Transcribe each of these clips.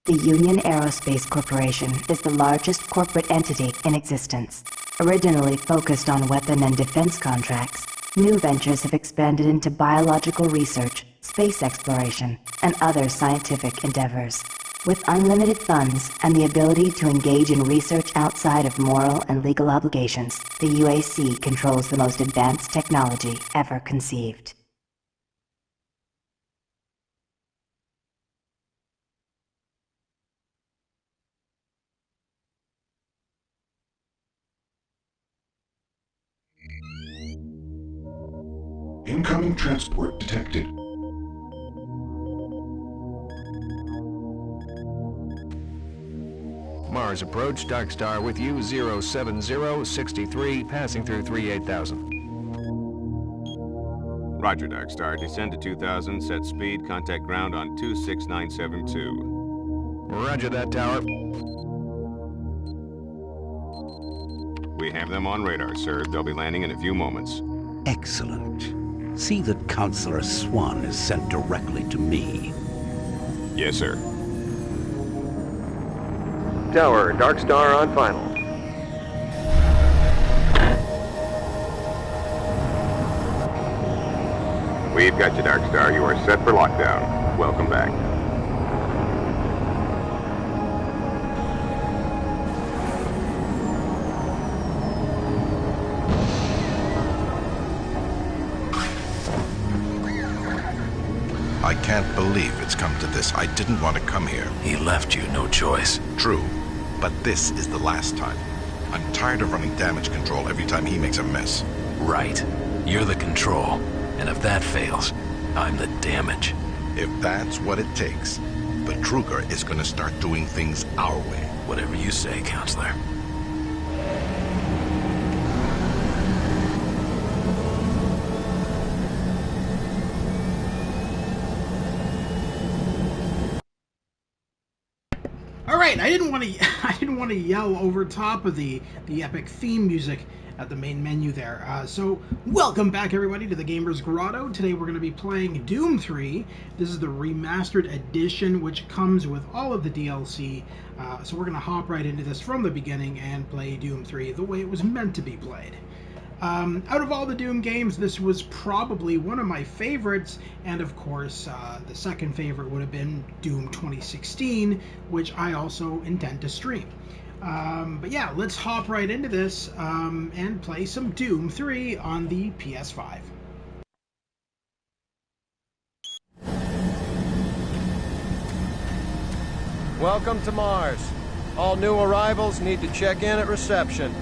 The Union Aerospace Corporation is the largest corporate entity in existence. Originally focused on weapon and defense contracts, new ventures have expanded into biological research, space exploration, and other scientific endeavors. With unlimited funds and the ability to engage in research outside of moral and legal obligations, the UAC controls the most advanced technology ever conceived. Incoming transport detected. Mars approach, Dark Star with you, 07063, passing through 38000. Roger, Dark Star. Descend to 2000, set speed, contact ground on 26972. Roger that, Tower. We have them on radar, sir. They'll be landing in a few moments. Excellent. See that Counselor Swan is sent directly to me. Yes, sir. Tower, Dark Star on final. We've got you, Dark Star. You are set for lockdown. Welcome back. I can't believe it's come to this. I didn't want to come here. He left you no choice. True, but this is the last time. I'm tired of running damage control every time he makes a mess. Right. You're the control. And if that fails, I'm the damage. If that's what it takes, the Kruger is going to start doing things our way. Whatever you say, Counselor. Alright, I didn't want to yell over top of the epic theme music at the main menu there. So, welcome back everybody to the Gamer's Grotto. Today we're going to be playing Doom 3. This is the remastered edition, which comes with all of the DLC. So we're going to hop right into this from the beginning and play Doom 3 the way it was meant to be played. Out of all the Doom games, this was probably one of my favorites, and of course, the second favorite would have been Doom 2016, which I also intend to stream. But yeah, let's hop right into this and play some Doom 3 on the PS5. Welcome to Mars. All new arrivals need to check in at reception.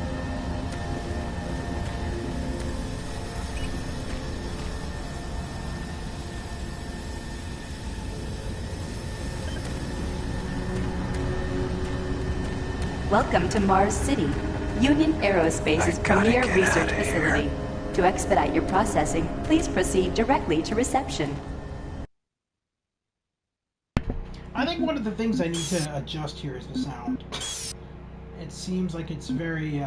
Welcome to Mars City, Union Aerospace's premier research facility. To expedite your processing, please proceed directly to reception. I think one of the things I need to adjust here is the sound. It seems like it's very,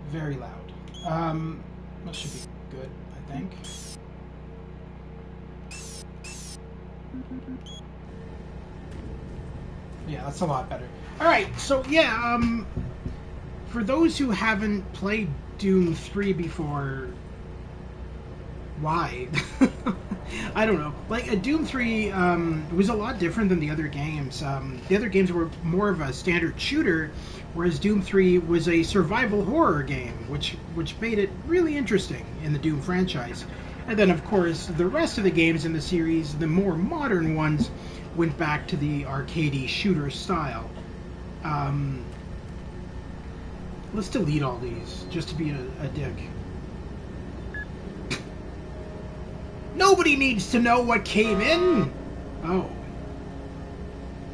very loud. That should be good, I think. Yeah, that's a lot better. Alright, so yeah, for those who haven't played Doom 3 before, why? I don't know. Like, Doom 3 was a lot different than the other games. The other games were more of a standard shooter, whereas Doom 3 was a survival horror game, which made it really interesting in the Doom franchise. And then, of course, the rest of the games in the series, the more modern ones, went back to the arcadey shooter style. Let's delete all these, just to be a dick. Nobody needs to know what came in! Oh.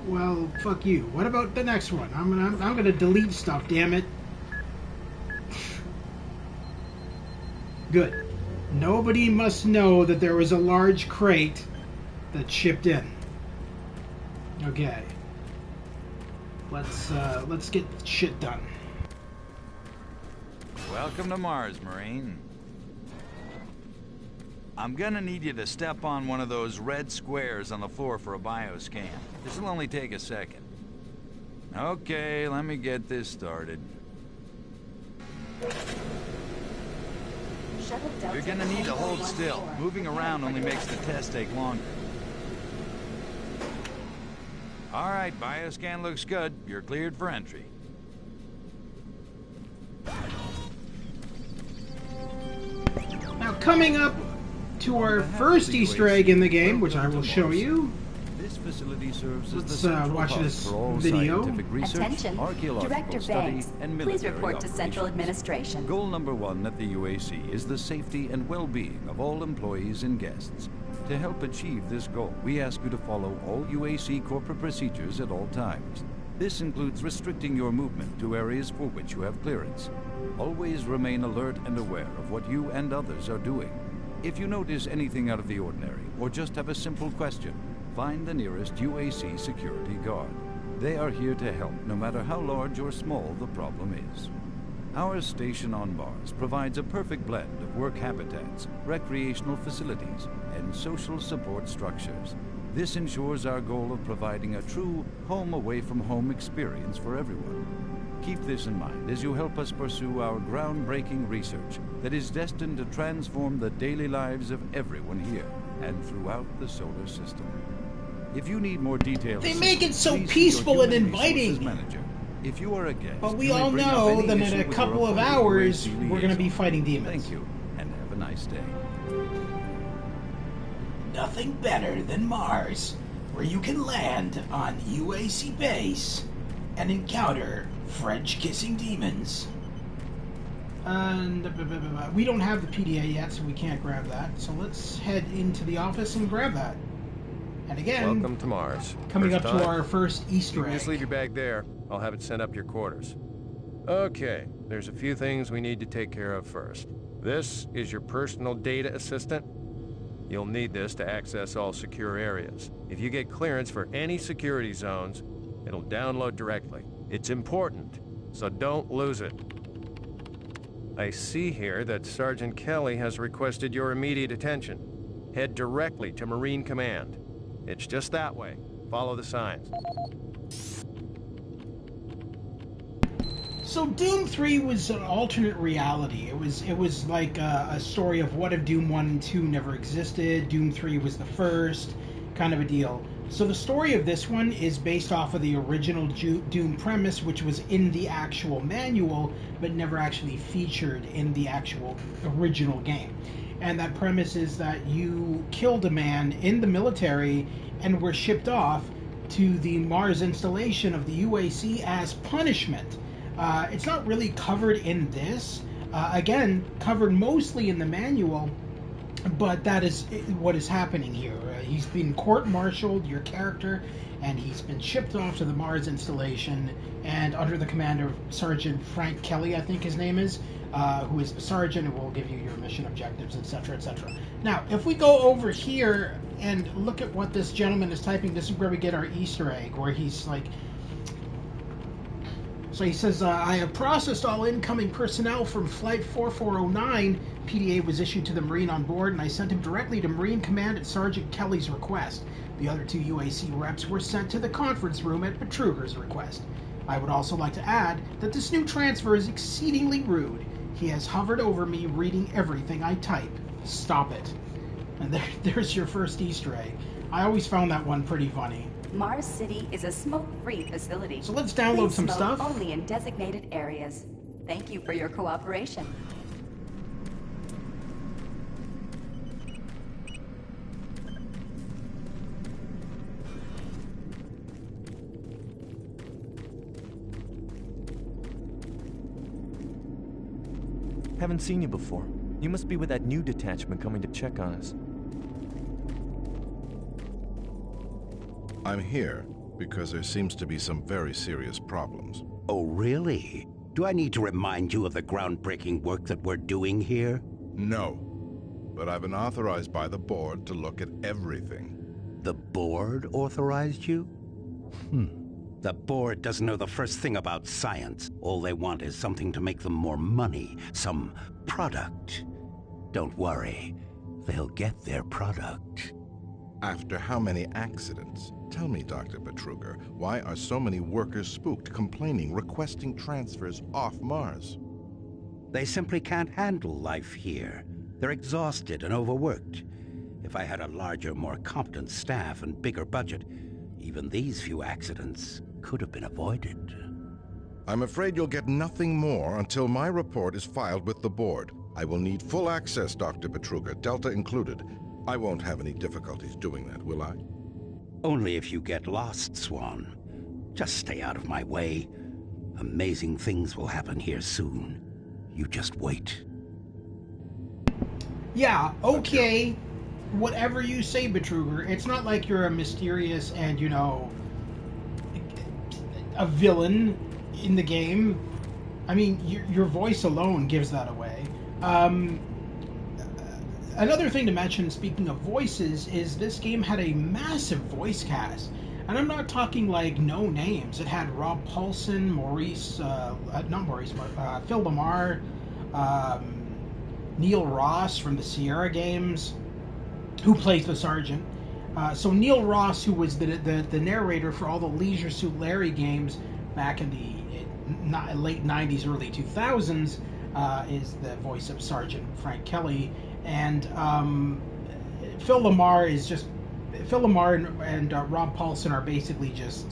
Well, fuck you. What about the next one? I'm gonna delete stuff, damn it. Good. Nobody must know that there was a large crate that shipped in. Okay. Let's get shit done. Welcome to Mars, Marine. I'm gonna need you to step on one of those red squares on the floor for a bioscan. This'll only take a second. Okay, let me get this started. You're gonna need to hold still. Moving around only makes the test take longer. All right, bioscan looks good. You're cleared for entry. Now, coming up to our first Easter egg in the game, which I will show you. This facility serves as Let's the central watch hub this for all video. scientific research, Attention, archaeological Director study, Banks, and please military report to Central operations. Administration. Goal number 1 at the UAC is the safety and well-being of all employees and guests. To help achieve this goal, we ask you to follow all UAC corporate procedures at all times. This includes restricting your movement to areas for which you have clearance. Always remain alert and aware of what you and others are doing. If you notice anything out of the ordinary, or just have a simple question, find the nearest UAC security guard. They are here to help, no matter how large or small the problem is. Our station on Mars provides a perfect blend of work habitats, recreational facilities, and social support structures. This ensures our goal of providing a true home-away-from-home experience for everyone. Keep this in mind as you help us pursue our groundbreaking research that is destined to transform the daily lives of everyone here and throughout the solar system. If you need more details, They make it so peaceful and inviting. Manager. If you are a guest, But we you may all bring up know any that in issue a with couple your of appointed hours, UAC we're going to be liaison. fighting demons. Thank you, and have a nice day. Nothing better than Mars, where you can land on UAC base and encounter French-kissing demons. And we don't have the PDA yet, so we can't grab that. So let's head into the office and grab that. And again, Welcome to Mars. coming First up to time? our first You Easter can egg. just leave your bag there. I'll have it sent up your quarters. Okay, there's a few things we need to take care of first. This is your personal data assistant. You'll need this to access all secure areas. If you get clearance for any security zones, it'll download directly. It's important, so don't lose it. I see here that Sergeant Kelly has requested your immediate attention. Head directly to Marine Command. It's just that way. Follow the signs. So Doom 3 was an alternate reality. It was like a story of what if Doom 1 and 2 never existed. Doom 3 was the first, kind of a deal. So the story of this one is based off of the original Doom premise, which was in the actual manual, but never actually featured in the actual original game. And that premise is that you killed a man in the military and were shipped off to the Mars installation of the UAC as punishment. It's not really covered in this. Again, covered mostly in the manual, but that is what is happening here. He's been court-martialed, your character, and he's been shipped off to the Mars installation, and under the command of Sergeant Frank Kelly, I think his name is, who is the sergeant and will give you your mission objectives, etc., etc. Now, if we go over here and look at what this gentleman is typing, this is where we get our Easter egg, where he's like... So he says, I have processed all incoming personnel from Flight 4409. PDA was issued to the Marine on board, and I sent him directly to Marine Command at Sergeant Kelly's request. The other two UAC reps were sent to the conference room at Betruger's request. I would also like to add that this new transfer is exceedingly rude. He has hovered over me, reading everything I type. Stop it. And there's your first Easter egg. I always found that one pretty funny. Mars City is a smoke-free facility. So let's download some Please stuff. smoke only in designated areas. Thank you for your cooperation. Haven't seen you before. You must be with that new detachment coming to check on us. I'm here because there seems to be some very serious problems. Oh, really? Do I need to remind you of the groundbreaking work that we're doing here? No, but I've been authorized by the board to look at everything. The board authorized you? The board doesn't know the first thing about science. All they want is something to make them more money, some product. Don't worry. they'll get their product. After how many accidents? Tell me, Dr. Betruger, why are so many workers spooked, complaining, requesting transfers off Mars? They simply can't handle life here. They're exhausted and overworked. If I had a larger, more competent staff and bigger budget, even these few accidents could have been avoided. I'm afraid you'll get nothing more until my report is filed with the board. I will need full access, Dr. Betruger, Delta included. I won't have any difficulties doing that, will I? Only if you get lost, Swan. Just stay out of my way. Amazing things will happen here soon. You just wait. Yeah, okay. Whatever you say, Betruger. It's not like you're a mysterious and, you know, a villain in the game. I mean, your voice alone gives that away. Another thing to mention, speaking of voices, is this game had a massive voice cast. And I'm not talking like no names. It had Rob Paulson, Phil Lamar, Neil Ross from the Sierra games, who plays the Sergeant. So Neil Ross, who was the narrator for all the Leisure Suit Larry games back in the late 90s, early 2000s, is the voice of Sergeant Frank Kelly. And Phil Lamar and Rob Paulson are basically just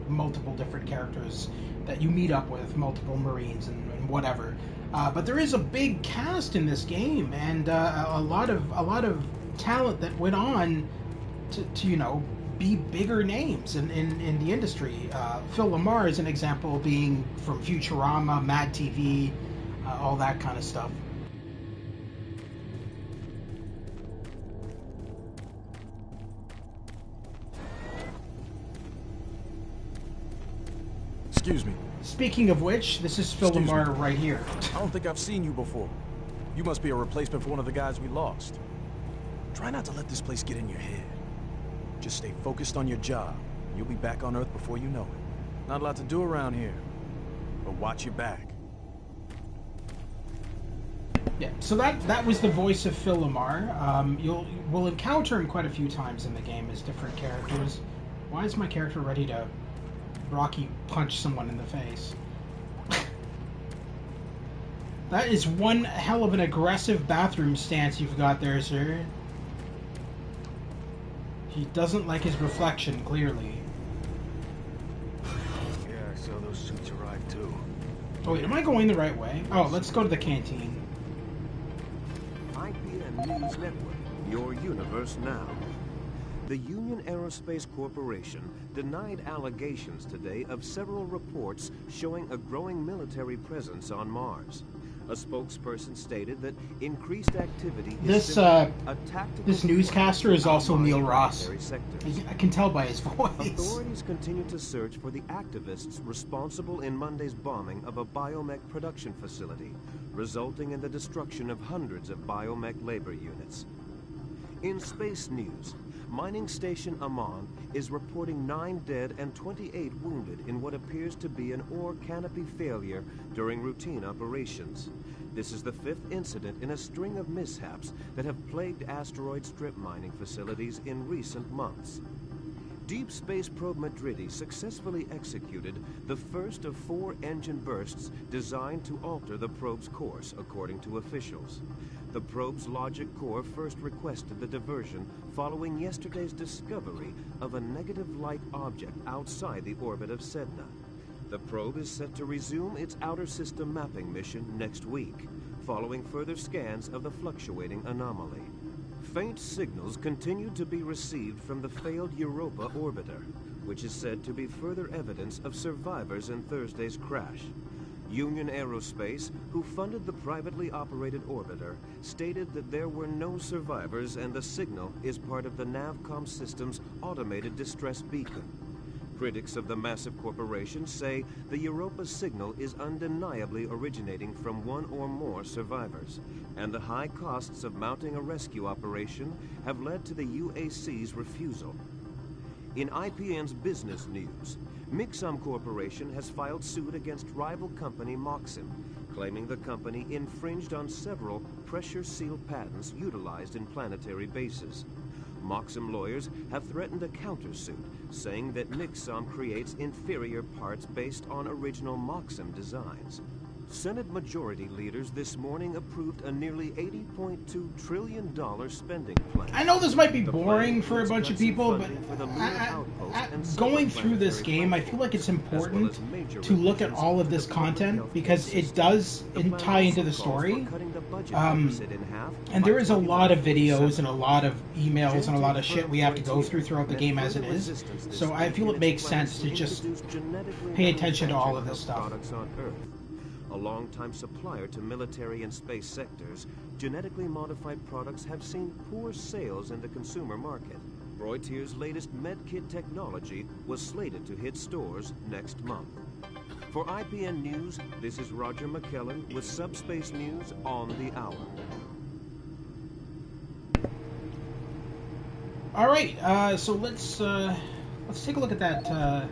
multiple different characters that you meet up with, multiple Marines and whatever. But there is a big cast in this game, and a lot of talent that went on to you know, be bigger names in the industry. Phil Lamar is an example, being from Futurama, Mad TV, all that kind of stuff. Excuse me. Speaking of which, this is Phil Lamar right here. I don't think I've seen you before. You must be a replacement for one of the guys we lost. Try not to let this place get in your head. Just stay focused on your job. You'll be back on Earth before you know it. Not a lot to do around here, but watch your back. Yeah, so that was the voice of Phil Lamar. We'll encounter him quite a few times in the game as different characters. Why is my character ready to Rocky punch someone in the face? That is one hell of an aggressive bathroom stance you've got there, sir. He doesn't like his reflection, clearly. Yeah, I saw those suits arrive too. Oh wait, am I going the right way? Oh, let's go to the canteen. IPN News Network, your universe now. The Union Aerospace Corporation denied allegations today of several reports showing a growing military presence on Mars. A spokesperson stated that increased activity is this newscaster is also Neil Ross. I can tell by his voice. Authorities continue to search for the activists responsible in Monday's bombing of a biomech production facility, resulting in the destruction of hundreds of biomech labor units. In space news, Mining Station Amman is reporting 9 dead and 28 wounded in what appears to be an ore canopy failure during routine operations. This is the 5th incident in a string of mishaps that have plagued asteroid strip mining facilities in recent months. Deep Space Probe Madridi successfully executed the first of 4 engine bursts designed to alter the probe's course, according to officials. The probe's logic core first requested the diversion following yesterday's discovery of a negative light object outside the orbit of Sedna. The probe is set to resume its outer system mapping mission next week, following further scans of the fluctuating anomaly. Faint signals continue to be received from the failed Europa orbiter, which is said to be further evidence of survivors in Thursday's crash. Union Aerospace, who funded the privately operated orbiter, stated that there were no survivors and the signal is part of the Navcom system's automated distress beacon. Critics of the massive corporation say the Europa signal is undeniably originating from one or more survivors, and the high costs of mounting a rescue operation have led to the UAC's refusal. In IPN's business news, Mixum Corporation has filed suit against rival company Moxim, claiming the company infringed on several pressure-sealed patents utilized in planetary bases. Moxam lawyers have threatened a countersuit, saying that Mixom creates inferior parts based on original Moxam designs. Senate Majority Leaders this morning approved a nearly $80.2 trillion spending plan. I know this might be boring for a bunch of people, but going through this game, I feel like it's important to look at all of this content because it does tie into the story. And there is a lot of videos and a lot of emails and a lot of shit we have to go throughout the game as it is. So I feel it makes sense to just pay attention to all of this stuff. A longtime supplier to military and space sectors, genetically modified products have seen poor sales in the consumer market. Reuters' latest medkit technology was slated to hit stores next month. For IPN News, this is Roger McKellen with Subspace News on the Hour. All right, so let's take a look at that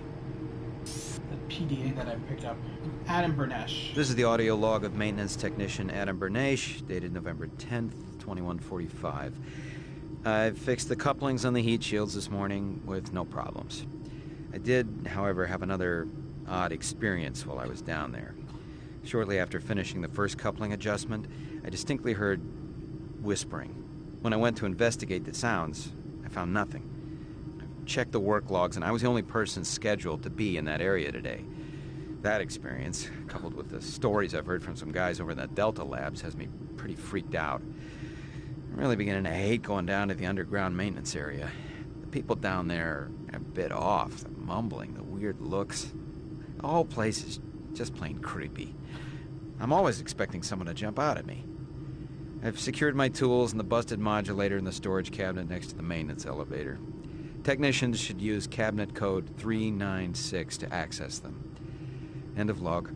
PDA that I picked up. Adam Bernesh. This is the audio log of maintenance technician Adam Bernesh, dated November 10th, 2145. I fixed the couplings on the heat shields this morning with no problems. I did, however, have another odd experience while I was down there. Shortly after finishing the first coupling adjustment, I distinctly heard whispering. When I went to investigate the sounds, I found nothing. I checked the work logs, and I was the only person scheduled to be in that area today. That experience, coupled with the stories I've heard from some guys over in the Delta labs, has me pretty freaked out. I'm really beginning to hate going down to the underground maintenance area. The people down there are a bit off. The mumbling, the weird looks. The whole place is just plain creepy. I'm always expecting someone to jump out at me. I've secured my tools and the busted modulator in the storage cabinet next to the maintenance elevator. Technicians should use cabinet code 396 to access them. End of log.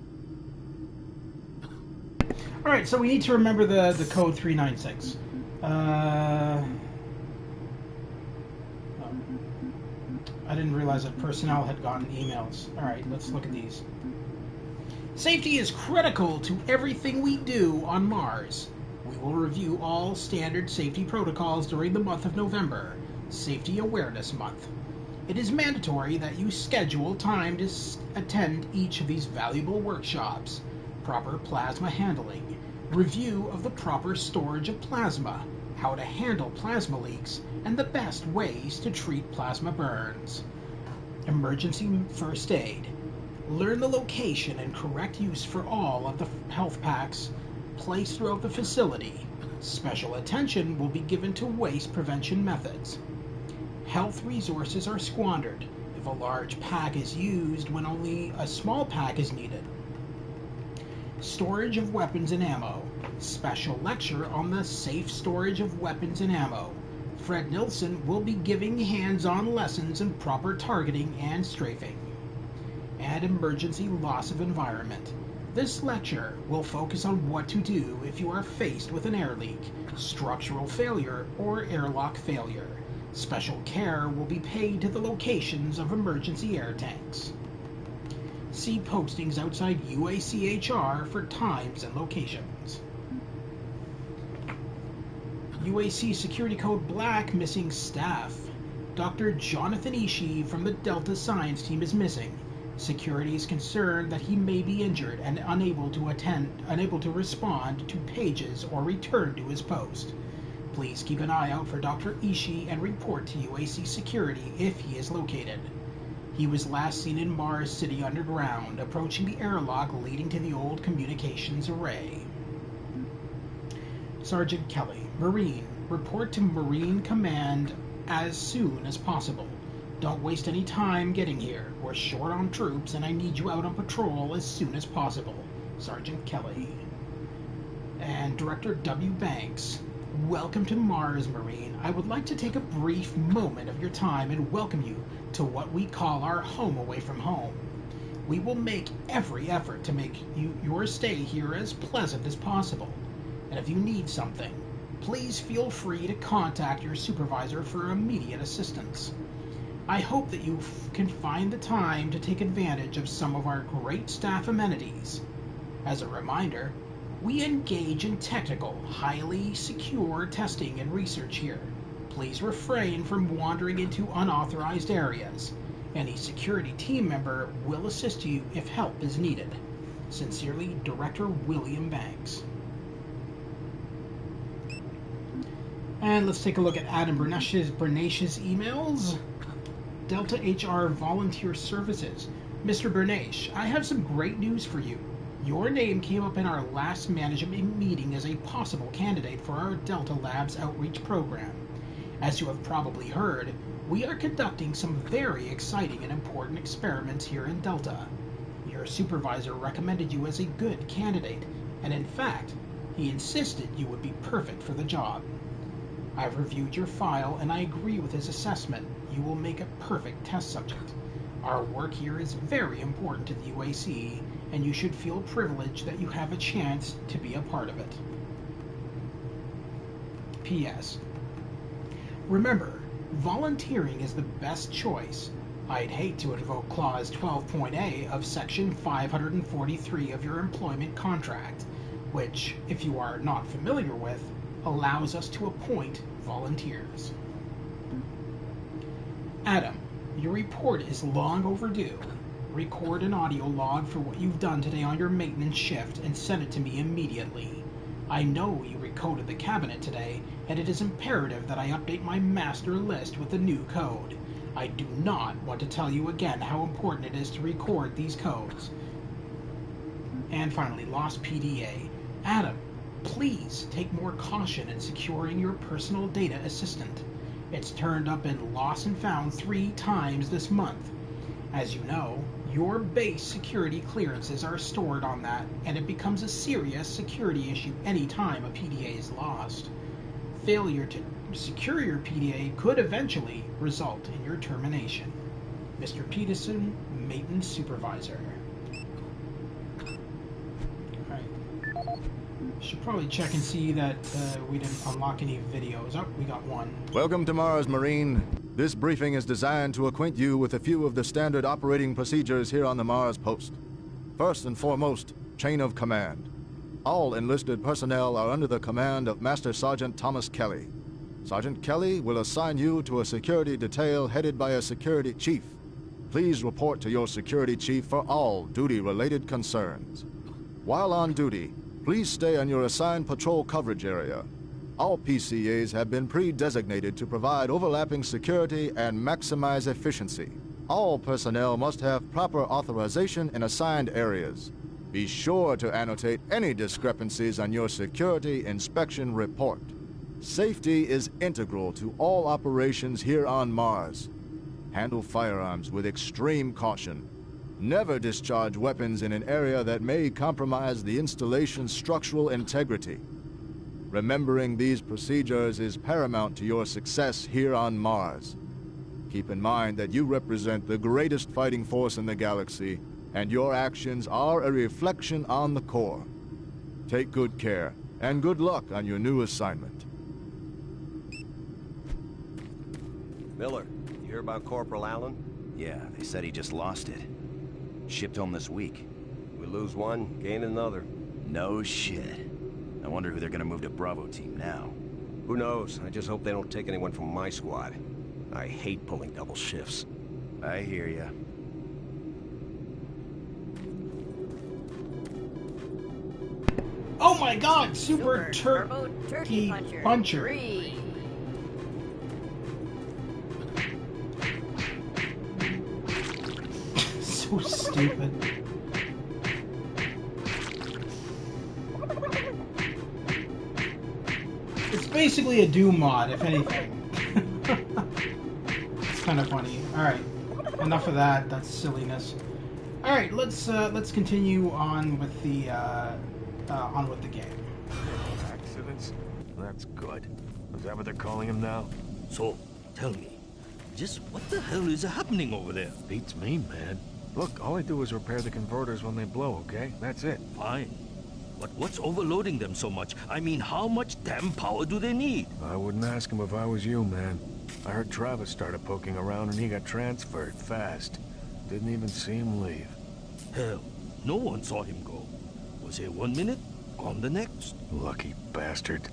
All right, so we need to remember the code 396. I didn't realize that personnel had gotten emails. All right, let's look at these. Safety is critical to everything we do on Mars. We will review all standard safety protocols during the month of November, Safety Awareness Month. It is mandatory that you schedule time to attend each of these valuable workshops. Proper plasma handling, review of the proper storage of plasma, how to handle plasma leaks, and the best ways to treat plasma burns. Emergency first aid. Learn the location and correct use for all of the health packs placed throughout the facility. Special attention will be given to waste prevention methods. Health resources are squandered if a large pack is used when only a small pack is needed. Storage of weapons and ammo. Special lecture on the safe storage of weapons and ammo. Fred Nilsson will be giving hands-on lessons in proper targeting and strafing. And emergency loss of environment. This lecture will focus on what to do if you are faced with an air leak, structural failure, or airlock failure. Special care will be paid to the locations of emergency air tanks. See postings outside UACHR for times and locations. UAC Security Code Black missing staff. Dr. Jonathan Ishii from the Delta Science Team is missing. Security is concerned that he may be injured and unable to respond to pages or return to his post. Please keep an eye out for Dr. Ishii and report to UAC Security if he is located. He was last seen in Mars City underground, approaching the airlock leading to the old communications array. Sergeant Kelly, Marine, report to Marine Command as soon as possible. Don't waste any time getting here. We're short on troops and I need you out on patrol as soon as possible. Sergeant Kelly. And Director W. Banks, welcome to Mars, Marine. I would like to take a brief moment of your time and welcome you to what we call our home away from home. We will make every effort to make your stay here as pleasant as possible. And if you need something, please feel free to contact your supervisor for immediate assistance. I hope that you can find the time to take advantage of some of our great staff amenities. As a reminder, we engage in technical, highly secure testing and research here. Please refrain from wandering into unauthorized areas. Any security team member will assist you if help is needed. Sincerely, Director William Banks. And let's take a look at Adam Bernash's emails. Delta HR Volunteer Services. Mr. Bernash, I have some great news for you. Your name came up in our last management meeting as a possible candidate for our Delta Labs outreach program. As you have probably heard, we are conducting some very exciting and important experiments here in Delta. Your supervisor recommended you as a good candidate, and in fact, he insisted you would be perfect for the job. I've reviewed your file and I agree with his assessment. You will make a perfect test subject. Our work here is very important to the UAC, and you should feel privileged that you have a chance to be a part of it. P.S. Remember, volunteering is the best choice. I'd hate to invoke Clause 12.A of Section 543 of your employment contract, which, if you are not familiar with, allows us to appoint volunteers. Adam, your report is long overdue. Record an audio log for what you've done today on your maintenance shift and send it to me immediately. I know you recoded the cabinet today, and it is imperative that I update my master list with the new code. I do not want to tell you again how important it is to record these codes. And finally, Lost PDA. Adam, please take more caution in securing your personal data assistant. It's turned up in Lost and Found 3 times this month. As you know, your base security clearances are stored on that, and it becomes a serious security issue any time a PDA is lost. Failure to secure your PDA could eventually result in your termination. Mr. Peterson, Maintenance Supervisor. Alright. Should probably check and see that we didn't unlock any videos. Oh, we got one. Welcome to Mars, Marine. This briefing is designed to acquaint you with a few of the standard operating procedures here on the Mars post. First and foremost, chain of command. All enlisted personnel are under the command of Master Sergeant Thomas Kelly. Sergeant Kelly will assign you to a security detail headed by a security chief. Please report to your security chief for all duty-related concerns. While on duty, please stay on your assigned patrol coverage area. All PCAs have been pre-designated to provide overlapping security and maximize efficiency. All personnel must have proper authorization in assigned areas. Be sure to annotate any discrepancies on your security inspection report. Safety is integral to all operations here on Mars. Handle firearms with extreme caution. Never discharge weapons in an area that may compromise the installation's structural integrity. Remembering these procedures is paramount to your success here on Mars. Keep in mind that you represent the greatest fighting force in the galaxy, and your actions are a reflection on the Corps. Take good care, and good luck on your new assignment. Miller, you hear about Corporal Allen? Yeah, they said he just lost it. Shipped home this week. We lose one, gain another. No shit. I wonder who they're gonna move to Bravo team now. Who knows? I just hope they don't take anyone from my squad. I hate pulling double shifts. I hear ya. Oh my god! Super Turkey Puncher. 3. So stupid. It's basically a Doom mod, if anything. It's kind of funny. Alright, enough of that. That's silliness. Alright, let's continue on with the game. Accidents? That's good. Is that what they're calling him now? So, tell me, just what the hell is happening over there? Beats me, man. Look, all I do is repair the converters when they blow, okay? That's it. Fine. But what's overloading them so much? I mean, how much damn power do they need? I wouldn't ask him if I was you, man. I heard Travis started poking around and he got transferred fast. Didn't even see him leave. Hell, no one saw him go. was here 1 minute, gone the next. Lucky bastard.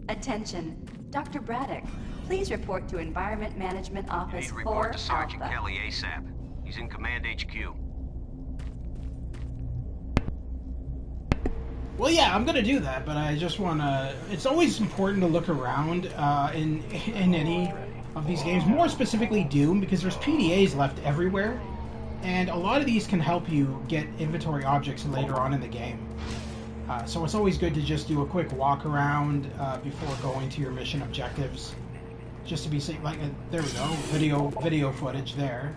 Attention, Dr. Braddock. Please report to Environment Management Office 4 Report to Sergeant Alpha. Kelly ASAP. He's in Command HQ. Well, yeah, I'm gonna do that, but I just wanna... It's always important to look around in any of these games, more specifically Doom, because there's PDAs left everywhere, and a lot of these can help you get inventory objects later on in the game. So it's always good to just do a quick walk around before going to your mission objectives, just to be safe. Like, there we go, video footage there.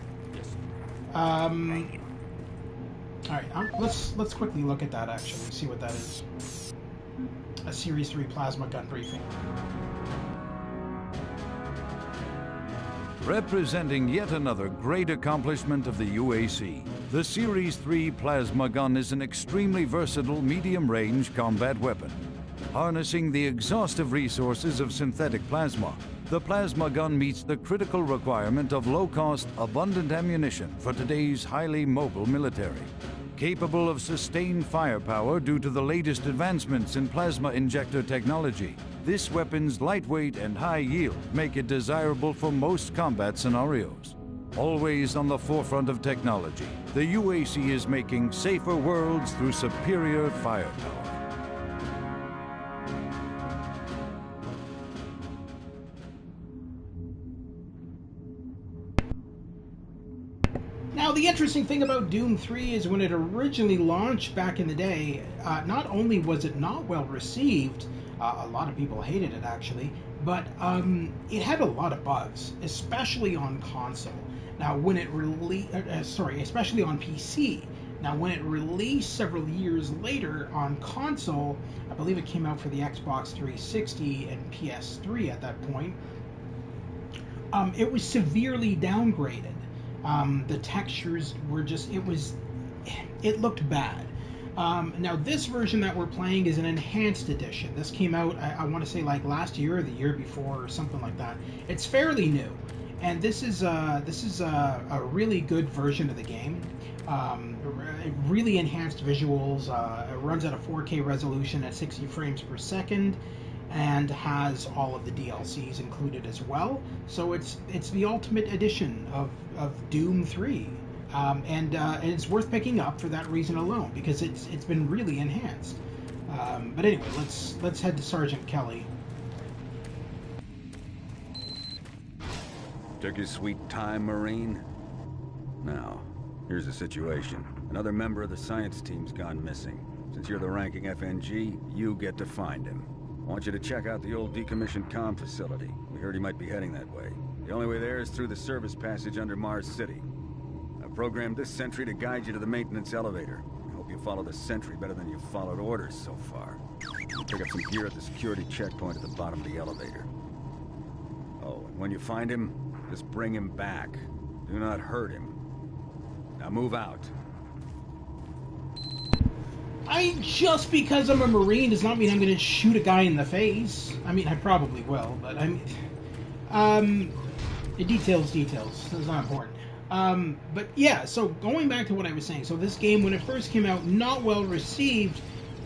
All right, let's quickly look at that actually, see what that is. A Series 3 plasma gun briefing. Representing yet another great accomplishment of the UAC, the Series 3 plasma gun is an extremely versatile medium-range combat weapon. Harnessing the exhaustive resources of synthetic plasma, the plasma gun meets the critical requirement of low-cost, abundant ammunition for today's highly mobile military. Capable of sustained firepower due to the latest advancements in plasma injector technology, this weapon's lightweight and high yield make it desirable for most combat scenarios. Always on the forefront of technology, the UAC is making safer worlds through superior firepower. Now, the interesting thing about Doom 3 is when it originally launched back in the day, not only was it not well received, a lot of people hated it actually, but it had a lot of bugs, especially on console. Now, when it especially on PC. Now, when it released several years later on console, I believe it came out for the Xbox 360 and PS3 at that point, it was severely downgraded. The textures were just, it looked bad. Now this version that we're playing is an enhanced edition. This came out, I want to say like last year or the year before or something like that. It's fairly new, and this is a really good version of the game. Really enhanced visuals. It runs at a 4K resolution at 60 frames per second. And has all of the DLCs included as well. So it's the ultimate edition of Doom 3, and it's worth picking up for that reason alone, because it's been really enhanced. But anyway, let's head to Sergeant Kelly. Took your sweet time, Marine? Now, here's the situation. Another member of the science team's gone missing. Since you're the ranking FNG, you get to find him. I want you to check out the old decommissioned comm facility. We heard he might be heading that way. The only way there is through the service passage under Mars City. I've programmed this sentry to guide you to the maintenance elevator. I hope you follow the sentry better than you've followed orders so far. You pick up some gear at the security checkpoint at the bottom of the elevator. Oh, and when you find him, just bring him back. Do not hurt him. Now move out. Just because I'm a Marine does not mean I'm going to shoot a guy in the face. I mean, I probably will, but details. It's not important. But yeah, so going back to what I was saying, so this game, when it first came out, not well received,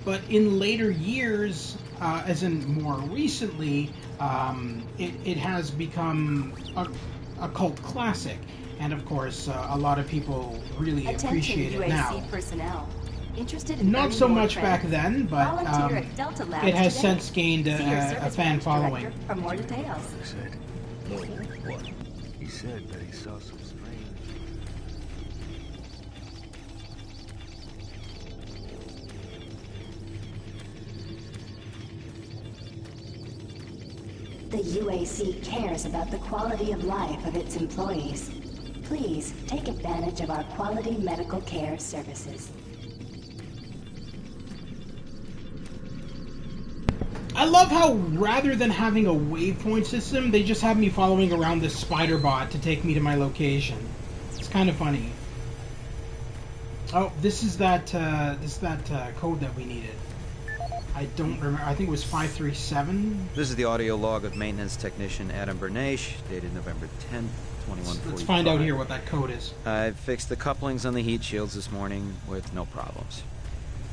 but in later years, as in more recently, it has become a cult classic, and of course, a lot of people really appreciate it now. UAC personnel. Interested in Not so much back then, but it has since gained a fan following. For more details. What? He said that he saw some strange... The UAC cares about the quality of life of its employees. Please take advantage of our quality medical care services. I love how rather than having a waypoint system, they just have me following around this spider bot to take me to my location. It's kind of funny. Oh, this is that code that we needed. I don't remember. I think it was 537. This is the audio log of maintenance technician Adam Bernache, dated November 10th, 2145. Let's find out here what that code is. I fixed the couplings on the heat shields this morning with no problems.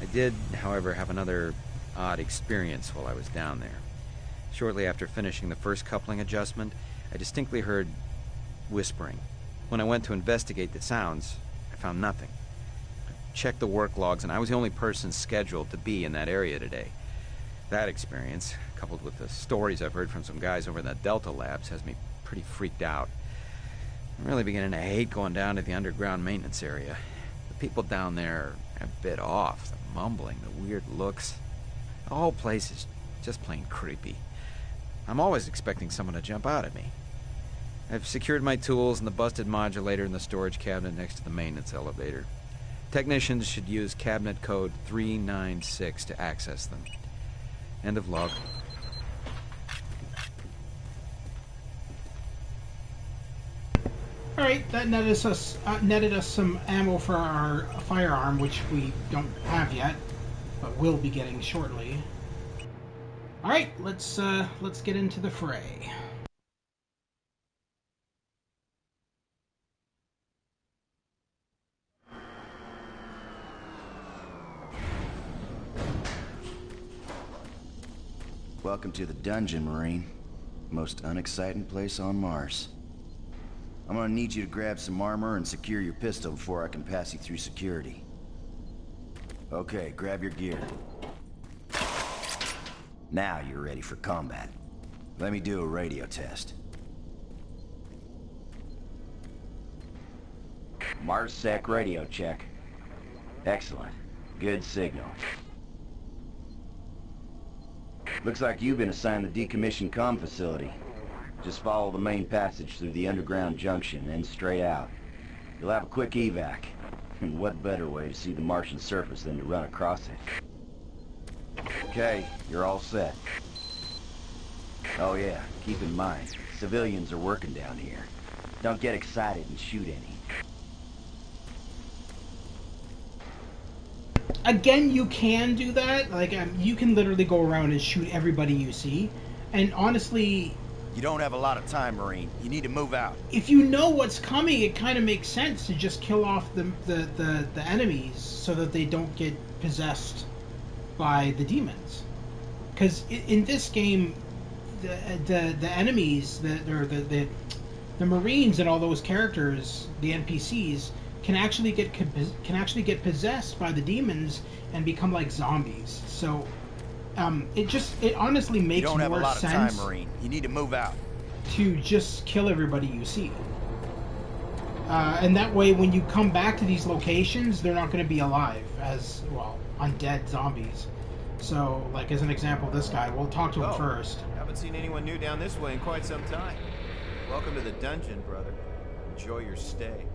I did, however, have another odd experience while I was down there. Shortly after finishing the first coupling adjustment, I distinctly heard whispering. When I went to investigate the sounds, I found nothing. I checked the work logs, and I was the only person scheduled to be in that area today. That experience, coupled with the stories I've heard from some guys over in the Delta labs, has me pretty freaked out. I'm really beginning to hate going down to the underground maintenance area. The people down there are a bit off. The mumbling, the weird looks. The whole place is just plain creepy. I'm always expecting someone to jump out at me. I've secured my tools and the busted modulator in the storage cabinet next to the maintenance elevator. Technicians should use cabinet code 396 to access them. End of log. Alright, that netted us some ammo for our firearm, which we don't have yet, but will be getting shortly. Alright, let's get into the fray. Welcome to the dungeon, Marine. Most unexciting place on Mars. I'm gonna need you to grab some armor and secure your pistol before I can pass you through security. Okay, grab your gear. Now you're ready for combat. Let me do a radio test. MarsSec radio check. Excellent. Good signal. Looks like you've been assigned the decommissioned comm facility. Just follow the main passage through the underground junction and straight out. You'll have a quick evac. And what better way to see the Martian surface than to run across it? Okay, you're all set. Oh yeah, keep in mind, civilians are working down here. Don't get excited and shoot any. Again, you can do that. Like, you can literally go around and shoot everybody you see. And honestly... You don't have a lot of time, Marine. You need to move out. If you know what's coming, it kind of makes sense to just kill off the enemies so that they don't get possessed by the demons. Because in this game, the enemies, the Marines and all those characters, the NPCs, can actually get possessed by the demons and become like zombies. So it honestly makes more sense. You don't have a lot of time, Marine. You need to move out. To just kill everybody you see. And that way, when you come back to these locations, they're not going to be alive as, well, undead zombies. So, like, as an example, this guy, we'll talk to him first. Haven't seen anyone new down this way in quite some time. Welcome to the dungeon, brother. Enjoy your stay.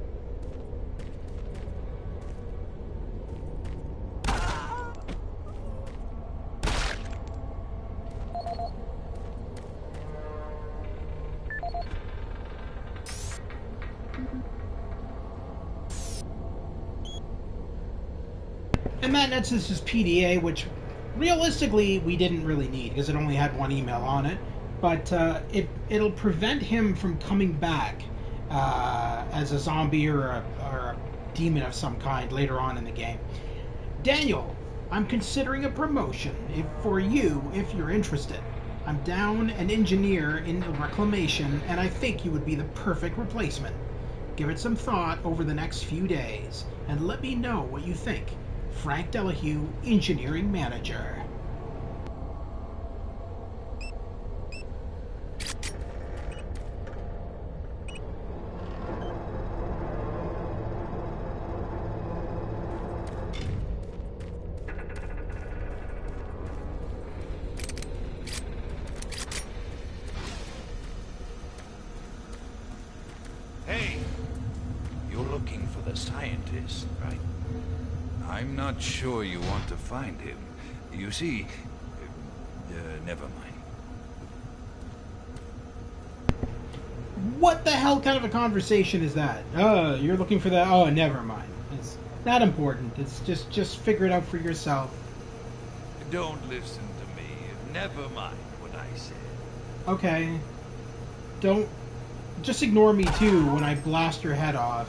And that nets us his PDA, which realistically we didn't really need because it only had one email on it. But it'll prevent him from coming back as a zombie or a demon of some kind later on in the game. Daniel, I'm considering a promotion for you if you're interested. I'm down an engineer in reclamation, and I think you would be the perfect replacement. Give it some thought over the next few days, and let me know what you think. Frank Delahue, Engineering Manager. Hey, you're looking for the scientist, right? I'm not sure you want to find him. You see, never mind. What the hell kind of a conversation is that? You're looking for that? Oh, never mind. It's not important. It's just figure it out for yourself. Don't listen to me. Never mind what I said. Okay. Don't... Just ignore me, too, when I blast your head off.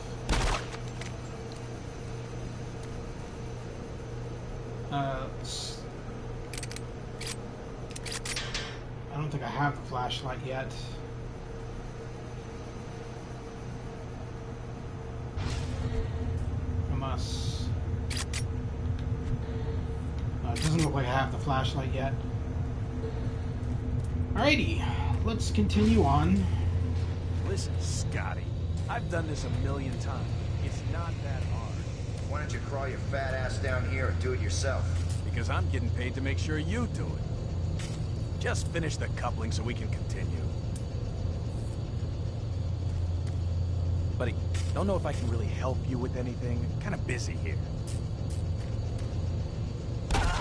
I don't think I have the flashlight yet. I must... No, it doesn't look like I have the flashlight yet. Alrighty, let's continue on. Listen, Scotty, I've done this 1,000,000 times. It's not that hard. Why don't you crawl your fat ass down here and do it yourself? Because I'm getting paid to make sure you do it. Just finish the coupling so we can continue. Buddy, don't know if I can really help you with anything. Kind of busy here.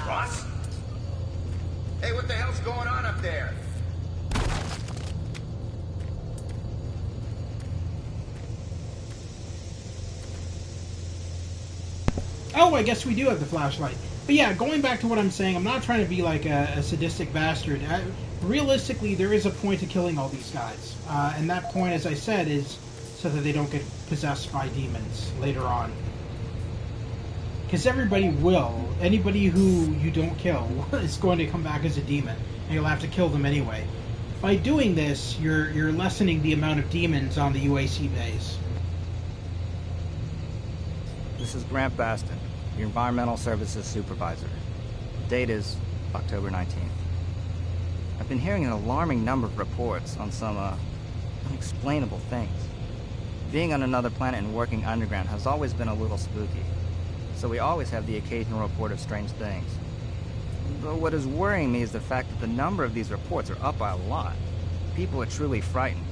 Ross? Hey, what the hell's going on up there? Oh, I guess we do have the flashlight. But yeah, going back to what I'm saying, I'm not trying to be like a sadistic bastard. Realistically, there is a point to killing all these guys. And that point, as I said, is so that they don't get possessed by demons later on. Because everybody will. Anybody who you don't kill is going to come back as a demon. And you'll have to kill them anyway. By doing this, you're lessening the amount of demons on the UAC base. This is Grant Baston, your Environmental Services Supervisor. The date is October 19th. I've been hearing an alarming number of reports on some, unexplainable things. Being on another planet and working underground has always been a little spooky, so we always have the occasional report of strange things. But what is worrying me is the fact that the number of these reports are up by a lot. People are truly frightened.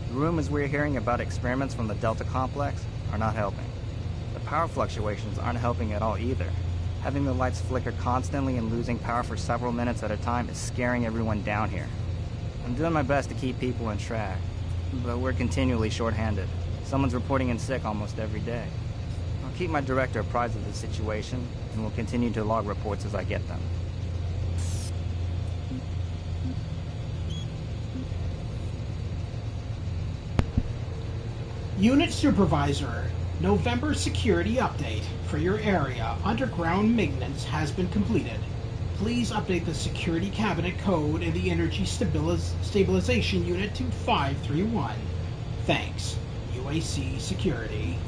The rumors we're hearing about experiments from the Delta Complex are not helping. The power fluctuations aren't helping at all either. Having the lights flicker constantly and losing power for several minutes at a time is scaring everyone down here. I'm doing my best to keep people in track, but we're continually short-handed. Someone's reporting in sick almost every day. I'll keep my director apprised of the situation, and will continue to log reports as I get them. Unit Supervisor, November security update. For your area, underground maintenance has been completed. Please update the security cabinet code in the energy stabilization unit to 531. Thanks. UAC Security.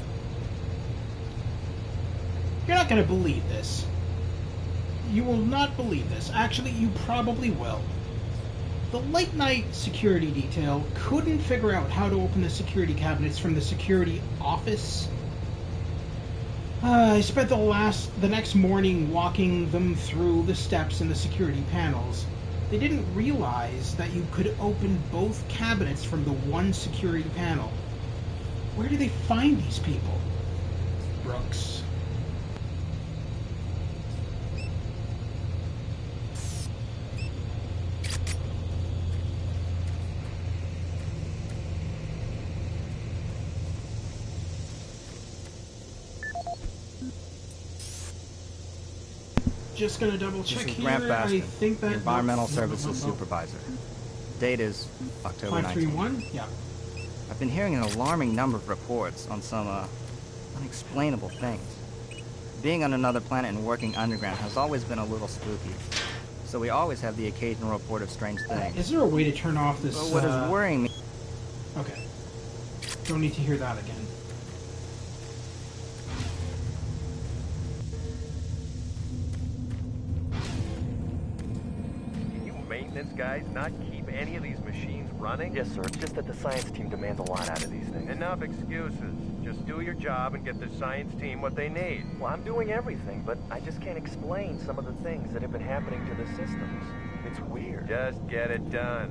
You're not going to believe this. You will not believe this. Actually, you probably will. The late-night security detail couldn't figure out how to open the security cabinets from the security office. I spent the next morning walking them through the steps and the security panels. They didn't realize that you could open both cabinets from the one security panel. Where do they find these people? Brooks. Just gonna double check this is here. Grant Baston, I think that your Environmental Services Supervisor. The date is October 19th. 531? Yeah. I've been hearing an alarming number of reports on some, unexplainable things. Being on another planet and working underground has always been a little spooky, so we always have the occasional report of strange things. Is there a way to turn off this? But what is worrying me... Okay. Don't need to hear that again. Maintenance guys not keep any of these machines running? Yes, sir. It's just that the science team demands a lot out of these things. Enough excuses. Just do your job and get the science team what they need. Well, I'm doing everything, but I just can't explain some of the things that have been happening to the systems. It's weird. Just get it done.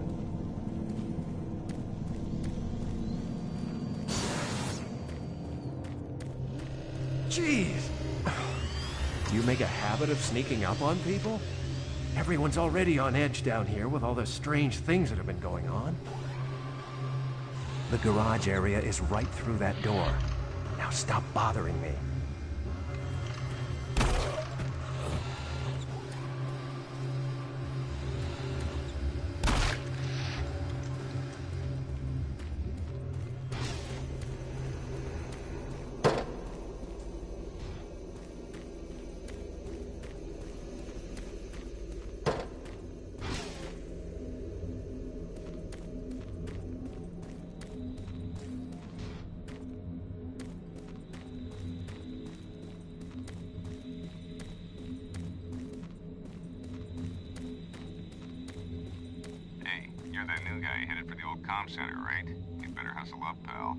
Jeez! Do you make a habit of sneaking up on people? Everyone's already on edge down here with all the strange things that have been going on. The garage area is right through that door. Now stop bothering me. comm center, right? You'd better hustle up, pal.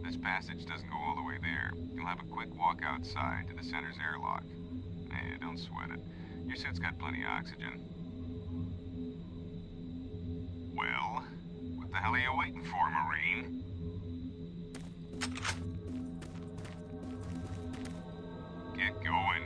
This passage doesn't go all the way there. You'll have a quick walk outside to the center's airlock. Hey, don't sweat it. Your suit's got plenty of oxygen. Well, what the hell are you waiting for, Marine? Get going.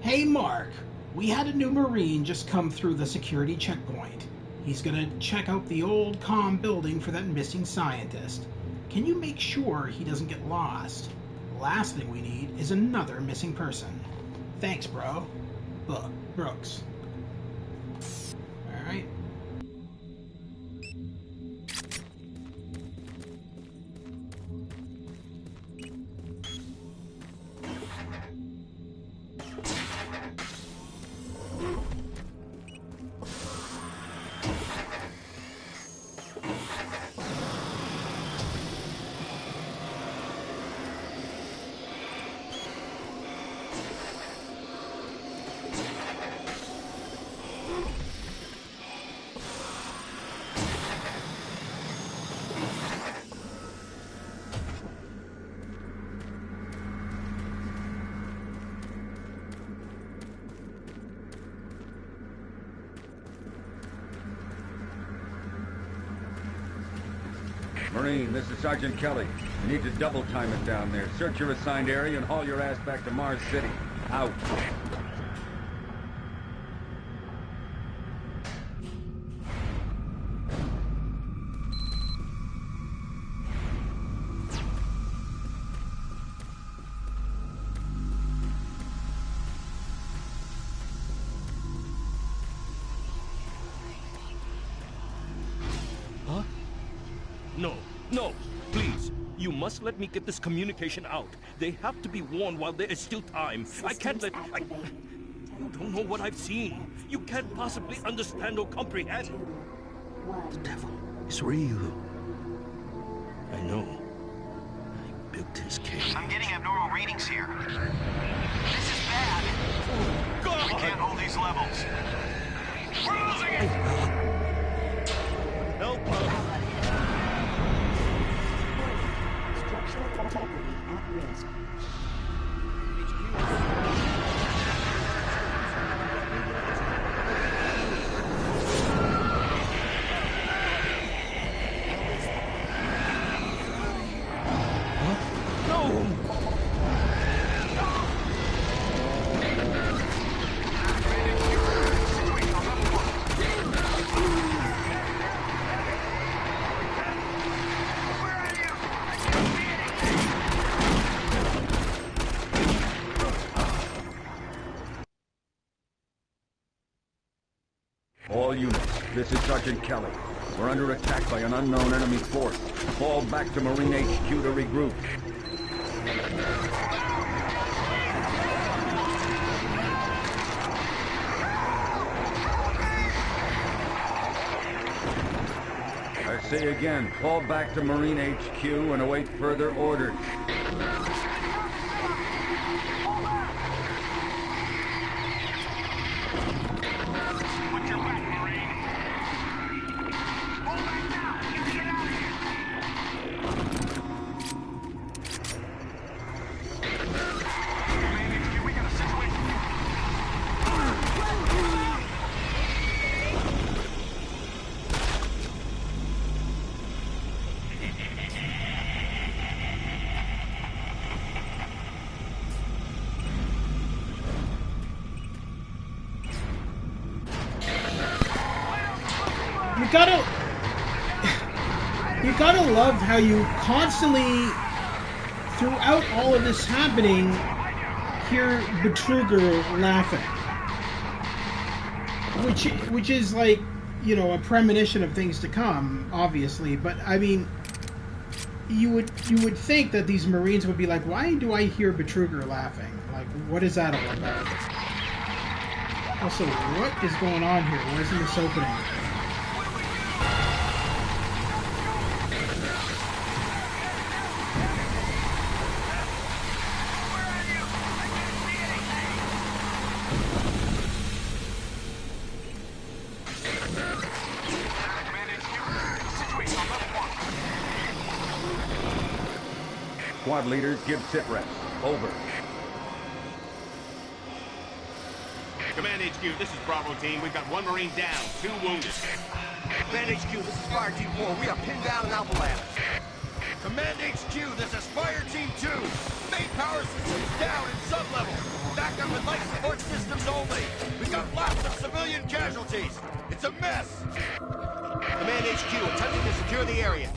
Hey Mark, we had a new Marine just come through the security checkpoint. He's gonna check out the old comm building for that missing scientist. Can you make sure he doesn't get lost? The last thing we need is another missing person. Thanks, bro. Brooks. Alright. Marine, this is Sergeant Kelly. You need to double time it down there. Search your assigned area and haul your ass back to Mars City. Out. No, please. You must let me get this communication out. They have to be warned while there is still time. I can't let... You don't know what I've seen. You can't possibly understand or comprehend. The devil is real. I know. I built his cage. I'm getting abnormal readings here. This is bad. Oh, God! We can't hold these levels. We're losing it! Help us! Structural integrity at risk. All units, this is Sergeant Kelly. We're under attack by an unknown enemy force. Fall back to Marine HQ to regroup. I say again, fall back to Marine HQ and await further orders. You gotta love how you constantly, throughout all of this happening, hear Betruger laughing, which is like, you know, a premonition of things to come, obviously. But I mean, you would think that these Marines would be like, why do I hear Betruger laughing? Like, what is that all about? Also, what is going on here? Why isn't this opening? squad leaders give sit reps. Over. Command HQ, this is Bravo team. We've got 1 Marine down, 2 wounded. Command HQ, this is Fire Team 4. We are pinned down in Alpha Lab. Command HQ, this is Fire Team 2. Main power systems down in sub-level. Backup and life support systems only. We've got lots of civilian casualties. It's a mess. Command HQ, attempting to secure the area.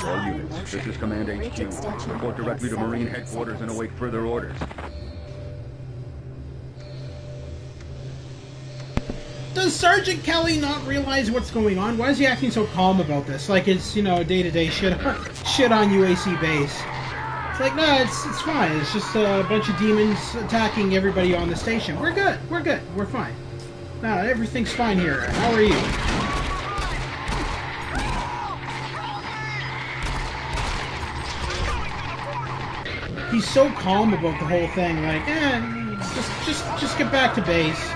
All units, this is Command HQ. Report directly to Marine Headquarters and await further orders. Does Sergeant Kelly not realize what's going on? Why is he acting so calm about this? Like it's, day-to-day shit on UAC base. It's like, no, it's fine. It's just a bunch of demons attacking everybody on the station. We're good. We're fine. No, everything's fine here. How are you? He's so calm about the whole thing, like, just get back to base.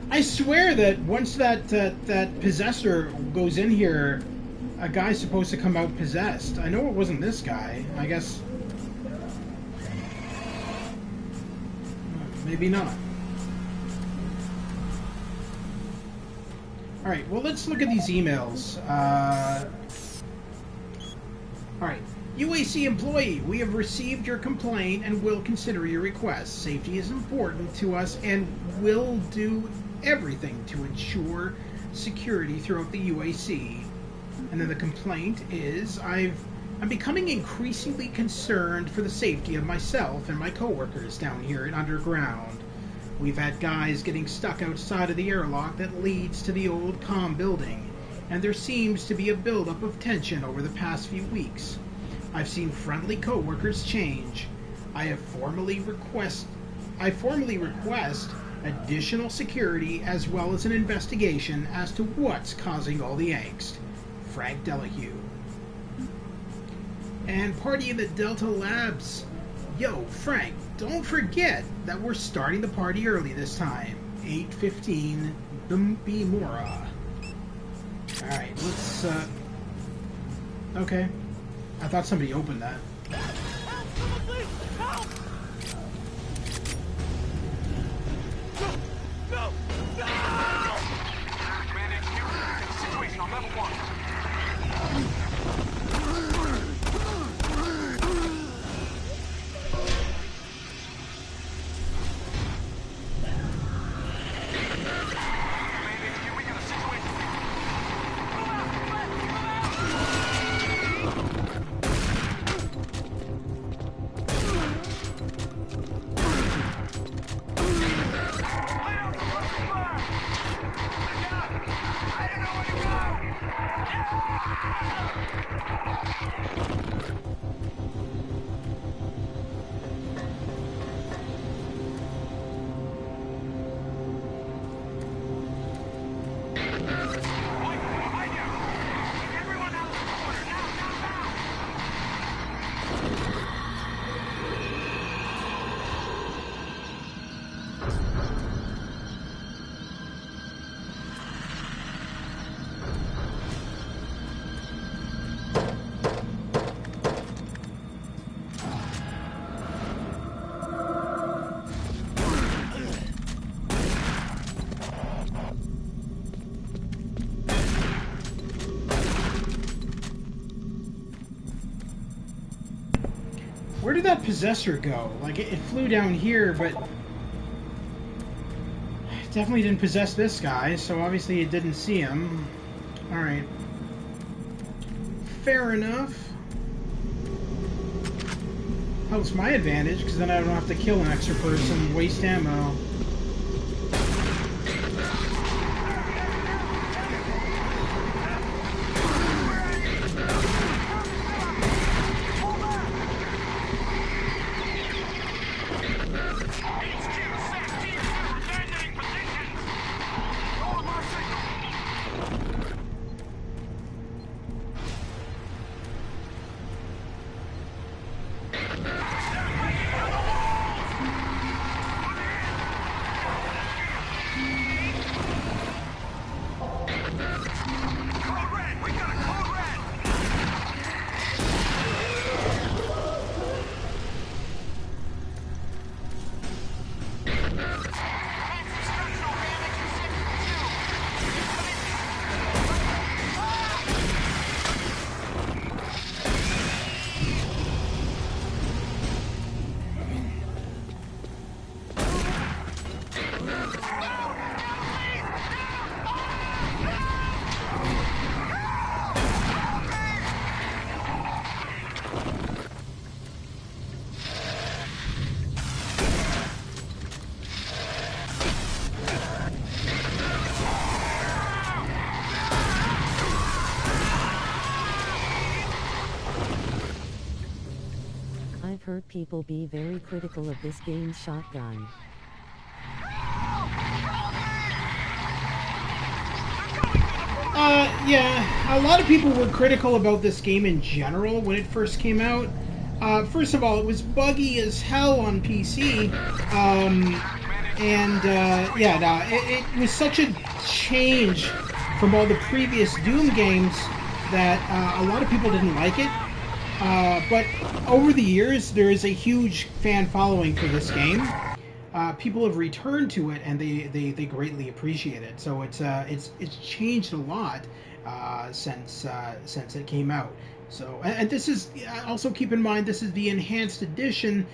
I swear that once that possessor goes in here, a guy's supposed to come out possessed. I know it wasn't this guy. I guess maybe not. All right. Well, let's look at these emails. All right. UAC employee, we have received your complaint and will consider your request. Safety is important to us and will do everything to ensure security throughout the UAC. And then the complaint is, I'm becoming increasingly concerned for the safety of myself and my coworkers down here at Underground. We've had guys getting stuck outside of the airlock that leads to the old comm building, and there seems to be a buildup of tension over the past few weeks. I've seen friendly coworkers change. I formally request additional security as well as an investigation as to what's causing all the angst. Frank Delahue. And party in the Delta Labs. Yo, Frank, don't forget that we're starting the party early this time. 8:15 Bimora. Alright, let's okay. I thought somebody opened that. No! Command HQ, situation on level 1. Where did that possessor go? Like, it flew down here, but it definitely didn't possess this guy, so obviously it didn't see him. Alright. Fair enough. Helps my advantage, because then I don't have to kill an extra person, waste ammo. I've heard people be very critical of this game's shotgun. Yeah, a lot of people were critical about this game in general when it first came out. First of all, it was buggy as hell on PC, it was such a change from all the previous Doom games that a lot of people didn't like it. But over the years, there is a huge fan following for this game. People have returned to it, and they greatly appreciate it. So it's changed a lot since it came out. So, and this is also, keep in mind, this is the enhanced edition,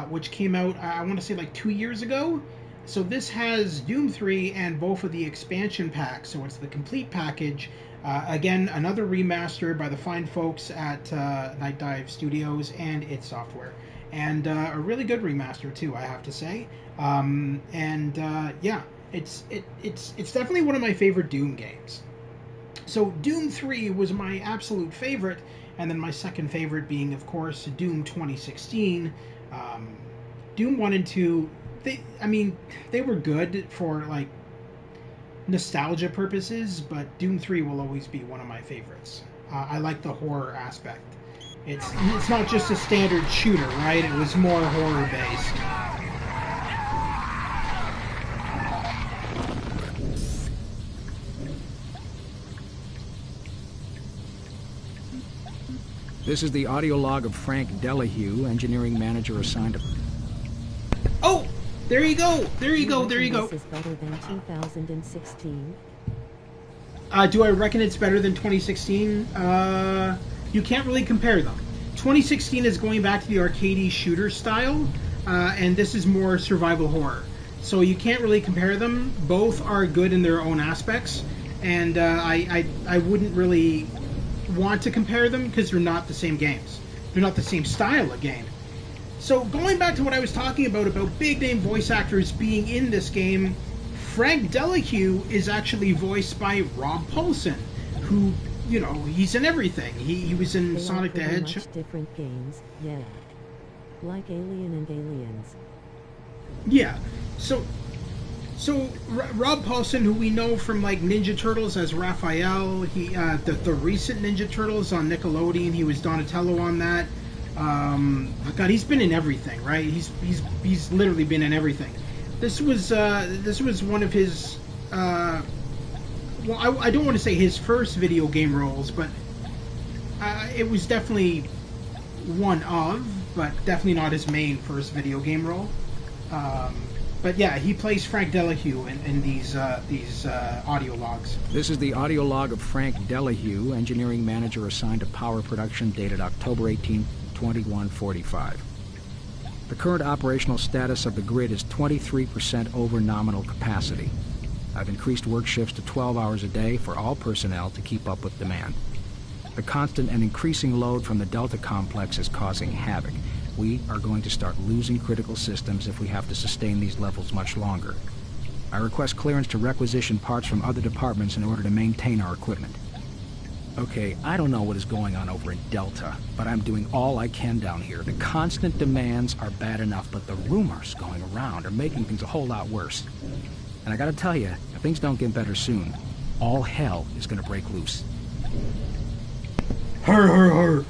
which came out, I want to say, like 2 years ago. So this has Doom 3 and both of the expansion packs. So it's the complete package. Again, another remaster by the fine folks at Night Dive Studios and ID Software, and a really good remaster too, I have to say. Yeah, it's definitely one of my favorite Doom games. So Doom 3 was my absolute favorite, and then my second favorite being, of course, Doom 2016. Doom 1 and 2, they were good for, like, nostalgia purposes, but Doom 3 will always be one of my favorites. I like the horror aspect. It's not just a standard shooter, right? It was more horror based. This is the audio log of Frank Delahue, engineering manager assigned to... Oh! There you go! There you go! There you go! This is better than 2016. Do I reckon it's better than 2016? You can't really compare them. 2016 is going back to the arcadey shooter style, and this is more survival horror. So you can't really compare them. Both are good in their own aspects, and I wouldn't really want to compare them because they're not the same games. They're not the same style of game. So going back to what I was talking about big name voice actors being in this game, Frank Delahue is actually voiced by Rob Paulson, who, you know, he's in everything. He was in Sonic the Hedgehog. Much different games, yeah. Like Alien and Aliens. Yeah. So Rob Paulson, who we know from like Ninja Turtles as Raphael, he the recent Ninja Turtles on Nickelodeon, he was Donatello on that. God, he's been in everything, right? He's literally been in everything. This was one of his well, I don't want to say his first video game roles, but it was definitely one of, but definitely not his main first video game role. But yeah, he plays Frank Delahue in these audio logs. This is the audio log of Frank Delahue, engineering manager assigned to power production, dated October 18, 2145. The current operational status of the grid is 23% over nominal capacity. I've increased work shifts to 12 hours a day for all personnel to keep up with demand. The constant and increasing load from the Delta complex is causing havoc. We are going to start losing critical systems if we have to sustain these levels much longer. I request clearance to requisition parts from other departments in order to maintain our equipment. Okay, I don't know what is going on over in Delta, but I'm doing all I can down here. The constant demands are bad enough, but the rumors going around are making things a whole lot worse. And I gotta tell you, if things don't get better soon, all hell is gonna break loose. Her.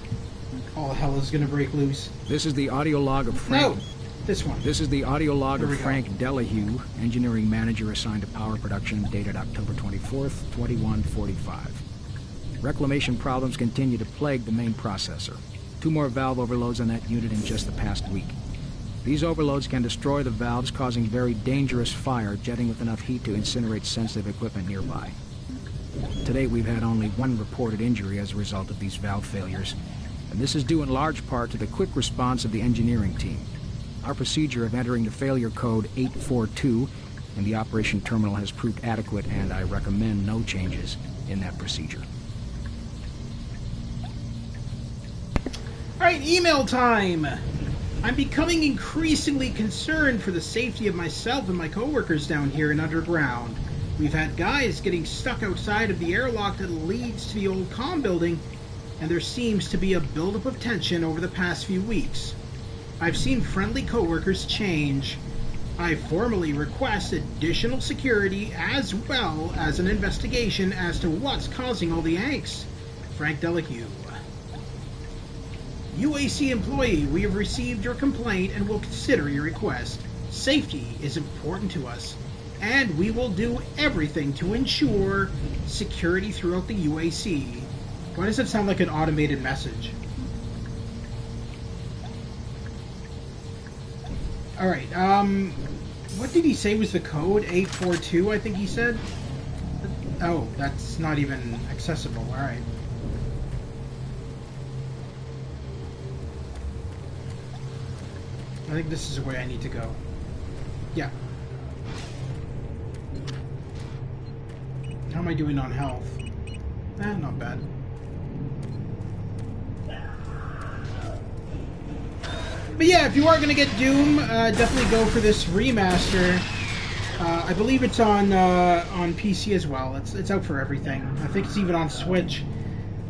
All hell is gonna break loose. This is the audio log of Frank... No! This one. This is the audio log of Frank Delahue, engineering manager assigned to power production, dated October 24th, 2145. Reclamation problems continue to plague the main processor. 2 more valve overloads on that unit in just the past week. These overloads can destroy the valves, causing very dangerous fire, jetting with enough heat to incinerate sensitive equipment nearby. To date, we've had only 1 reported injury as a result of these valve failures, and this is due in large part to the quick response of the engineering team. Our procedure of entering the failure code 842 in the operation terminal has proved adequate, and I recommend no changes in that procedure. Alright, email time! I'm becoming increasingly concerned for the safety of myself and my coworkers down here in underground. We've had guys getting stuck outside of the airlock that leads to the old comm building, and there seems to be a buildup of tension over the past few weeks. I've seen friendly coworkers change. I formally request additional security as well as an investigation as to what's causing all the angst. Frank Delahue. UAC employee, we have received your complaint and will consider your request. Safety is important to us, and we will do everything to ensure security throughout the UAC. Why does it sound like an automated message? Alright, what did he say was the code? 842, I think he said? Oh, that's not even accessible, alright. I think this is the way I need to go. Yeah. How am I doing on health? Not bad. But yeah, if you are going to get Doom, definitely go for this remaster. I believe it's on PC as well. It's out for everything. I think it's even on Switch.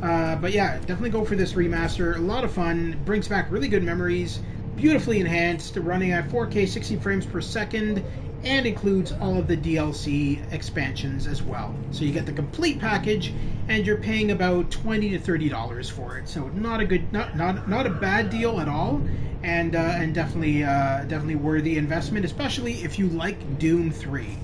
But yeah, definitely go for this remaster. A lot of fun. Brings back really good memories. Beautifully enhanced, running at 4K 60 frames per second, and includes all of the DLC expansions as well. So you get the complete package, and you're paying about $20 to $30 for it. So not a bad deal at all, and definitely worthy investment, especially if you like Doom 3.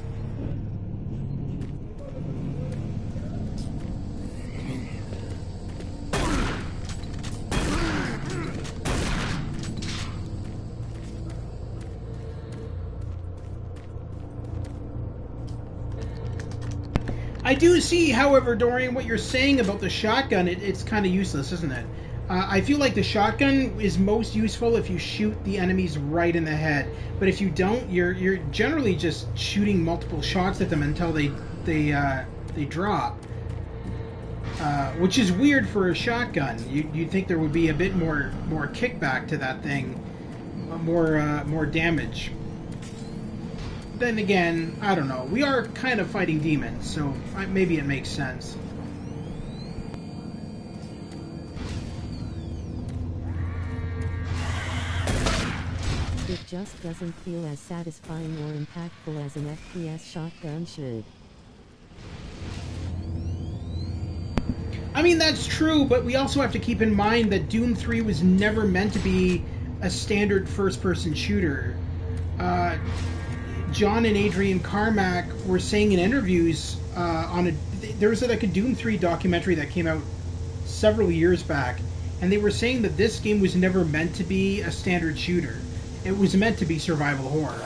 I do see, however, Dorian, what you're saying about the shotgun, it's kind of useless, isn't it? I feel like the shotgun is most useful if you shoot the enemies right in the head. But if you don't, you're generally just shooting multiple shots at them until they drop. Which is weird for a shotgun. You'd think there would be a bit more kickback to that thing, more damage. Then again, I don't know. We are kind of fighting demons, so maybe it makes sense. It just doesn't feel as satisfying or impactful as an FPS shotgun should. I mean, that's true, but we also have to keep in mind that Doom 3 was never meant to be a standard first-person shooter. John and Adrian Carmack were saying in interviews there was like a Doom 3 documentary that came out several years back, and they were saying that this game was never meant to be a standard shooter. It was meant to be survival horror.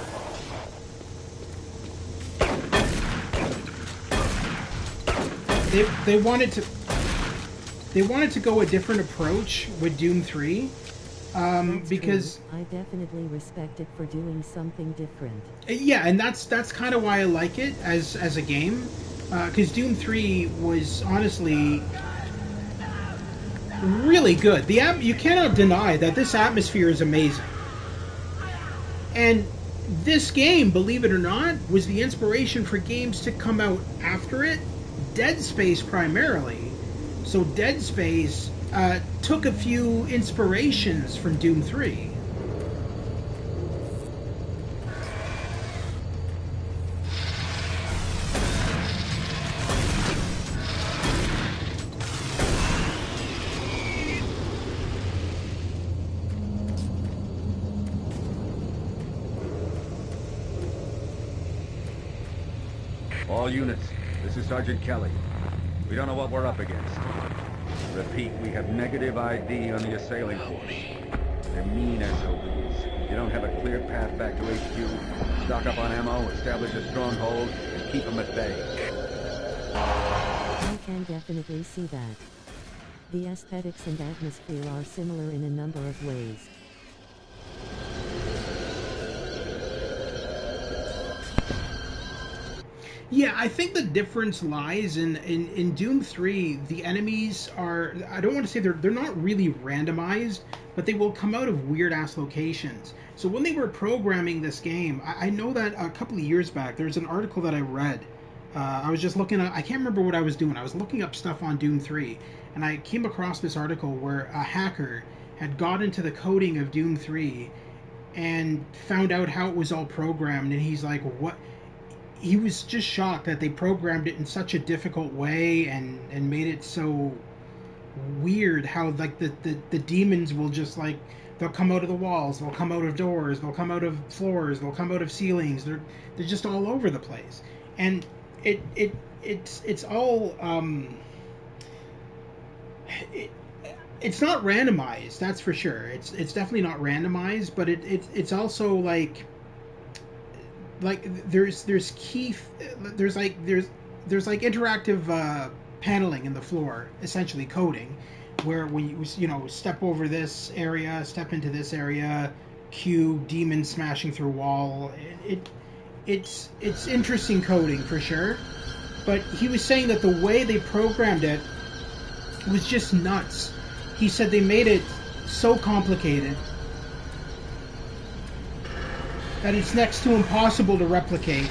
They wanted to go a different approach with Doom 3. Because true. I definitely respect it for doing something different. Yeah, and that's kind of why I like it as a game, because Doom 3 was honestly really good. You cannot deny that this atmosphere is amazing, and this game, believe it or not, was the inspiration for games to come out after it. Dead Space primarily. So Dead Space took a few inspirations from Doom 3. All units, this is Sergeant Kelly. We don't know what we're up against. Repeat, we have negative ID on the assailing force. They're mean SOBs. You don't have a clear path back to HQ. Stock up on ammo, establish a stronghold, and keep them at bay. I can definitely see that. The aesthetics and atmosphere are similar in a number of ways. Yeah, I think the difference lies in Doom 3, the enemies are, I don't want to say they're not really randomized, but they will come out of weird-ass locations. So when they were programming this game, I know that a couple of years back, there's an article that I read. I was just looking at, I can't remember what I was doing. I was looking up stuff on Doom 3, and I came across this article where a hacker had got into the coding of Doom 3 and found out how it was all programmed, and he's like, what? He was just shocked that they programmed it in such a difficult way and made it so weird how like the demons will just like, they'll come out of the walls, they'll come out of doors, they'll come out of floors, they'll come out of ceilings. They're just all over the place. And it's all it's not randomized, that's for sure. It's definitely not randomized, but it's also like there's interactive paneling in the floor, essentially coding, where when you step over this area, step into this area, cube, demon smashing through wall. It's interesting coding for sure, but he was saying that the way they programmed it was just nuts. He said they made it so complicated that it's next to impossible to replicate.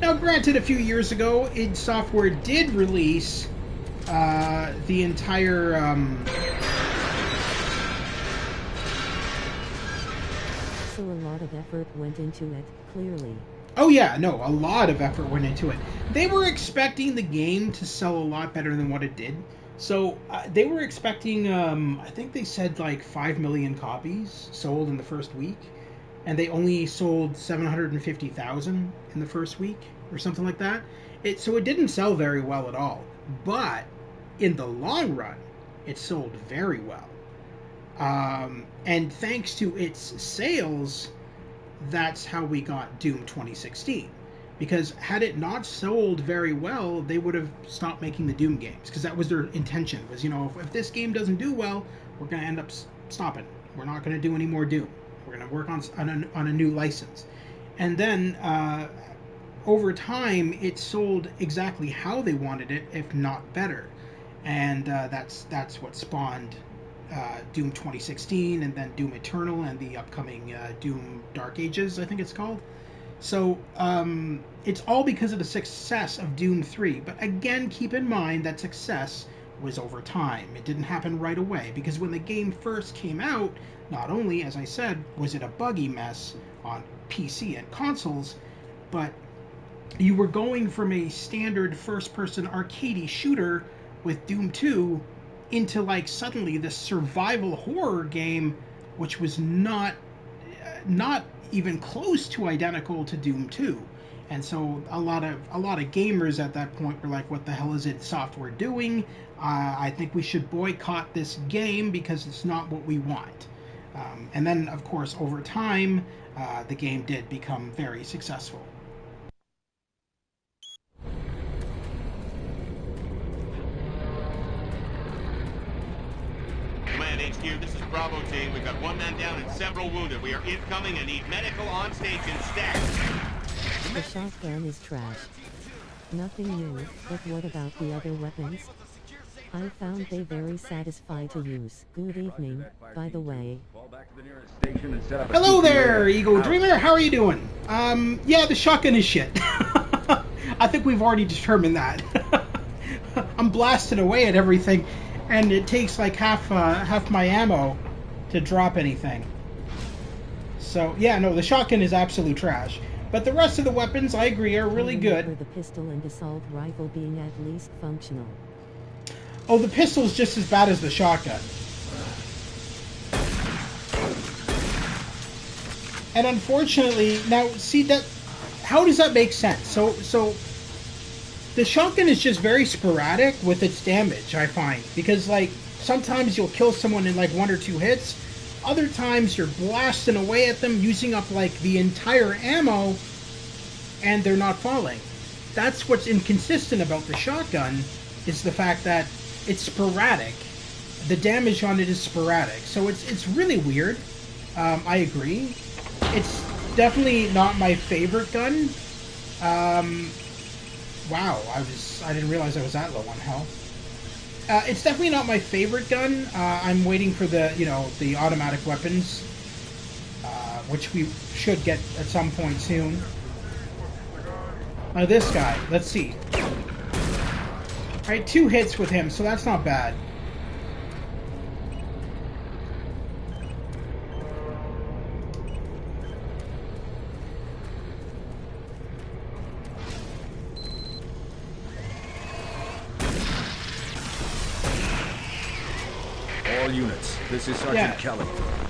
Now, granted, a few years ago, id Software did release the entire So a lot of effort went into it, clearly. Oh yeah, no, a lot of effort went into it. They were expecting the game to sell a lot better than what it did. So they were expecting, I think they said like 5 million copies sold in the first week. And they only sold 750,000 in the first week or something like that. So it didn't sell very well at all. But in the long run, it sold very well. And thanks to its sales, that's how we got Doom 2016. Because had it not sold very well, they would have stopped making the Doom games. Because that was their intention, was, if this game doesn't do well, we're going to end up stopping. We're not going to do any more Doom. We're going to work on a new license. And then, over time, it sold exactly how they wanted it, if not better. And that's what spawned Doom 2016, and then Doom Eternal, and the upcoming Doom Dark Ages, I think it's called. So it's all because of the success of Doom 3. But again, keep in mind that success was over time. It didn't happen right away, because when the game first came out, not only, as I said, was it a buggy mess on PC and consoles, but you were going from a standard first-person arcadey shooter with Doom 2 into, like, suddenly this survival horror game, which was not even close to identical to Doom 2. And so a lot of gamers at that point were like, what the hell is ID Software doing? I think we should boycott this game because it's not what we want. And then, of course, over time, the game did become very successful. Command HQ, this is Bravo team. We've got one man down and several wounded. We are incoming and need medical on stage in stat. The shotgun is trash. Nothing new, but what about the other weapons? I found they very satisfying to use. Good evening, by the way. Hello there, Ego Dreamer. How are you doing? Yeah, the shotgun is shit. I think we've already determined that. I'm blasting away at everything, and it takes like half my ammo to drop anything. So yeah, no, the shotgun is absolute trash. But the rest of the weapons, I agree, are really good. The pistol and assault rifle being at least functional. Oh, the pistol is just as bad as the shotgun. And unfortunately, now see that, how does that make sense? So the shotgun is just very sporadic with its damage, I find, because like sometimes you'll kill someone in like 1 or 2 hits, other times you're blasting away at them, using up like the entire ammo, and they're not falling. That's what's inconsistent about the shotgun, is the fact that it's sporadic. The damage on it is sporadic, so it's really weird. I agree. It's definitely not my favorite gun. Wow, I didn't realize I was that low on health. It's definitely not my favorite gun. I'm waiting for the automatic weapons, which we should get at some point soon. Now this guy, let's see. Alright, 2 hits with him, so that's not bad. All units, this is Sergeant Kelly.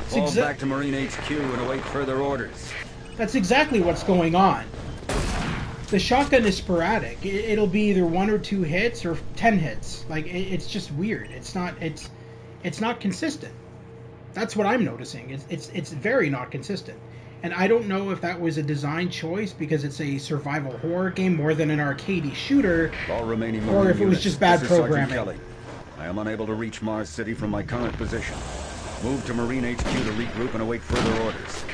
Fall back to Marine HQ and await further orders. That's exactly what's going on. The shotgun is sporadic. It'll be either 1 or 2 hits or 10 hits. Like it's just weird. It's not consistent. That's what I'm noticing. It's very not consistent. And I don't know if that was a design choice because it's a survival horror game more than an arcadey shooter, All remaining or if it was just bad programming. Kelly. I am unable to reach Mars City from my current position. Move to Marine HQ to regroup and await further orders.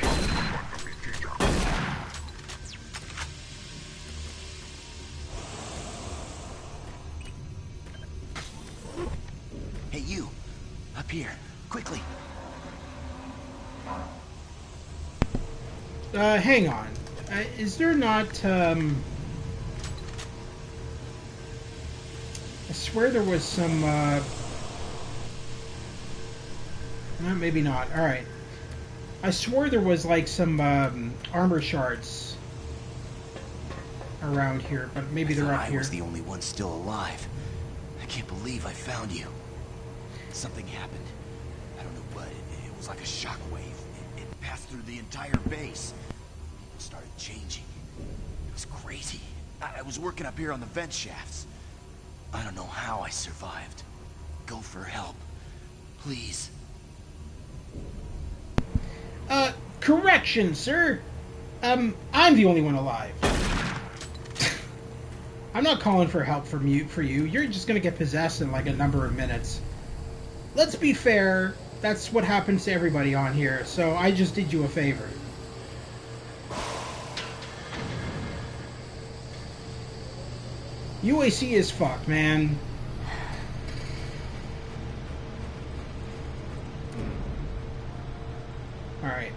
Hey, you! Up here, quickly! Hang on. Is there not, I swear there was some, maybe not. Alright. I swore there was, like, some, armor shards around here, but maybe they're up here. I was the only one still alive. I can't believe I found you. Something happened. I don't know what. It was like a shockwave. It passed through the entire base. It started changing. It was crazy. I was working up here on the vent shafts. I don't know how I survived. Go for help. Please. Correction, sir. I'm the only one alive. I'm not calling for help for you. You're just gonna get possessed in like a number of minutes. Let's be fair. That's what happens to everybody on here. So I just did you a favor. UAC is fucked, man. Alright.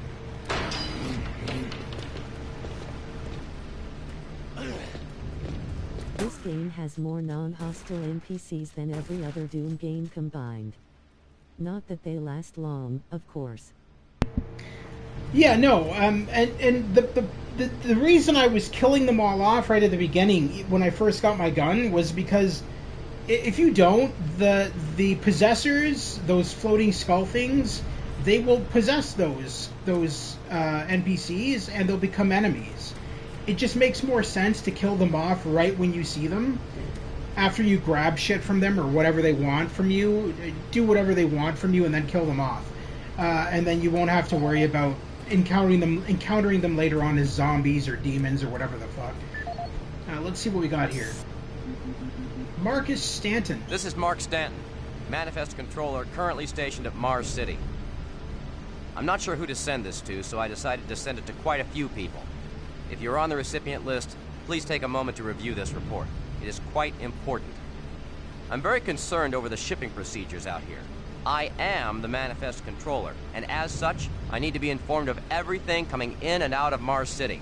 game has more non-hostile NPCs than every other Doom game combined. Not that they last long, of course. Yeah, no, and the reason I was killing them all off right at the beginning when I first got my gun was because if you don't, the possessors, those floating skull things, they will possess those NPCs and they'll become enemies. It just makes more sense to kill them off right when you see them. After you grab shit from them or whatever they want from you, do whatever they want from you and then kill them off. And then you won't have to worry about encountering them later on as zombies or demons or whatever the fuck. Let's see what we got here. Marcus Stanton. This is Mark Stanton, Manifest Controller currently stationed at Mars City. I'm not sure who to send this to, so I decided to send it to quite a few people. If you're on the recipient list, please take a moment to review this report. It is quite important. I'm very concerned over the shipping procedures out here. I am the Manifest Controller, and as such, I need to be informed of everything coming in and out of Mars City.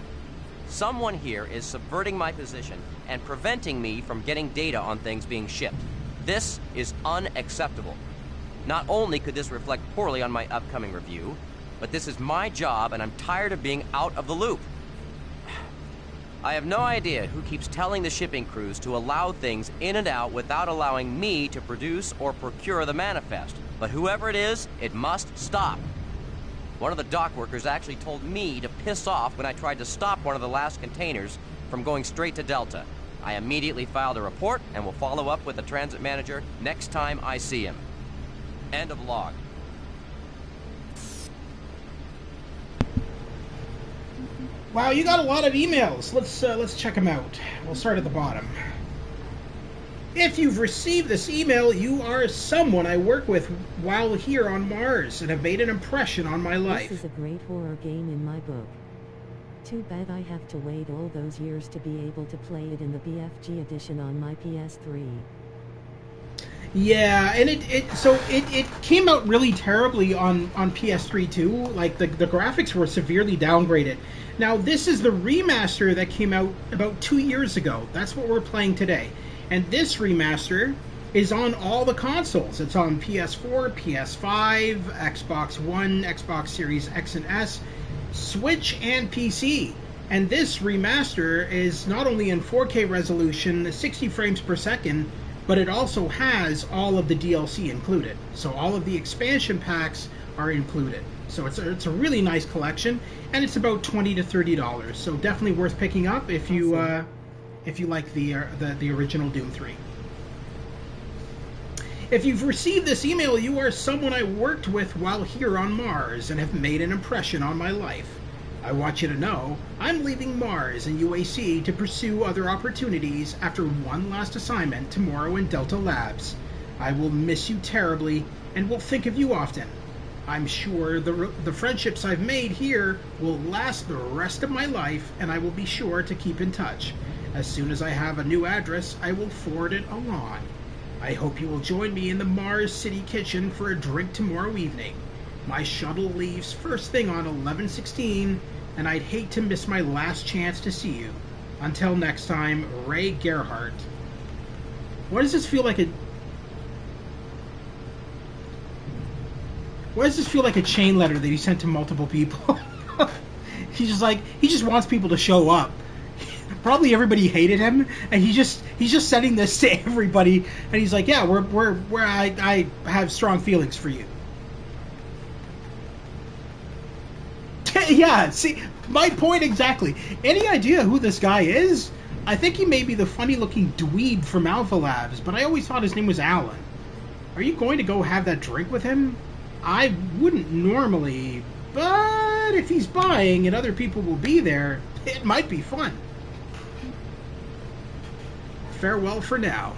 Someone here is subverting my position and preventing me from getting data on things being shipped. This is unacceptable. Not only could this reflect poorly on my upcoming review, but this is my job and I'm tired of being out of the loop. I have no idea who keeps telling the shipping crews to allow things in and out without allowing me to produce or procure the manifest. But whoever it is, it must stop. One of the dock workers actually told me to piss off when I tried to stop one of the last containers from going straight to Delta. I immediately filed a report and will follow up with the transit manager next time I see him. End of log. Wow, you got a lot of emails. Let's check them out. We'll start at the bottom. If you've received this email, you are someone I work with while here on Mars and have made an impression on my life. This is a great horror game in my book. Too bad I have to wait all those years to be able to play it in the BFG edition on my PS3. Yeah, and it came out really terribly on PS3 too. Like the graphics were severely downgraded. Now this is the remaster that came out about 2 years ago. That's what we're playing today. And this remaster is on all the consoles. It's on PS4, PS5, Xbox One, Xbox Series X and S, Switch, and PC. And this remaster is not only in 4K resolution, 60 frames per second, but it also has all of the DLC included. So all of the expansion packs are included. So it's a really nice collection, and it's about $20 to $30. So definitely worth picking up if you like the original Doom 3. If you've received this email, you are someone I worked with while here on Mars and have made an impression on my life. I want you to know I'm leaving Mars and UAC to pursue other opportunities after one last assignment tomorrow in Delta Labs. I will miss you terribly and will think of you often. I'm sure the friendships I've made here will last the rest of my life, and I will be sure to keep in touch. As soon as I have a new address, I will forward it along. I hope you will join me in the Mars City kitchen for a drink tomorrow evening. My shuttle leaves first thing on 11:16, and I'd hate to miss my last chance to see you. Until next time, Ray Gerhardt. Why does this feel like a... Why does this feel like a chain letter that he sent to multiple people? He just wants people to show up. Probably everybody hated him, and he's just sending this to everybody, and he's like, yeah, I have strong feelings for you. Yeah, see, my point exactly. Any idea who this guy is? I think he may be the funny-looking dweeb from Alpha Labs, but I always thought his name was Alan. Are you going to go have that drink with him? I wouldn't normally, but if he's buying and other people will be there, it might be fun. Farewell for now.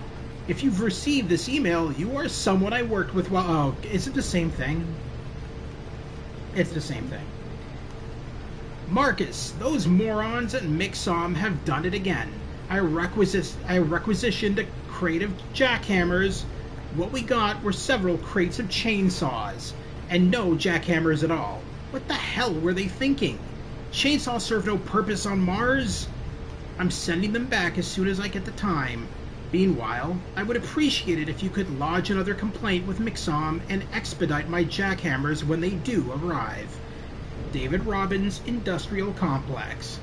If you've received this email, you are someone I worked with while... Oh, is it the same thing? It's the same thing. Marcus, those morons at Mixom have done it again. I requisitioned a crate of jackhammers. What we got were several crates of chainsaws, and no jackhammers at all. What the hell were they thinking? Chainsaws serve no purpose on Mars? I'm sending them back as soon as I get the time. Meanwhile, I would appreciate it if you could lodge another complaint with Mixom and expedite my jackhammers when they do arrive. David Robbins, Industrial Complex.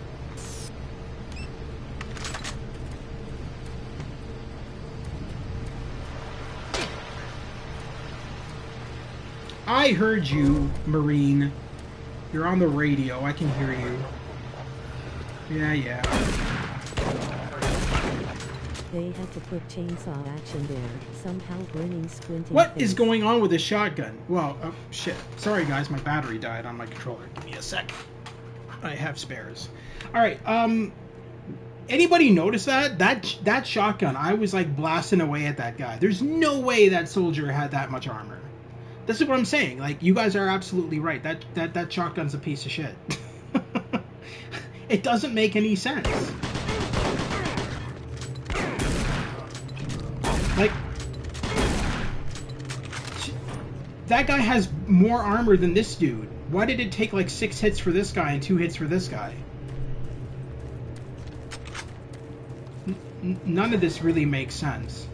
I heard you, Marine. You're on the radio. I can hear you. Yeah. They had to put chainsaw action there, somehow grinning, squinting. What face. is going on with this shotgun? Well, oh, shit. Sorry, guys. My battery died on my controller. Give me a sec. I have spares. All right. Anybody notice that? That shotgun, I was like blasting away at that guy. There's no way that soldier had that much armor. This is what I'm saying. Like, you guys are absolutely right. That shotgun's a piece of shit. It doesn't make any sense. Like, that guy has more armor than this dude. Why did it take like 6 hits for this guy and 2 hits for this guy? None of this really makes sense.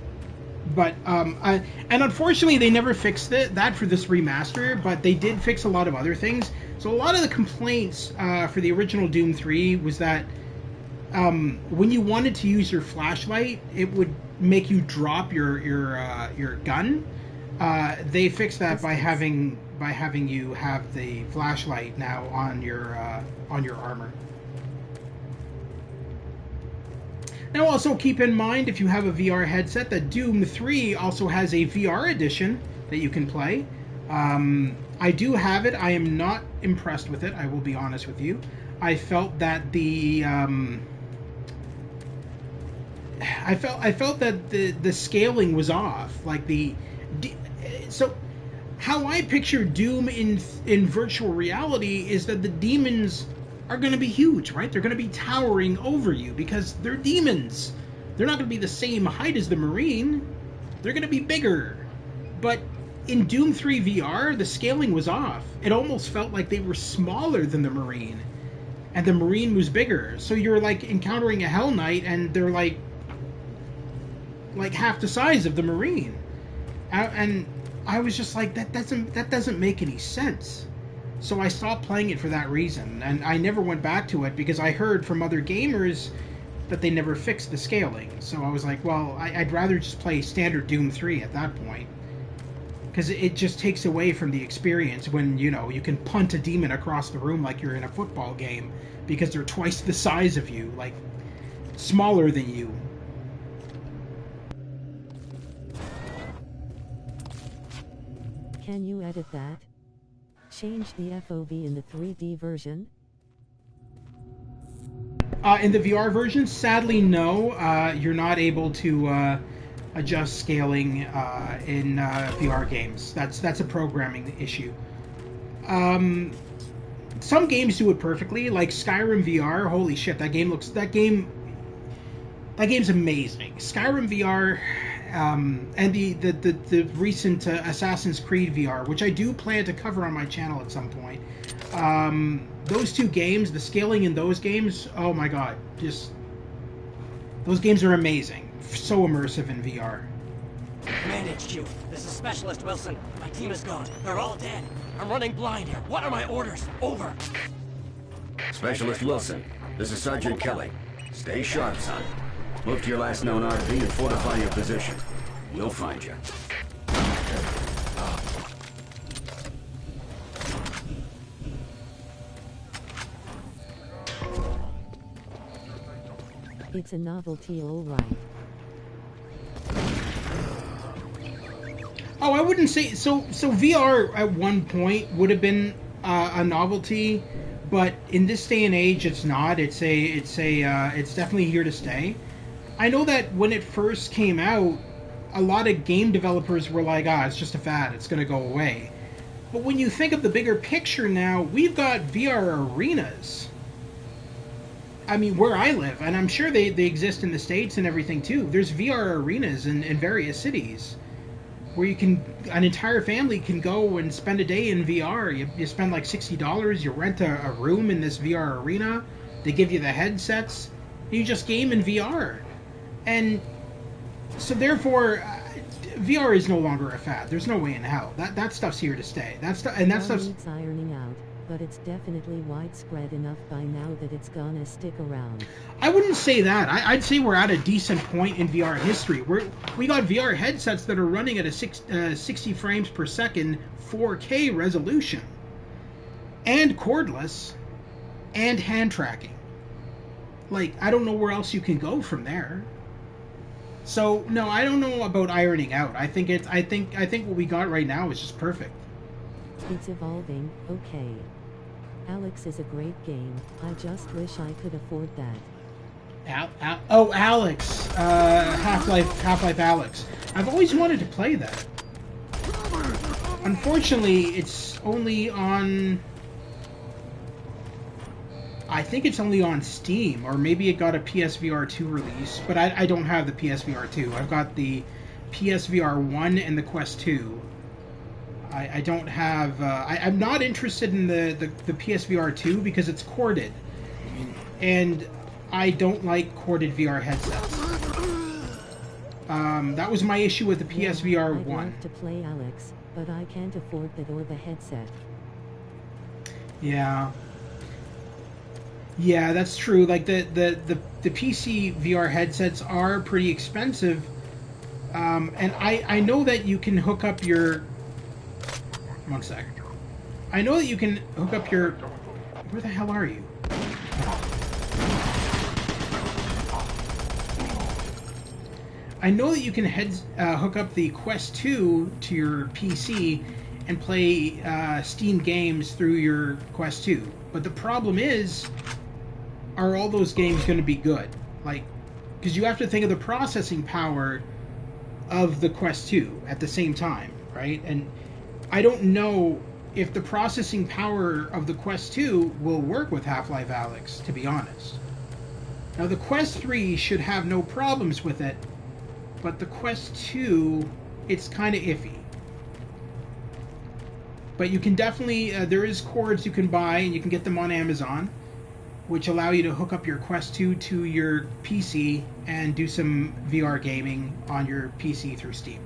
But and unfortunately they never fixed that for this remaster, but they did fix a lot of other things. So a lot of the complaints for the original Doom 3 was that when you wanted to use your flashlight, it would make you drop your gun. They fixed that by having you have the flashlight now on your armor. Now also keep in mind, if you have a VR headset, that Doom 3 also has a VR edition that you can play. I do have it. I am not impressed with it, I will be honest with you. I felt that the scaling was off. Like so how I picture Doom in virtual reality is that the demons are going to be huge, right? They're going to be towering over you because they're demons. They're not going to be the same height as the Marine. They're going to be bigger. But in Doom 3 VR, the scaling was off. It almost felt like they were smaller than the Marine, and the Marine was bigger. So you're like encountering a Hell Knight, and they're like half the size of the Marine. And I was just like, that doesn't make any sense. So I stopped playing it for that reason, and I never went back to it because I heard from other gamers that they never fixed the scaling. So I was like, well, I'd rather just play standard Doom 3 at that point, because it just takes away from the experience when, you know, you can punt a demon across the room like you're in a football game because they're twice the size of you, like smaller than you. Can you edit that? Change the FOV in the 3D version? In the VR version, sadly, no. You're not able to adjust scaling in VR games. That's a programming issue. Some games do it perfectly, like Skyrim VR. Holy shit, that game's amazing. Skyrim VR. And the recent Assassin's Creed VR, which I do plan to cover on my channel at some point. Those two games, the scaling in those games, oh my god, those games are amazing. So immersive in VR. Command HQ, this is Specialist Wilson. My team is gone. They're all dead. I'm running blind here. What are my orders? Over. Specialist Wilson, this is Sergeant Kelly. Stay sharp, son. Move to your last known RV and fortify your position. We'll find you. It's a novelty, all right. Oh, I wouldn't say so. So VR at one point would have been a novelty, but in this day and age, it's not. It's definitely here to stay. I know that when it first came out, a lot of game developers were like, it's just a fad, it's going to go away. But when you think of the bigger picture now, we've got VR arenas. I mean, where I live, and I'm sure they exist in the States and everything too, there's VR arenas in various cities where an entire family can go and spend a day in VR. You spend like $60, you rent a room in this VR arena, they give you the headsets, you just game in VR. And So therefore, VR is no longer a fad. There's no way in hell. That stuff's here to stay. That stuff's needs ironing out, but it's definitely widespread enough by now that it's gonna stick around. I wouldn't say that. I'd say we're at a decent point in VR history. We got VR headsets that are running at a 60 frames per second 4K resolution, and cordless, and hand tracking. Like, I don't know where else you can go from there. So no, I don't know about ironing out. I think what we got right now is just perfect. It's evolving, okay. Alex is a great game. I just wish I could afford that. Alex, Half-Life Alex. I've always wanted to play that. Unfortunately, it's only on... I think it's only on Steam, or maybe it got a PSVR 2 release, but I don't have the PSVR 2. I've got the PSVR 1 and the Quest 2. I don't have... I'm not interested in the PSVR 2 because it's corded. And I don't like corded VR headsets. That was my issue with the PSVR 1. I'd love to play Alex, but I can't afford that or the headset. Yeah. Yeah, that's true. Like the PC VR headsets are pretty expensive, and I know that you can hook up your. One sec. I know that you can hook up your. Where the hell are you? I know that you can hook up the Quest 2 to your PC and play Steam games through your Quest 2. But the problem is, are all those games going to be good? Like, because you have to think of the processing power of the Quest 2 at the same time, right? And I don't know if the processing power of the Quest 2 will work with Half-Life Alyx, to be honest. Now, the Quest 3 should have no problems with it, but the Quest 2, it's kind of iffy. But you can definitely, there is cords you can buy, and you can get them on Amazon, which allow you to hook up your Quest 2 to your PC and do some VR gaming on your PC through Steam.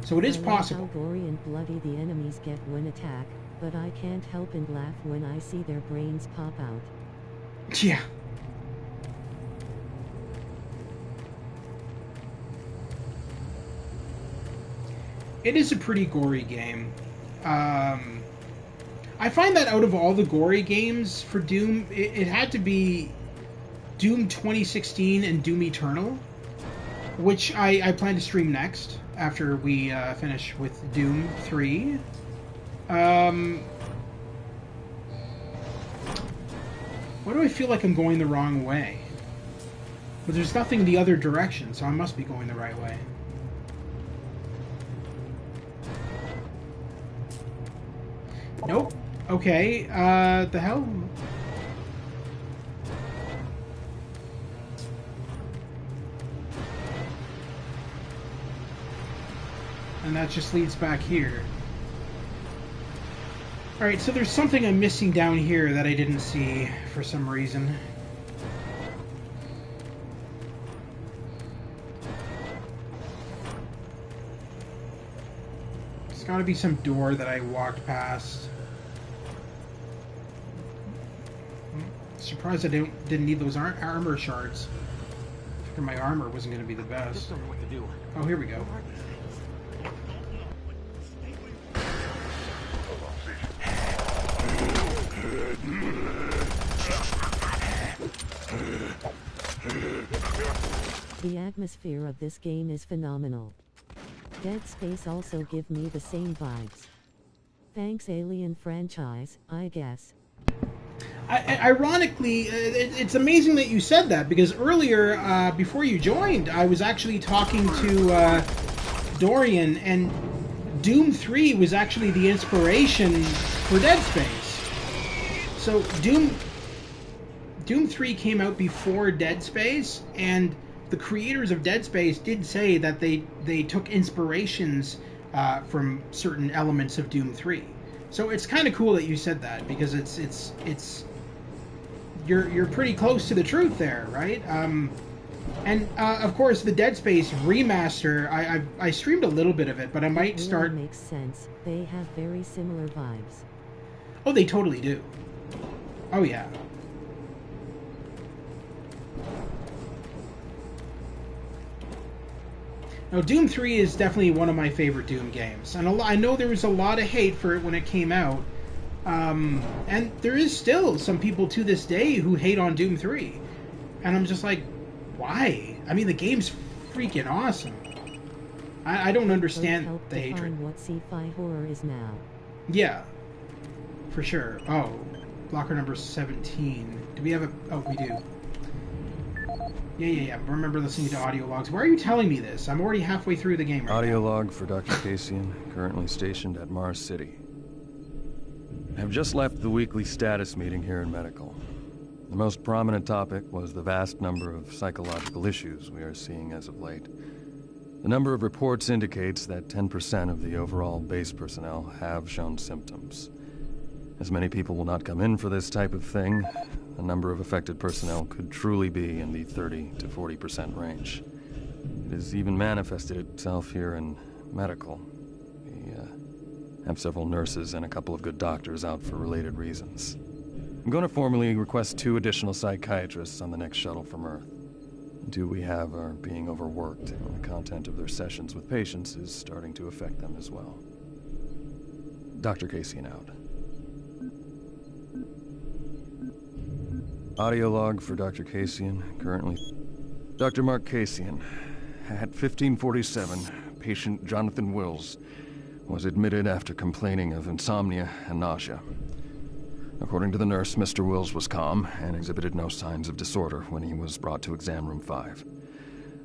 So it is possible. How gory and bloody the enemies get when attacked, but I can't help and laugh when I see their brains pop out. Yeah. It is a pretty gory game. I find that out of all the gory games for Doom, it had to be Doom 2016 and Doom Eternal, which I plan to stream next after we finish with Doom 3. Why do I feel like I'm going the wrong way? But there's nothing the other direction, so I must be going the right way. Nope. Okay, the hell? And that just leads back here. Alright, so there's something I'm missing down here that I didn't see for some reason. There's gotta be some door that I walked past. Surprised I didn't need those armor shards. I figured my armor wasn't going to be the best. Just don't know what to do. Oh, here we go. The atmosphere of this game is phenomenal. Dead Space also give me the same vibes. Thanks Alien franchise, I guess. Ironically, it's amazing that you said that, because earlier, before you joined, I was actually talking to Dorian, and Doom 3 was actually the inspiration for Dead Space. So Doom 3 came out before Dead Space, and the creators of Dead Space did say that they took inspirations from certain elements of Doom 3. So it's kind of cool that you said that, because it's you're pretty close to the truth there, right? And of course, the Dead Space remaster. I streamed a little bit of it, but I might start. It makes sense. They have very similar vibes. Oh, they totally do. Oh yeah. Now, Doom 3 is definitely one of my favorite Doom games, and I know there was a lot of hate for it when it came out, and there is still some people to this day who hate on Doom 3, and I'm just like, why? I mean, the game's freaking awesome. I don't understand the hatred. What sci-fi horror is now. Yeah, for sure. Oh, blocker number 17. Do we have a... Oh, we do. Yeah. Remember listening to audio logs. Why are you telling me this? I'm already halfway through the game right Audio now. log for Dr. Cassian, currently stationed at Mars City. I have just left the weekly status meeting here in Medical. The most prominent topic was the vast number of psychological issues we are seeing as of late. The number of reports indicates that 10% of the overall base personnel have shown symptoms. As many people will not come in for this type of thing, the number of affected personnel could truly be in the 30 to 40% range. It has even manifested itself here in Medical. We have several nurses and a couple of good doctors out for related reasons. I'm going to formally request 2 additional psychiatrists on the next shuttle from Earth. The 2 we have are being overworked, and the content of their sessions with patients is starting to affect them as well. Dr. Cassian out. Audio log for Dr. Cassian, currently... Dr. Mark Cassian, at 1547, patient Jonathan Wills was admitted after complaining of insomnia and nausea. According to the nurse, Mr. Wills was calm and exhibited no signs of disorder when he was brought to exam room 5.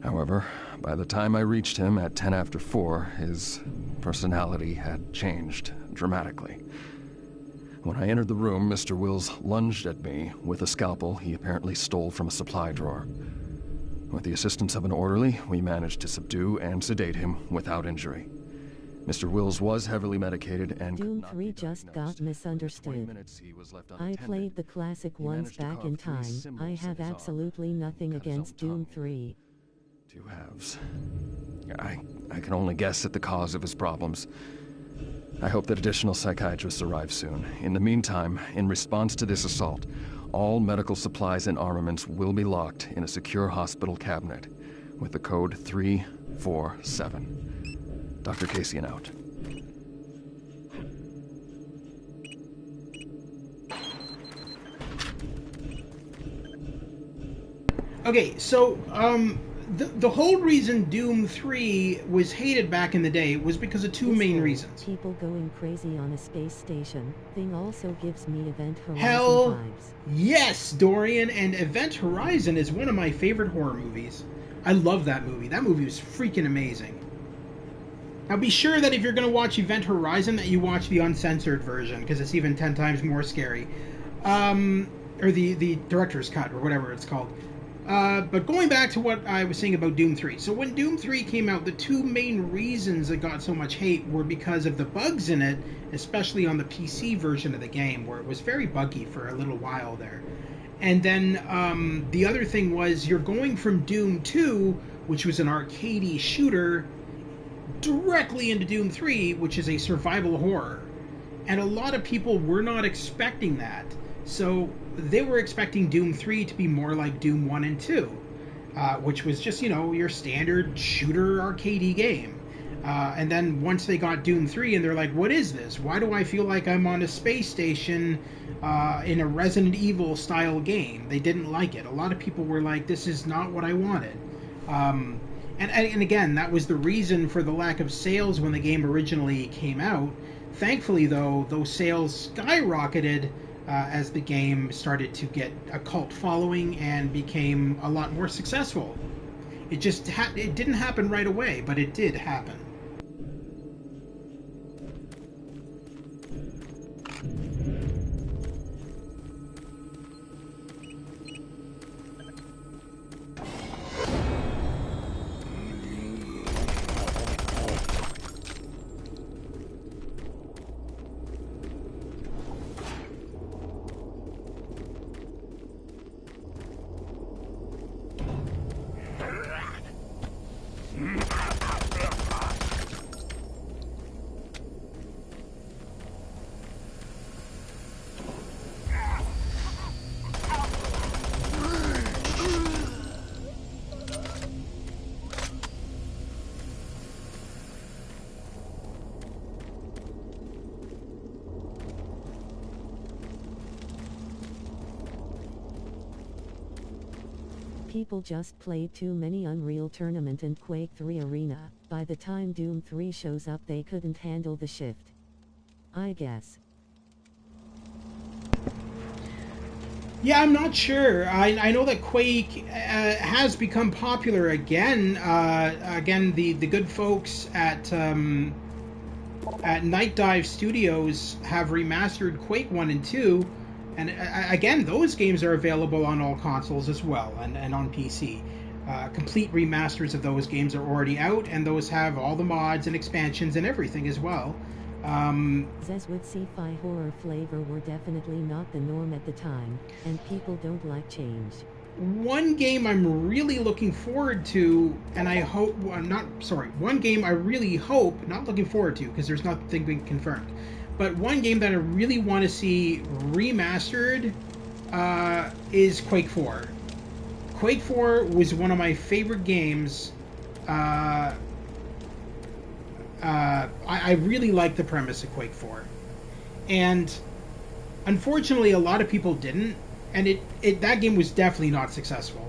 However, by the time I reached him at 10 after 4, his personality had changed dramatically. When I entered the room, Mr. Wills lunged at me with a scalpel he apparently stole from a supply drawer. With the assistance of an orderly, we managed to subdue and sedate him without injury. Mr. Wills was heavily medicated and Doom 3 just got misunderstood. I played the classic ones back in time. I have absolutely nothing against Doom 3. 2 halves. I can only guess at the cause of his problems. I hope that additional psychiatrists arrive soon. In the meantime, in response to this assault, all medical supplies and armaments will be locked in a secure hospital cabinet with the code 347. Dr. Cassian out. Okay, so, the whole reason Doom 3 was hated back in the day was because of 2 main reasons. People going crazy on a space station thing also gives me Event Horizon Hell vibes. yes, Dorian, and Event Horizon is one of my favorite horror movies. I love that movie. That movie was freaking amazing. Now be sure that if you're going to watch Event Horizon that you watch the uncensored version, because it's even 10 times more scary. Or the director's cut, or whatever it's called. But going back to what I was saying about Doom 3. So when Doom 3 came out, the 2 main reasons it got so much hate were because of the bugs in it, especially on the PC version of the game, where it was very buggy for a little while there. And then the other thing was you're going from Doom 2, which was an arcadey shooter, directly into Doom 3, which is a survival horror. And a lot of people were not expecting that. So they were expecting Doom 3 to be more like Doom 1 and 2, which was just, you know, your standard shooter arcadey game. And then once they got Doom 3 and they're like, what is this? Why do I feel like I'm on a space station in a Resident Evil style game? They didn't like it. A lot of people were like, this is not what I wanted. And again, that was the reason for the lack of sales when the game originally came out. Thankfully, though, those sales skyrocketed as the game started to get a cult following and became a lot more successful. It just it didn't happen right away, but it did happen. People just played too many Unreal Tournament and Quake 3 Arena. By the time Doom 3 shows up, they couldn't handle the shift, I guess. Yeah, I'm not sure. I know that Quake has become popular again. Again, the good folks at Night Dive Studios have remastered Quake 1 and 2. And again, those games are available on all consoles as well, and on PC. Complete remasters of those games are already out, and those have all the mods and expansions and everything as well. Says with sci-fi horror flavor were definitely not the norm at the time, and people don't like change. One game I'm really looking forward to, and I hope, one game I really hope, not looking forward to, because there's nothing being confirmed, but one game that I really want to see remastered is Quake 4. Quake 4 was one of my favorite games. I really like the premise of Quake 4. And unfortunately, a lot of people didn't. And that game was definitely not successful.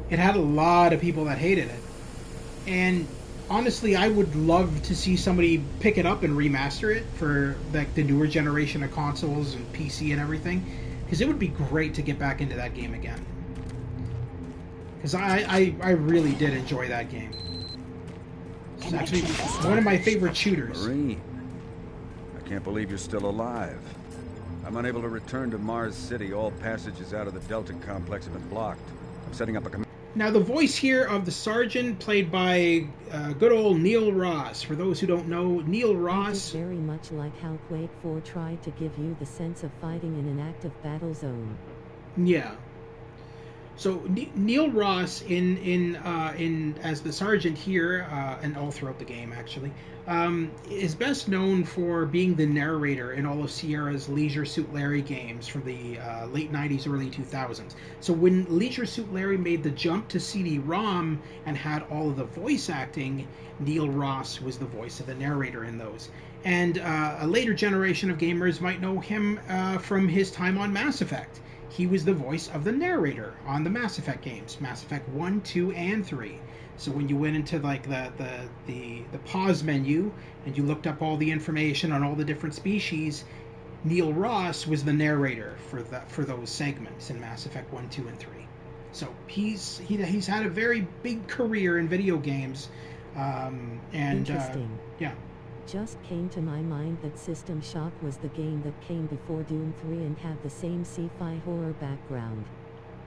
It had a lot of people that hated it. And honestly, I would love to see somebody pick it up and remaster it for like the newer generation of consoles and PC and everything, because it would be great to get back into that game again. Because I really did enjoy that game. It's actually one of my favorite shooters. Marine, I can't believe you're still alive. I'm unable to return to Mars City. All passages out of the Delta complex have been blocked. I'm setting up a command. Now, the voice here of the Sergeant, played by good old Neil Ross. For those who don't know, Neil Ross... It's very much like how Quake 4 tried to give you the sense of fighting in an active battle zone. Yeah. So Neil Ross in as the Sergeant here, and all throughout the game actually, is best known for being the narrator in all of Sierra's Leisure Suit Larry games from the late 90s, early 2000s. So when Leisure Suit Larry made the jump to CD-ROM and had all of the voice acting, Neil Ross was the voice of the narrator in those. And a later generation of gamers might know him from his time on Mass Effect. He was the voice of the narrator on the Mass Effect games, Mass Effect 1, 2, and 3. So when you went into like the pause menu and you looked up all the information on all the different species, Neil Ross was the narrator for those segments in Mass Effect 1, 2, and 3. So he's had a very big career in video games. Interesting. Yeah. Just came to my mind that System Shock was the game that came before Doom 3 and had the same sci-fi horror background.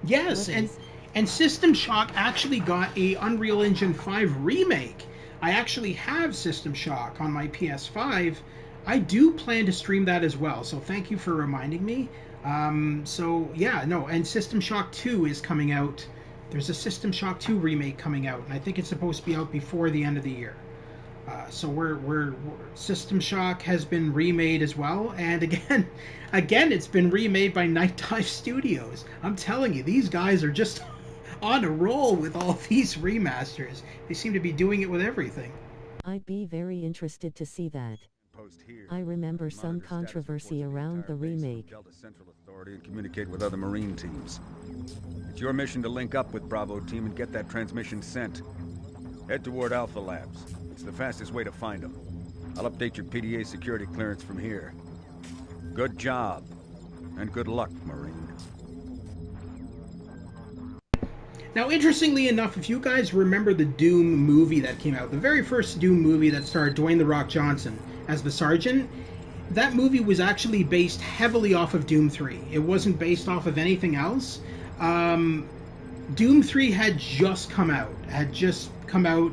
Yes, and System Shock actually got a Unreal Engine 5 remake. I actually have System Shock on my PS5. I do plan to stream that as well, so thank you for reminding me. So yeah, no, and System Shock 2 is coming out. There's a System Shock 2 remake coming out, and I think it's supposed to be out before the end of the year. So we're System Shock has been remade as well, and again, it's been remade by Night Dive Studios. I'm telling you, these guys are just on a roll with all these remasters. They seem to be doing it with everything. I'd be very interested to see that. I remember some controversy around the remake. Delta Central Authority and communicate with other Marine teams. It's your mission to link up with Bravo Team and get that transmission sent. Head toward Alpha Labs. It's the fastest way to find them. I'll update your PDA security clearance from here. Good job, and good luck, Marine. Now, interestingly enough, if you guys remember the Doom movie that came out, the very first Doom movie that starred Dwayne "The Rock" Johnson as the Sergeant, that movie was actually based heavily off of Doom 3. It wasn't based off of anything else. Doom 3 had just come out,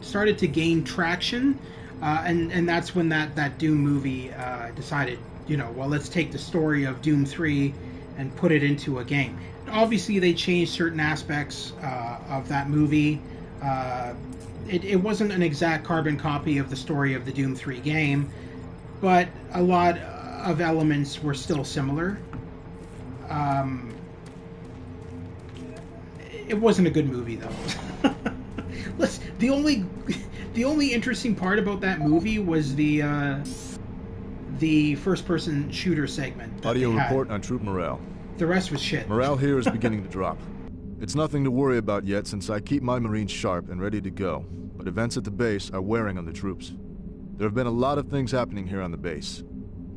started to gain traction, and that's when that Doom movie decided, well, let's take the story of Doom 3 and put it into a game. Obviously, they changed certain aspects of that movie. It wasn't an exact carbon copy of the story of the Doom 3 game, but a lot of elements were still similar. It wasn't a good movie, though. The only interesting part about that movie was the first-person shooter segment. Audio report on troop morale. The rest was shit. Morale here is beginning to drop. It's nothing to worry about yet since I keep my Marines sharp and ready to go, but events at the base are wearing on the troops. There have been a lot of things happening here on the base.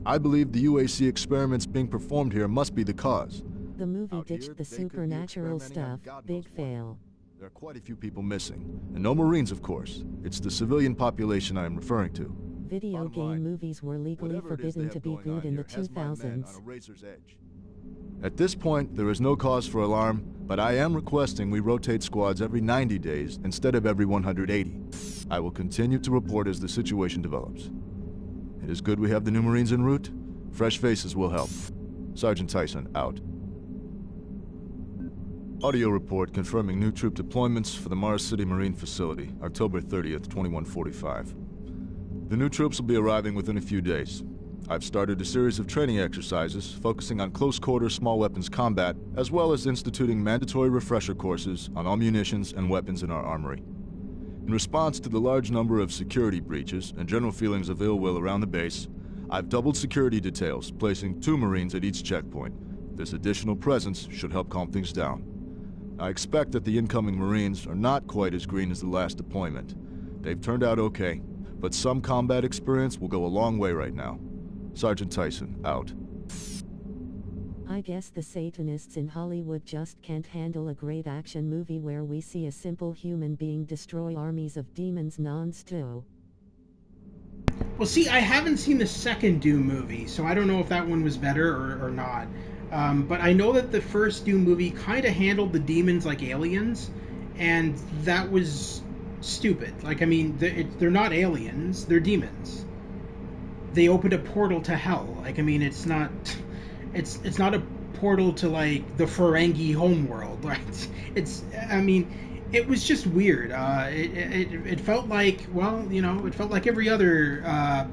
I believe the UAC experiments being performed here must be the cause. The movie ditched the supernatural stuff, big fail. There are quite a few people missing, and no Marines, of course. It's the civilian population I am referring to. Video game movies were legally forbidden to be good in the 2000s. At this point, there is no cause for alarm, but I am requesting we rotate squads every 90 days instead of every 180. I will continue to report as the situation develops. It is good we have the new Marines en route. Fresh faces will help. Sergeant Tyson, out. Audio report confirming new troop deployments for the Mars City Marine Facility, October 30th, 2145. The new troops will be arriving within a few days. I've started a series of training exercises focusing on close-quarter small weapons combat, as well as instituting mandatory refresher courses on all munitions and weapons in our armory. In response to the large number of security breaches and general feelings of ill will around the base, I've doubled security details, placing 2 Marines at each checkpoint. This additional presence should help calm things down. I expect that the incoming Marines are not quite as green as the last deployment. They've turned out okay, but some combat experience will go a long way right now. Sergeant Tyson, out. I guess the Satanists in Hollywood just can't handle a great action movie where we see a simple human being destroy armies of demons non-stop. Well, see, I haven't seen the second Doom movie, so I don't know if that one was better or not. But I know that the first Doom movie kind of handled the demons like aliens, and that was stupid. Like, I mean, they're not aliens, they're demons. They opened a portal to hell. Like, I mean, it's not a portal to, like, the Ferengi homeworld, right? I mean, it was just weird. It felt like, well, you know, it felt like every other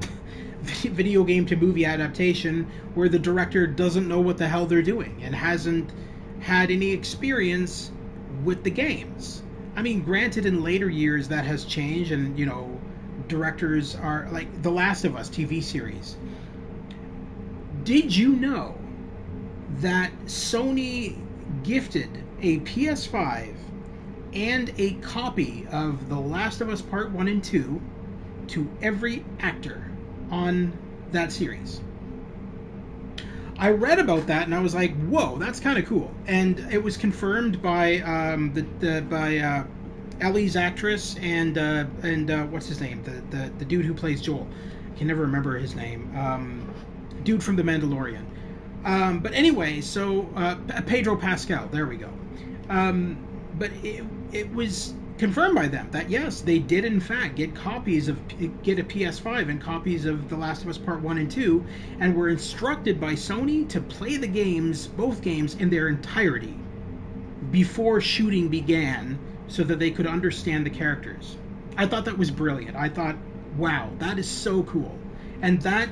video game to movie adaptation where the director doesn't know what the hell they're doing and hasn't had any experience with the games. I mean, granted, in later years that has changed, and, you know, directors are like The Last of Us TV series. Did you know that Sony gifted a PS5 and a copy of The Last of Us Part 1 and 2 to every actor on that series? I read about that and I was like, whoa, that's kind of cool. And it was confirmed by Ellie's actress and what's his name? The dude who plays Joel. I can never remember his name. Dude from The Mandalorian. But anyway, so Pedro Pascal. There we go. But it was confirmed by them that yes, they did in fact get a PS5 and copies of The Last of Us Part 1 and 2, and were instructed by Sony to play the games, both games, in their entirety before shooting began, so that they could understand the characters. I thought that was brilliant. I thought, wow, that is so cool. And that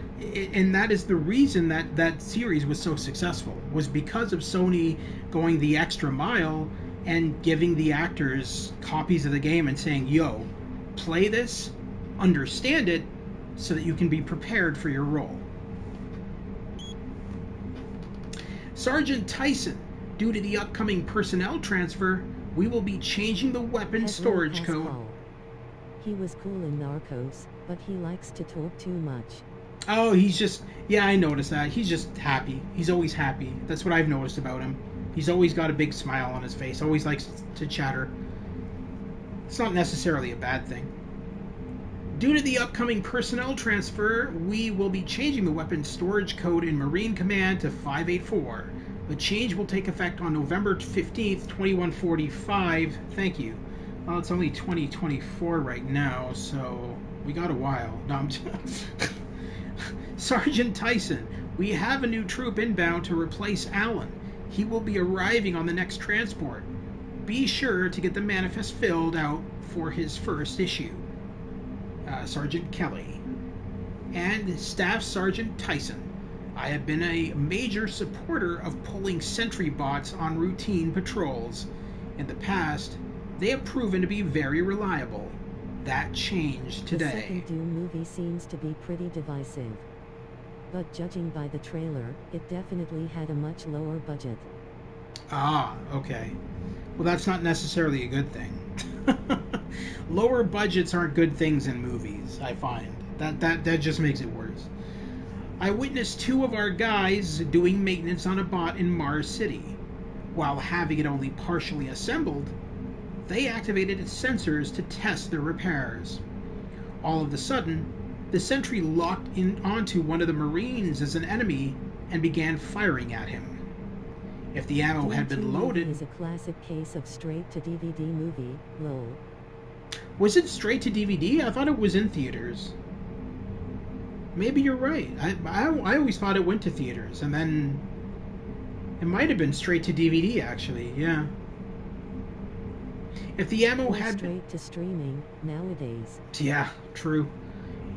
is the reason that series was so successful, was because of Sony going the extra mile and giving the actors copies of the game and saying, yo, play this, understand it, so that you can be prepared for your role. Sergeant Tyson, due to the upcoming personnel transfer, we will be changing the weapon storage code. He was cool in Narcos, but he likes to talk too much. Oh, he's just... Yeah, I noticed that. He's just happy. He's always happy. That's what I've noticed about him. He's always got a big smile on his face. Always likes to chatter. It's not necessarily a bad thing. Due to the upcoming personnel transfer, we will be changing the weapon storage code in Marine Command to 584. The change will take effect on November 15th, 2145. Thank you. Well, it's only 2024 right now, so we got a while. No, I'm just... Sergeant Tyson, we have a new troop inbound to replace Alan. He will be arriving on the next transport. Be sure to get the manifest filled out for his first issue. Sergeant Kelly. And Staff Sergeant Tyson, I have been a major supporter of pulling sentry bots on routine patrols. In the past, they have proven to be very reliable. That changed today. The second Doom movie seems to be pretty divisive. But judging by the trailer, it definitely had a much lower budget. Ah, okay. Well, that's not necessarily a good thing. Lower budgets aren't good things in movies, I find. That just makes it worse. I witnessed 2 of our guys doing maintenance on a bot in Mars City. While having it only partially assembled, they activated its sensors to test the repairs. All of a sudden, the sentry locked in onto one of the Marines as an enemy and began firing at him. If the ammo had been loaded... is a classic case of straight-to-DVD movie, lol. Was it straight to DVD? I thought it was in theaters. Maybe you're right. I always thought it went to theaters, and then... It might have been straight to DVD, actually, yeah. If the ammo had... Straight to streaming, nowadays. Yeah, true.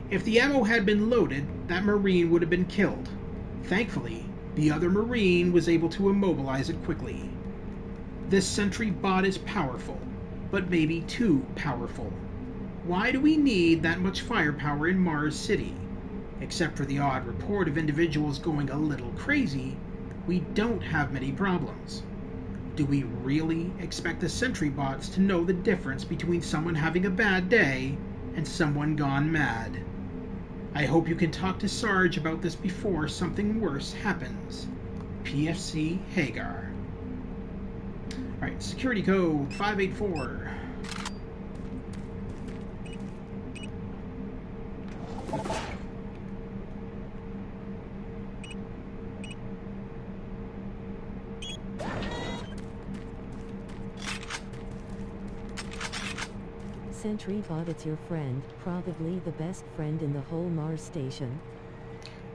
If the ammo had been loaded, that Marine would have been killed. Thankfully, the other Marine was able to immobilize it quickly. This sentry bot is powerful, but maybe too powerful. Why do we need that much firepower in Mars City? Except for the odd report of individuals going a little crazy, we don't have many problems. Do we really expect the sentry bots to know the difference between someone having a bad day and someone gone mad? I hope you can talk to Sarge about this before something worse happens. PFC Hagar. Alright, security code 584. Sentry bot, it's your friend, probably the best friend in the whole Mars station.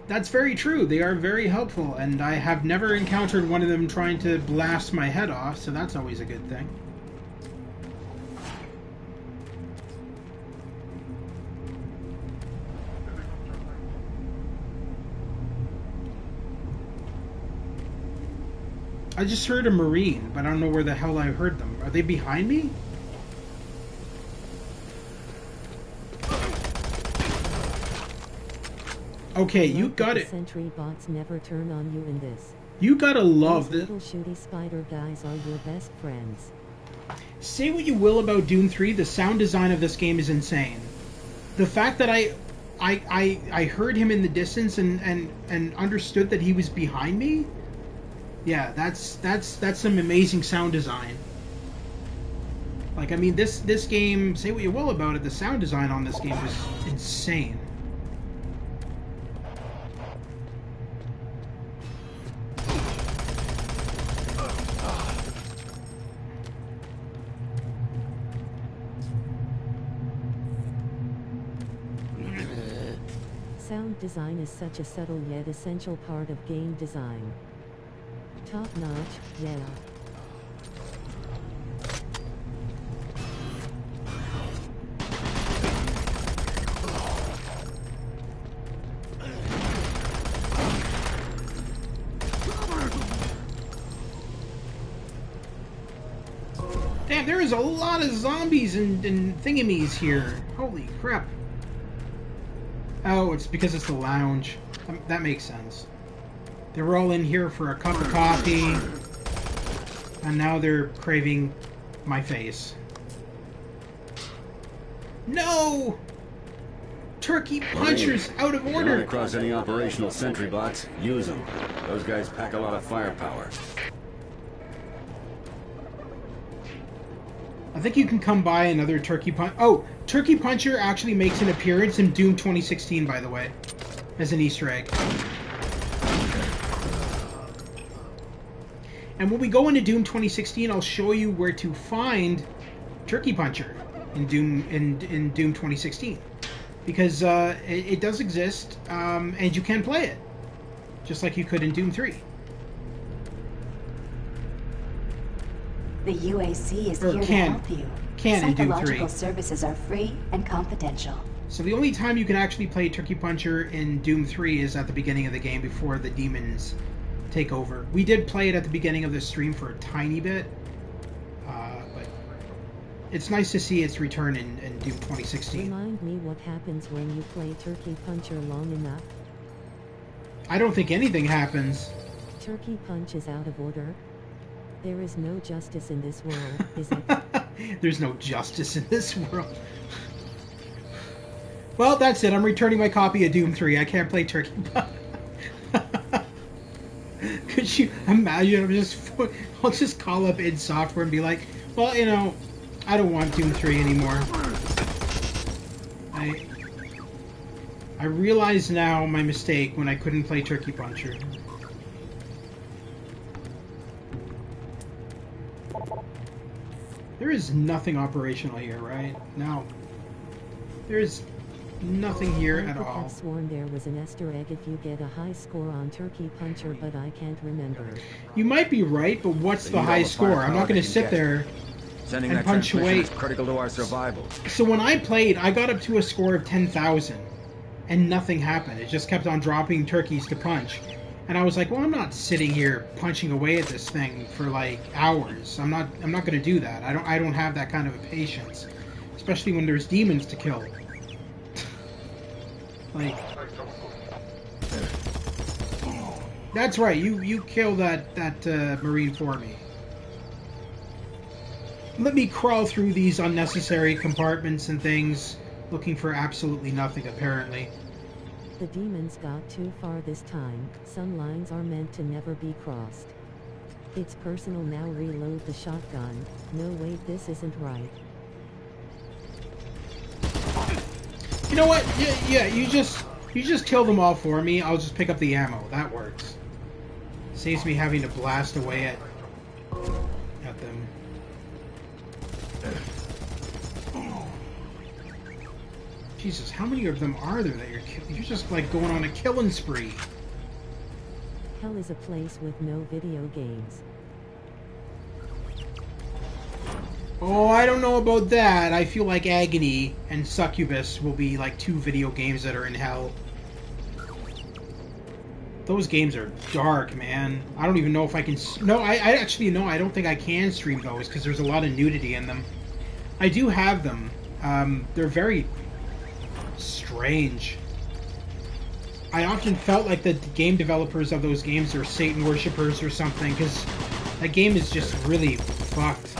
That's very true. They are very helpful, and I have never encountered one of them trying to blast my head off, so that's always a good thing. I just heard a Marine, but I don't know where the hell I heard them. Are they behind me? Okay, you got it. Sentry bots never turn on you in this. You gotta love this. Little shooty spider guys are your best friends. Say what you will about Doom 3, the sound design of this game is insane. The fact that I heard him in the distance and understood that he was behind me. Yeah, that's some amazing sound design. Like, I mean, this game, say what you will about it, the sound design on this game is insane. Sound design is such a subtle yet essential part of game design. Top notch, yeah. Damn, there is a lot of zombies and thingamies here. Holy crap. Oh, it's because it's the lounge. That makes sense. They were all in here for a cup of coffee, and now they're craving my face. No! Turkey punchers out of If you order! run across any operational sentry bots, use them. Those guys pack a lot of firepower. I think you can come by another Turkey Punch. Oh, Turkey Puncher actually makes an appearance in Doom 2016, by the way, as an Easter egg. And when we go into Doom 2016, I'll show you where to find Turkey Puncher in Doom 2016, because it does exist, and you can play it, just like you could in Doom 3. The UAC is here to help you. Psychological services are free and confidential. So the only time you can actually play Turkey Puncher in Doom 3 is at the beginning of the game before the demons take over. We did play it at the beginning of the stream for a tiny bit, but it's nice to see its return in Doom 2016. Remind me what happens when you play Turkey Puncher long enough. I don't think anything happens. Turkey Punch is out of order. There is no justice in this world, is it? There's no justice in this world. Well, that's it. I'm returning my copy of Doom 3. I can't play Turkey Punch. Could you imagine? I'll just call up id Software and be like, well, you know, I don't want Doom 3 anymore. I realize now my mistake when I couldn't play Turkey Puncher. There is nothing operational here, right? No. There's nothing here at all. I have sworn there was an Easter egg if you get a high score on Turkey Puncher, but I can't remember. You might be right, but what's the high score? I'm not going to sit there and punch away. Is critical to our survival. So when I played, I got up to a score of 10,000, and nothing happened. It just kept on dropping turkeys to punch. And I was like, well, I'm not sitting here punching away at this thing for like hours. I'm not going to do that. I don't have that kind of a patience, especially when there's demons to kill. Like, that's right. You kill that Marine for me. Let me crawl through these unnecessary compartments and things, looking for absolutely nothing, apparently. The demons got too far this time. Some lines are meant to never be crossed. It's personal now. Reload the shotgun. No, wait, this isn't right. You know what? Yeah, you just kill them all for me. I'll just pick up the ammo. That works. Saves me having to blast away at them. Jesus, how many of them are there that you're just like going on a killing spree? Hell is a place with no video games. Oh, I don't know about that. I feel like Agony and Succubus will be like two video games that are in hell. Those games are dark, man. I don't even know if I can... No, I actually, no, I don't think I can stream those because there's a lot of nudity in them. I do have them. They're very strange. I often felt like the game developers of those games are Satan worshippers or something, because that game is just really fucked.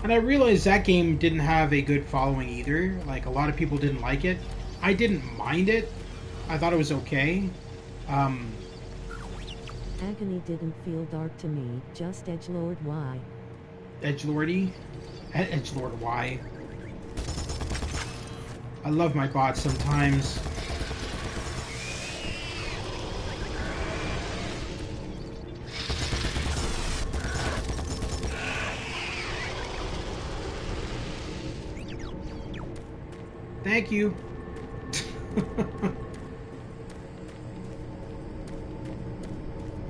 And I realized that game didn't have a good following either. Like, a lot of people didn't like it. I didn't mind it. I thought it was okay. Agony didn't feel dark to me, just edgelord Y. Edgelordy? Edgelord Y. I love my bots sometimes. Thank you.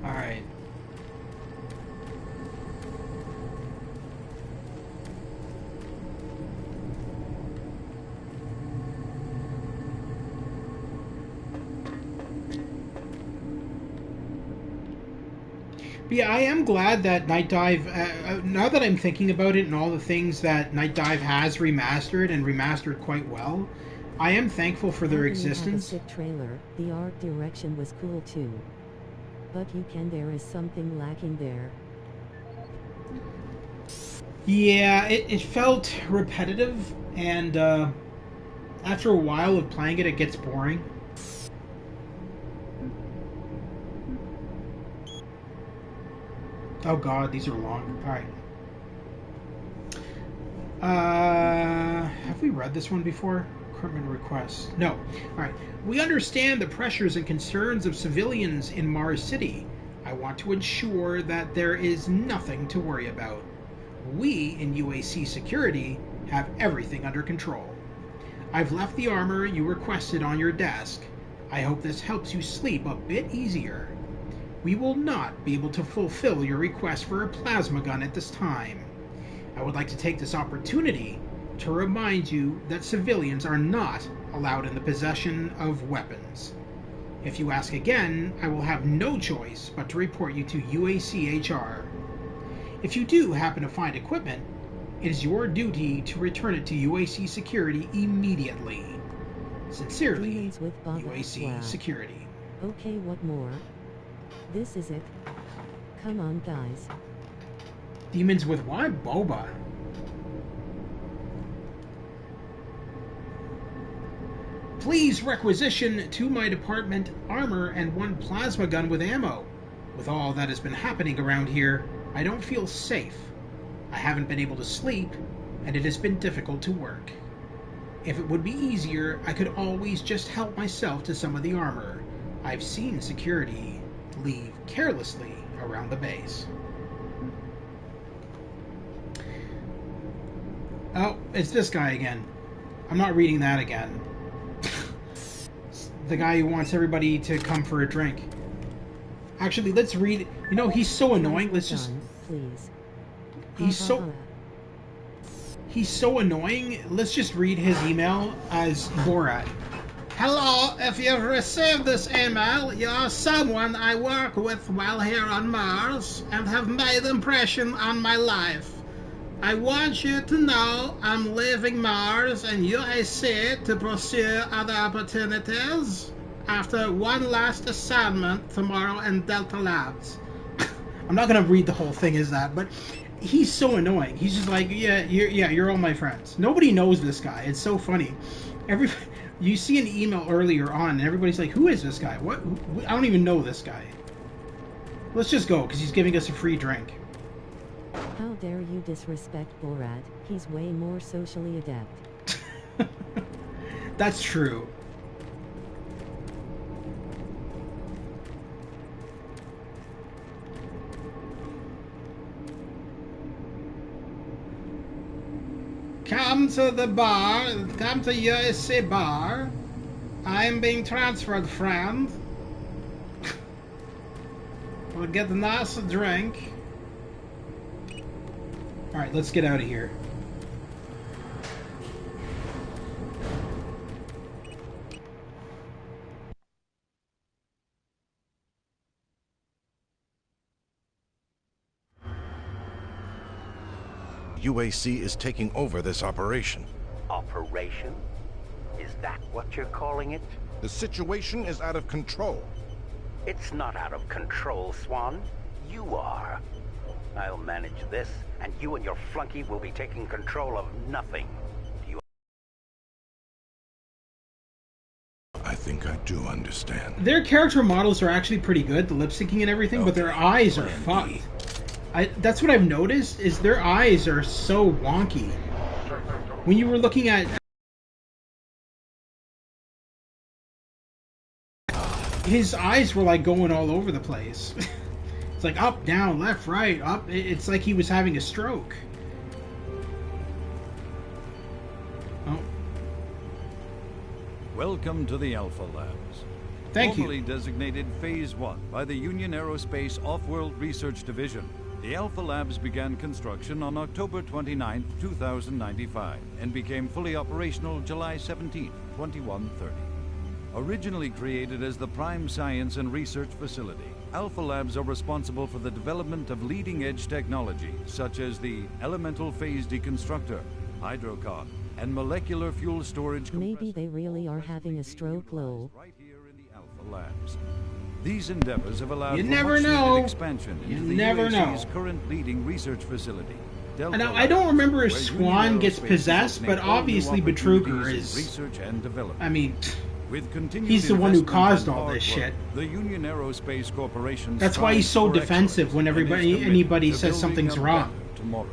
Alright. But yeah, I am glad that Night Dive, now that I'm thinking about it and all the things that Night Dive has remastered and remastered quite well, I am thankful for their existence. Sick trailer. The art direction was cool too. But there is something lacking there. Yeah, it felt repetitive, and after a while of playing it, it gets boring. Oh god, these are long. Alright. Have we read this one before? Equipment requests. No. Alright. We understand the pressures and concerns of civilians in Mars City. I want to ensure that there is nothing to worry about. We in UAC Security have everything under control. I've left the armor you requested on your desk. I hope this helps you sleep a bit easier. We will not be able to fulfill your request for a plasma gun at this time. I would like to take this opportunity to remind you that civilians are not allowed in the possession of weapons. If you ask again, I will have no choice but to report you to UACHR. If you do happen to find equipment, it is your duty to return it to UAC Security immediately. Sincerely, Demons with Boba UAC Swag. Security. Okay, what more? This is it. Come on, guys. Demons with what? Boba. Please requisition to my department armor and 1 plasma gun with ammo. With all that has been happening around here, I don't feel safe. I haven't been able to sleep, and it has been difficult to work. If it would be easier, I could always just help myself to some of the armor. I've seen security leave carelessly around the base. Oh, it's this guy again. I'm not reading that again. The guy who wants everybody to come for a drink. Actually, let's read. You know, he's so annoying. Let's just. Please. He's so annoying. Let's just read his email as Borat. Hello, if you've received this email, you're someone I work with while here on Mars and have made impression on my life. I want you to know I'm leaving Mars and UAC to pursue other opportunities after one last assignment tomorrow in Delta Labs. I'm not gonna read the whole thing as that, but he's so annoying. He's just like, you're all my friends. Nobody knows this guy. It's so funny. You see an email earlier on, and everybody's like, who is this guy? What? I don't even know this guy. Let's just go, because he's giving us a free drink. How dare you disrespect Borat? He's way more socially adept. That's true. Come to the bar. Come to USC bar. I'm being transferred, friend. We'll get a nice drink. Alright, let's get out of here. UAC is taking over this operation. Operation? Is that what you're calling it? The situation is out of control. It's not out of control, Swan. You are. I'll manage this, and you and your flunky will be taking control of nothing. I think I do understand. Their character models are actually pretty good, the lip syncing and everything, but their eyes are fucked. That's what I've noticed, is their eyes are so wonky. When you were looking at... His eyes were like going all over the place. It's like up, down, left, right, up. It's like he was having a stroke. Oh. Welcome to the Alpha Labs. Thank you. Formally designated Phase 1 by the Union Aerospace Off-World Research Division. The Alpha Labs began construction on October 29, 2095, and became fully operational July 17, 2130. Originally created as the prime science and research facility, Alpha Labs are responsible for the development of leading-edge technology, such as the elemental phase deconstructor, hydrocon, and molecular fuel storage. Maybe they really are having a stroke, lol. Right here in the Alpha Labs. These endeavors have allowed You for never much-needed know. expansion You into the never UAC's know. current leading research facility. Delta Now, I don't remember if Labs, where Swan Union gets Aerospace possessed, is but opening all new obviously Betruger opportunities in is... research and development. I mean, With continued he's the one who investment caused and all hard this work, shit. The Union Aerospace Corporation That's why he's so strives for defensive when excellence and is committed anybody to says building something's a wrong. better tomorrow.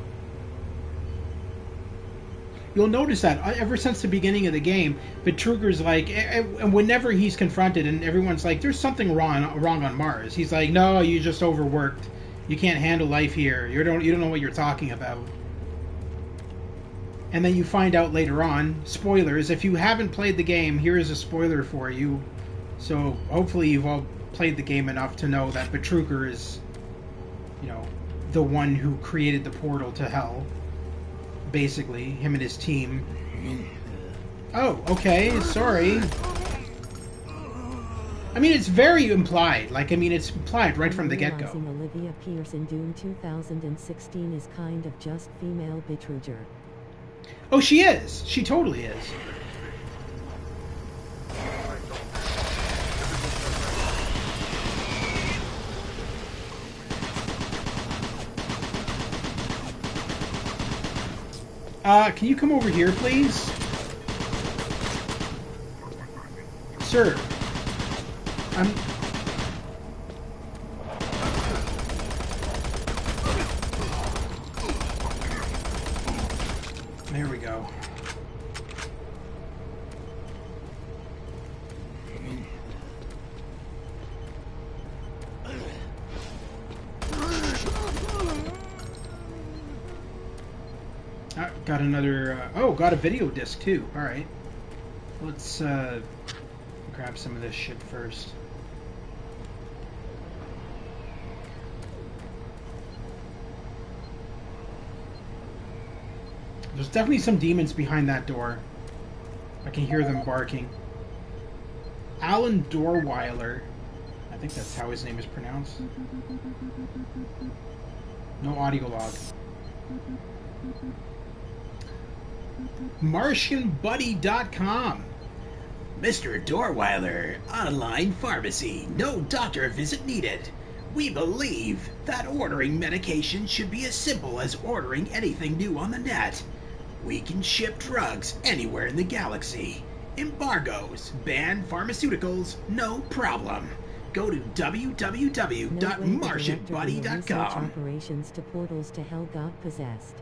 You'll notice that ever since the beginning of the game, Betruger's like, and whenever he's confronted and everyone's like, there's something wrong on Mars, he's like, no, you just overworked. You can't handle life here. You don't know what you're talking about. And then you find out later on, spoilers, if you haven't played the game, here is a spoiler for you. So hopefully you've all played the game enough to know that Betruger is, you know, the one who created the portal to hell. Basically, him and his team. Oh, okay, sorry. I mean, it's very implied. Like, I mean, it's implied right from the get-go. Olivia Pierce in Doom 2016 is kind of just female Betruger. Oh, she is. She totally is. Can you come over here, please? Sir. There we go. Got another, got a video disc too. Alright. Let's grab some of this shit first. There's definitely some demons behind that door. I can hear them barking. Alan Dorweiler. I think that's how his name is pronounced. No audio log. MartianBuddy.com. Mr. Dorweiler, online pharmacy, no doctor visit needed. We believe that ordering medication should be as simple as ordering anything new on the net. We can ship drugs anywhere in the galaxy. Embargoes, banned pharmaceuticals, no problem. Go to www.martianbuddy.com. Operations to portals to hell got possessed.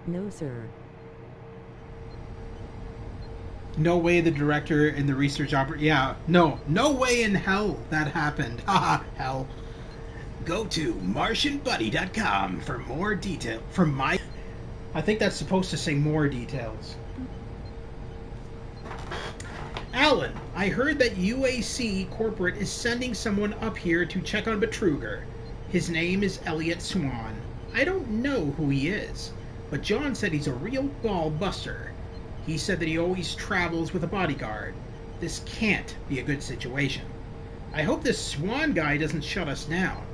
No, sir. No way the director and the research no way in hell that happened. Haha, hell. Go to martianbuddy.com for more detail. I think that's supposed to say more details. Alan, I heard that UAC Corporate is sending someone up here to check on Betruger. His name is Elliot Swan. I don't know who he is, but John said he's a real ball buster. He said that he always travels with a bodyguard. This can't be a good situation. I hope this Swan guy doesn't shut us down.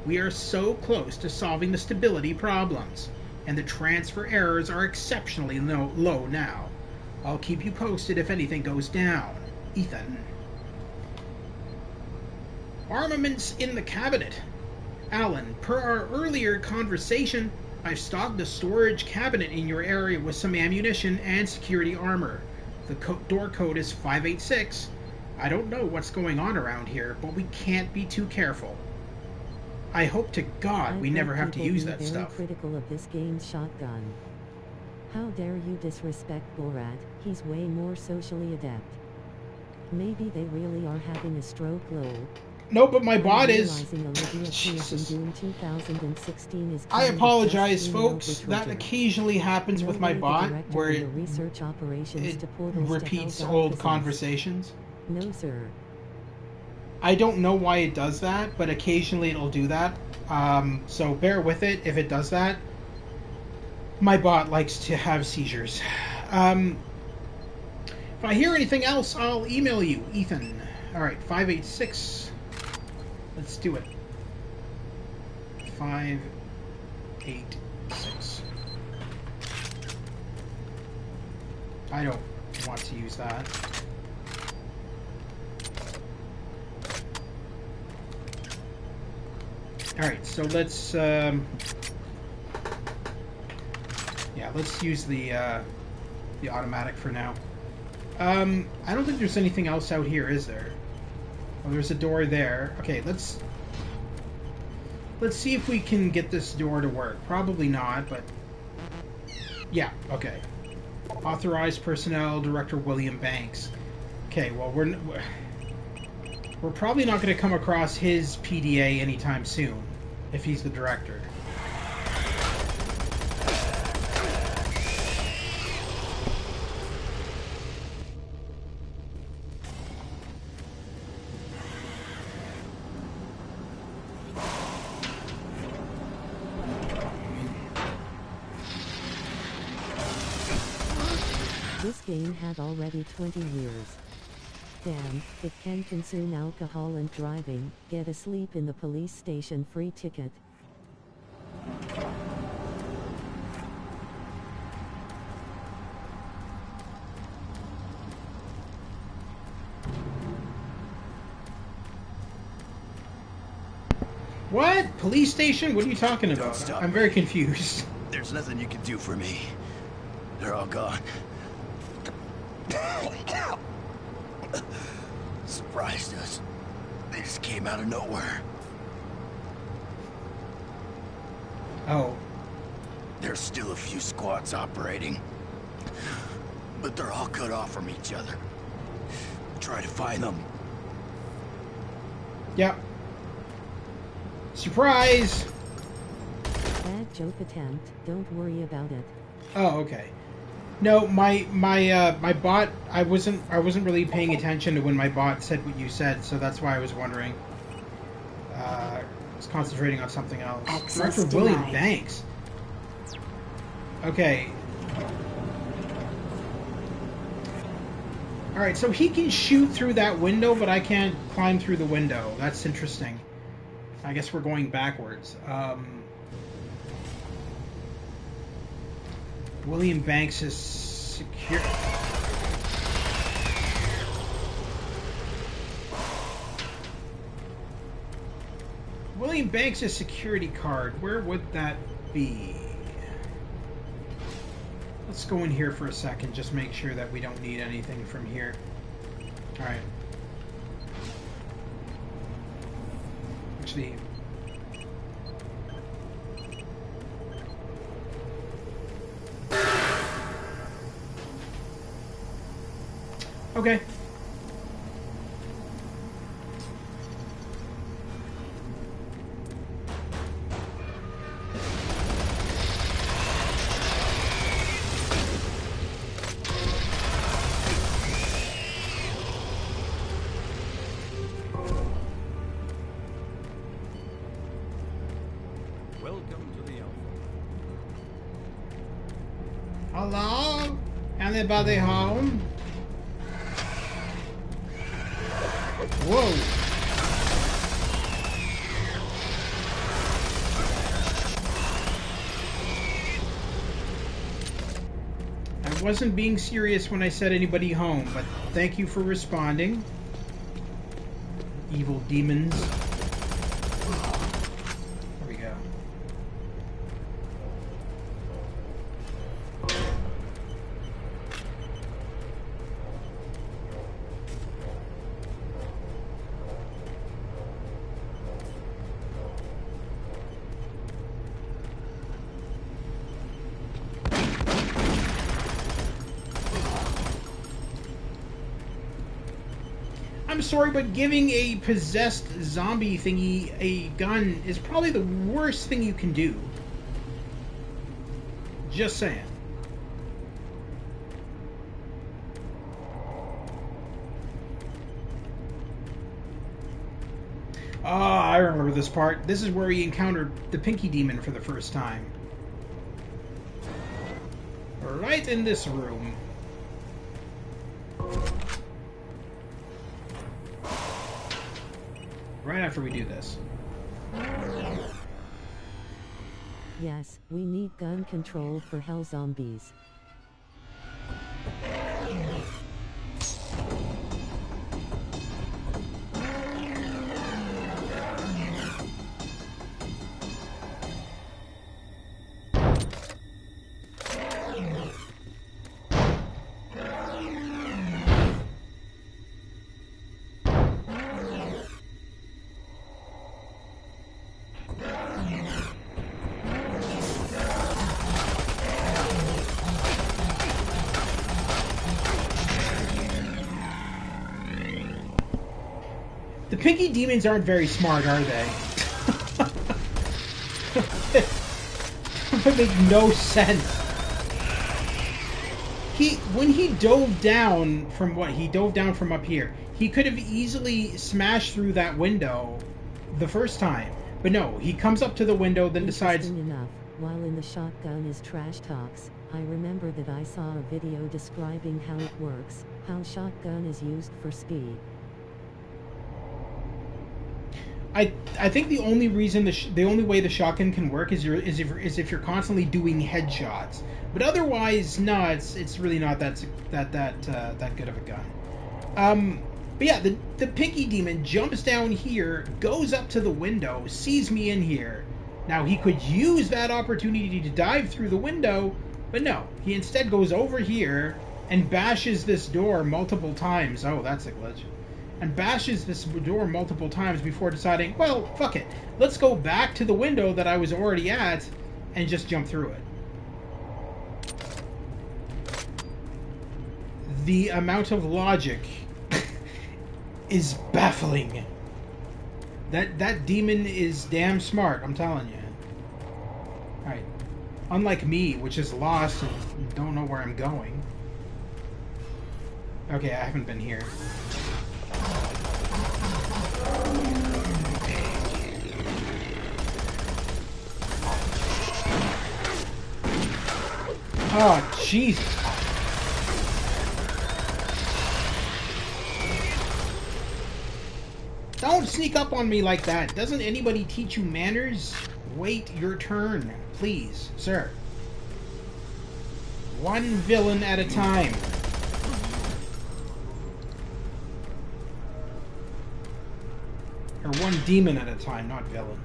We are so close to solving the stability problems, and the transfer errors are exceptionally low now. I'll keep you posted if anything goes down. Ethan. Armaments in the cabinet. Alan, per our earlier conversation, I've stocked the storage cabinet in your area with some ammunition and security armor. The door code is 586. I don't know what's going on around here, but we can't be too careful. I hope to God we never have to use that stuff. Critical of this game's shotgun. How dare you disrespect Borat? He's way more socially adept. Maybe they really are having a stroke low. No, but my bot is... Jesus. I apologize, folks. That occasionally happens with my bot, where it repeats old conversations. No, sir. I don't know why it does that, but occasionally it'll do that. So bear with it if it does that. My bot likes to have seizures. If I hear anything else, I'll email you, Ethan. Alright, 586. Let's do it. 586. I don't want to use that. Alright, so let's let's use the automatic for now. I don't think there's anything else out here, is there? Oh, there's a door there. Okay, let's see if we can get this door to work. Probably not, but yeah, okay. Authorized personnel, Director William Banks. Okay, well we're probably not going to come across his PDA anytime soon, if he's the director. This game had already 20 years. Damn, it can consume alcohol and driving, get asleep in the police station free ticket. What? Police station? What are you talking about? I'm very confused. There's nothing you can do for me. They're all gone. Surprised us. They just came out of nowhere. Oh. There's still a few squads operating, but they're all cut off from each other. Try to find them. Yep. Surprise! Bad joke attempt. Don't worry about it. Oh, okay. No, my bot. I wasn't really paying attention to when my bot said what you said, so that's why I was wondering. I was concentrating on something else. Access Director William denied. Banks. Okay. All right, so he can shoot through that window, but I can't climb through the window. That's interesting. I guess we're going backwards. William Banks is secure. William Banks' security card. Where would that be? Let's go in here for a second. Just make sure that we don't need anything from here. All right. Actually. Okay. Welcome to the Alpha. Hello? Anybody home? Whoa. I wasn't being serious when I said anybody home, but thank you for responding. Evil demons. There we go. I'm sorry, but giving a possessed zombie thingy a gun is probably the worst thing you can do. Just saying. Ah, I remember this part. This is where we encountered the Pinky Demon for the first time. Right in this room. Right after we do this. Yes, we need gun control for hell zombies. The Pinky Demons aren't very smart, are they? That would make no sense. When he dove down from he dove down from up here, he could have easily smashed through that window the first time. But no, he comes up to the window, then decides... Interesting enough, while in the shotgun is trash talks, I remember that I saw a video describing how it works, how shotgun is used for speed. I think the only reason the only way the shotgun can work is if you're constantly doing headshots. But otherwise, no, it's really not that good of a gun. But yeah, the Pinky Demon jumps down here, goes up to the window, sees me in here. Now he could use that opportunity to dive through the window, But no, he instead goes over here and bashes this door multiple times. Oh, that's a glitch. And bashes this door multiple times before deciding, well, fuck it. Let's go back to the window that I was already at and just jump through it. The amount of logic is baffling. That demon is damn smart, I'm telling you. Alright. Unlike me, which is lost and don't know where I'm going. Okay, I haven't been here. Oh, Jesus. Don't sneak up on me like that. Doesn't anybody teach you manners? Wait your turn, please, sir. One villain at a time. Or one demon at a time, not villain.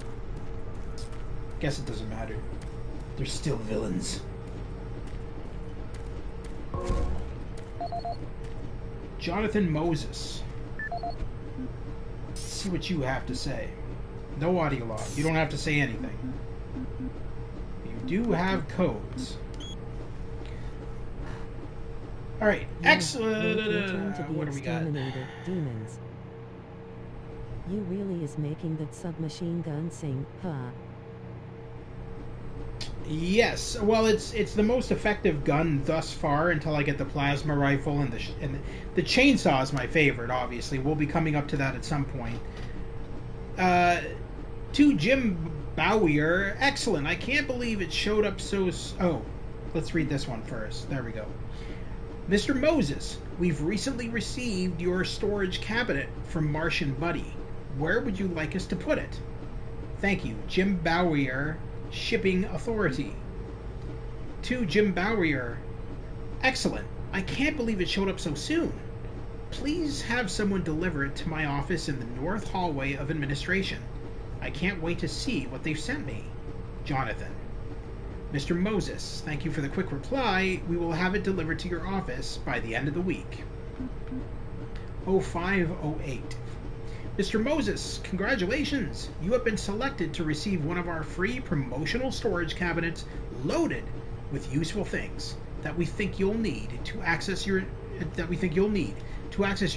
Guess it doesn't matter. They're still villains. Jonathan Moses. Let's see what you have to say. No audio log. You don't have to say anything. You do have codes. Alright, excellent. What do we got? Demons. You really is making that submachine gun sing, huh? Yes. Well, it's the most effective gun thus far until I get the plasma rifle and the chainsaw is my favorite. Obviously, we'll be coming up to that at some point. To Jim Bowyer, excellent. I can't believe it showed up so. Oh, let's read this one first. There we go. Mr. Moses, we've recently received your storage cabinet from Martian Buddy. Where would you like us to put it? Thank you, Jim Bowyer, Shipping Authority. To Jim Bowyer, excellent. I can't believe it showed up so soon. Please have someone deliver it to my office in the north hallway of administration. I can't wait to see what they've sent me. Jonathan. Mr. Moses, thank you for the quick reply. We will have it delivered to your office by the end of the week. 0508. Mr. Moses, congratulations! You have been selected to receive one of our free promotional storage cabinets loaded with useful things that we think you'll need to access your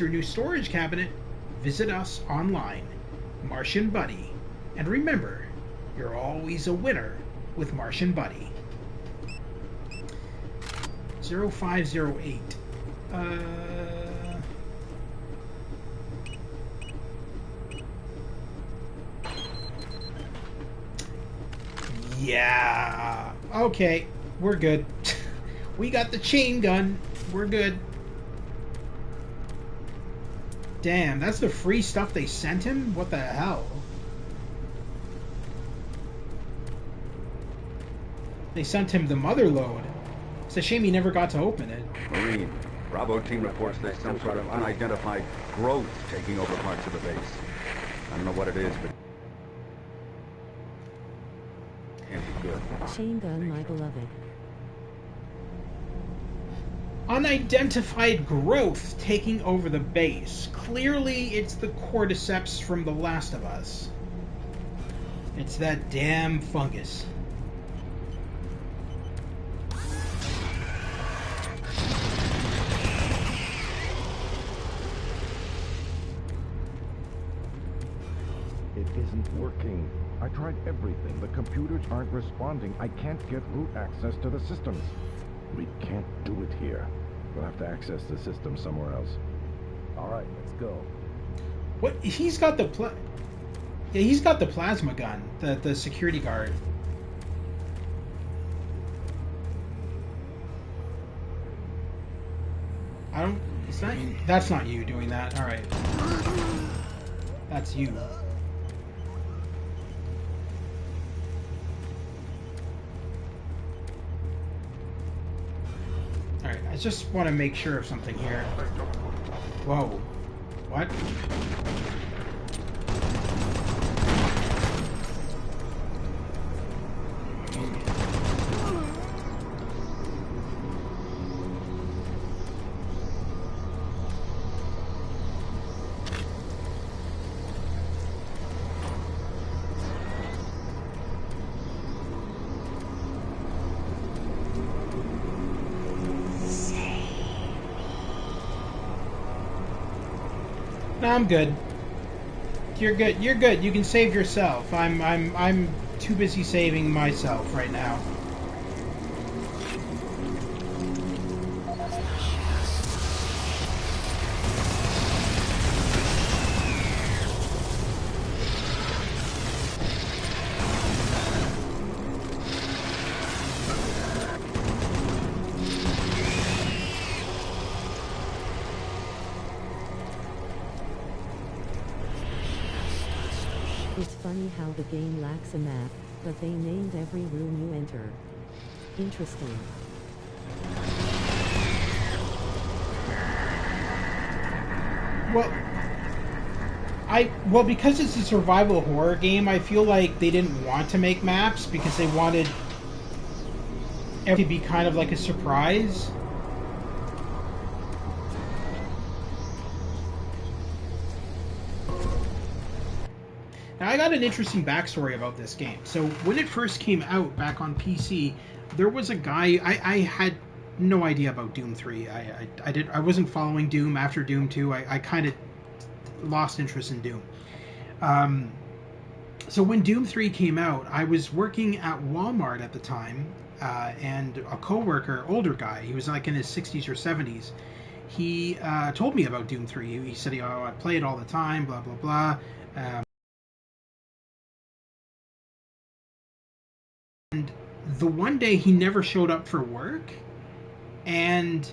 new storage cabinet. Visit us online, Martian Buddy, and remember, you're always a winner with Martian Buddy. 0508. Yeah. Okay, we're good. We got the chain gun. We're good. Damn, that's the free stuff they sent him? What the hell? They sent him the mother load. It's a shame he never got to open it. Marine, Bravo team reports there's some sort of unidentified growth taking over parts of the base. I don't know what it is, but can't be good. Chain gun, my beloved. Unidentified growth taking over the base. Clearly, it's the cordyceps from The Last of Us. It's that damn fungus. It isn't working. I tried everything. The computers aren't responding. I can't get root access to the systems. We can't do it here. We'll have to access the system somewhere else. All right, let's go. What? He's got the yeah, he's got the plasma gun. The security guard. I don't. Is that? That's not you doing that. All right. That's you. Alright, I just want to make sure of something here. Whoa. What? No, I'm good. You're good. You're good. You can save yourself. I'm too busy saving myself right now. It's funny how the game lacks a map, but they named every room you enter. Interesting. Well, because it's a survival horror game, I feel like they didn't want to make maps because they wanted it to be kind of like a surprise. Now, I got an interesting backstory about this game. So, when it first came out back on PC, there was a guy. I had no idea about Doom 3. I wasn't following Doom after Doom 2. I kind of lost interest in Doom. So when Doom 3 came out, I was working at Walmart at the time, and a coworker, older guy, he was like in his 60s or 70s, he told me about Doom 3. He said, I play it all the time, blah, blah, blah. And the one day he never showed up for work, and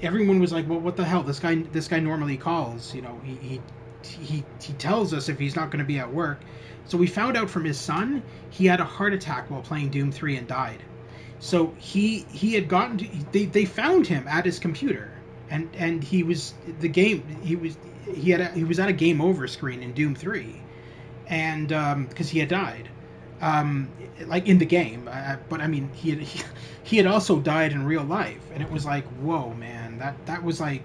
everyone was like, well, what the hell? This guy normally calls. You know, he tells us if he's not going to be at work. So we found out from his son he had a heart attack while playing Doom 3 and died. So he had gotten to, they found him at his computer, and he was he was at a game over screen in Doom 3, and because he had died. Like in the game, but I mean, he had also died in real life, and it was like, whoa, man, that was like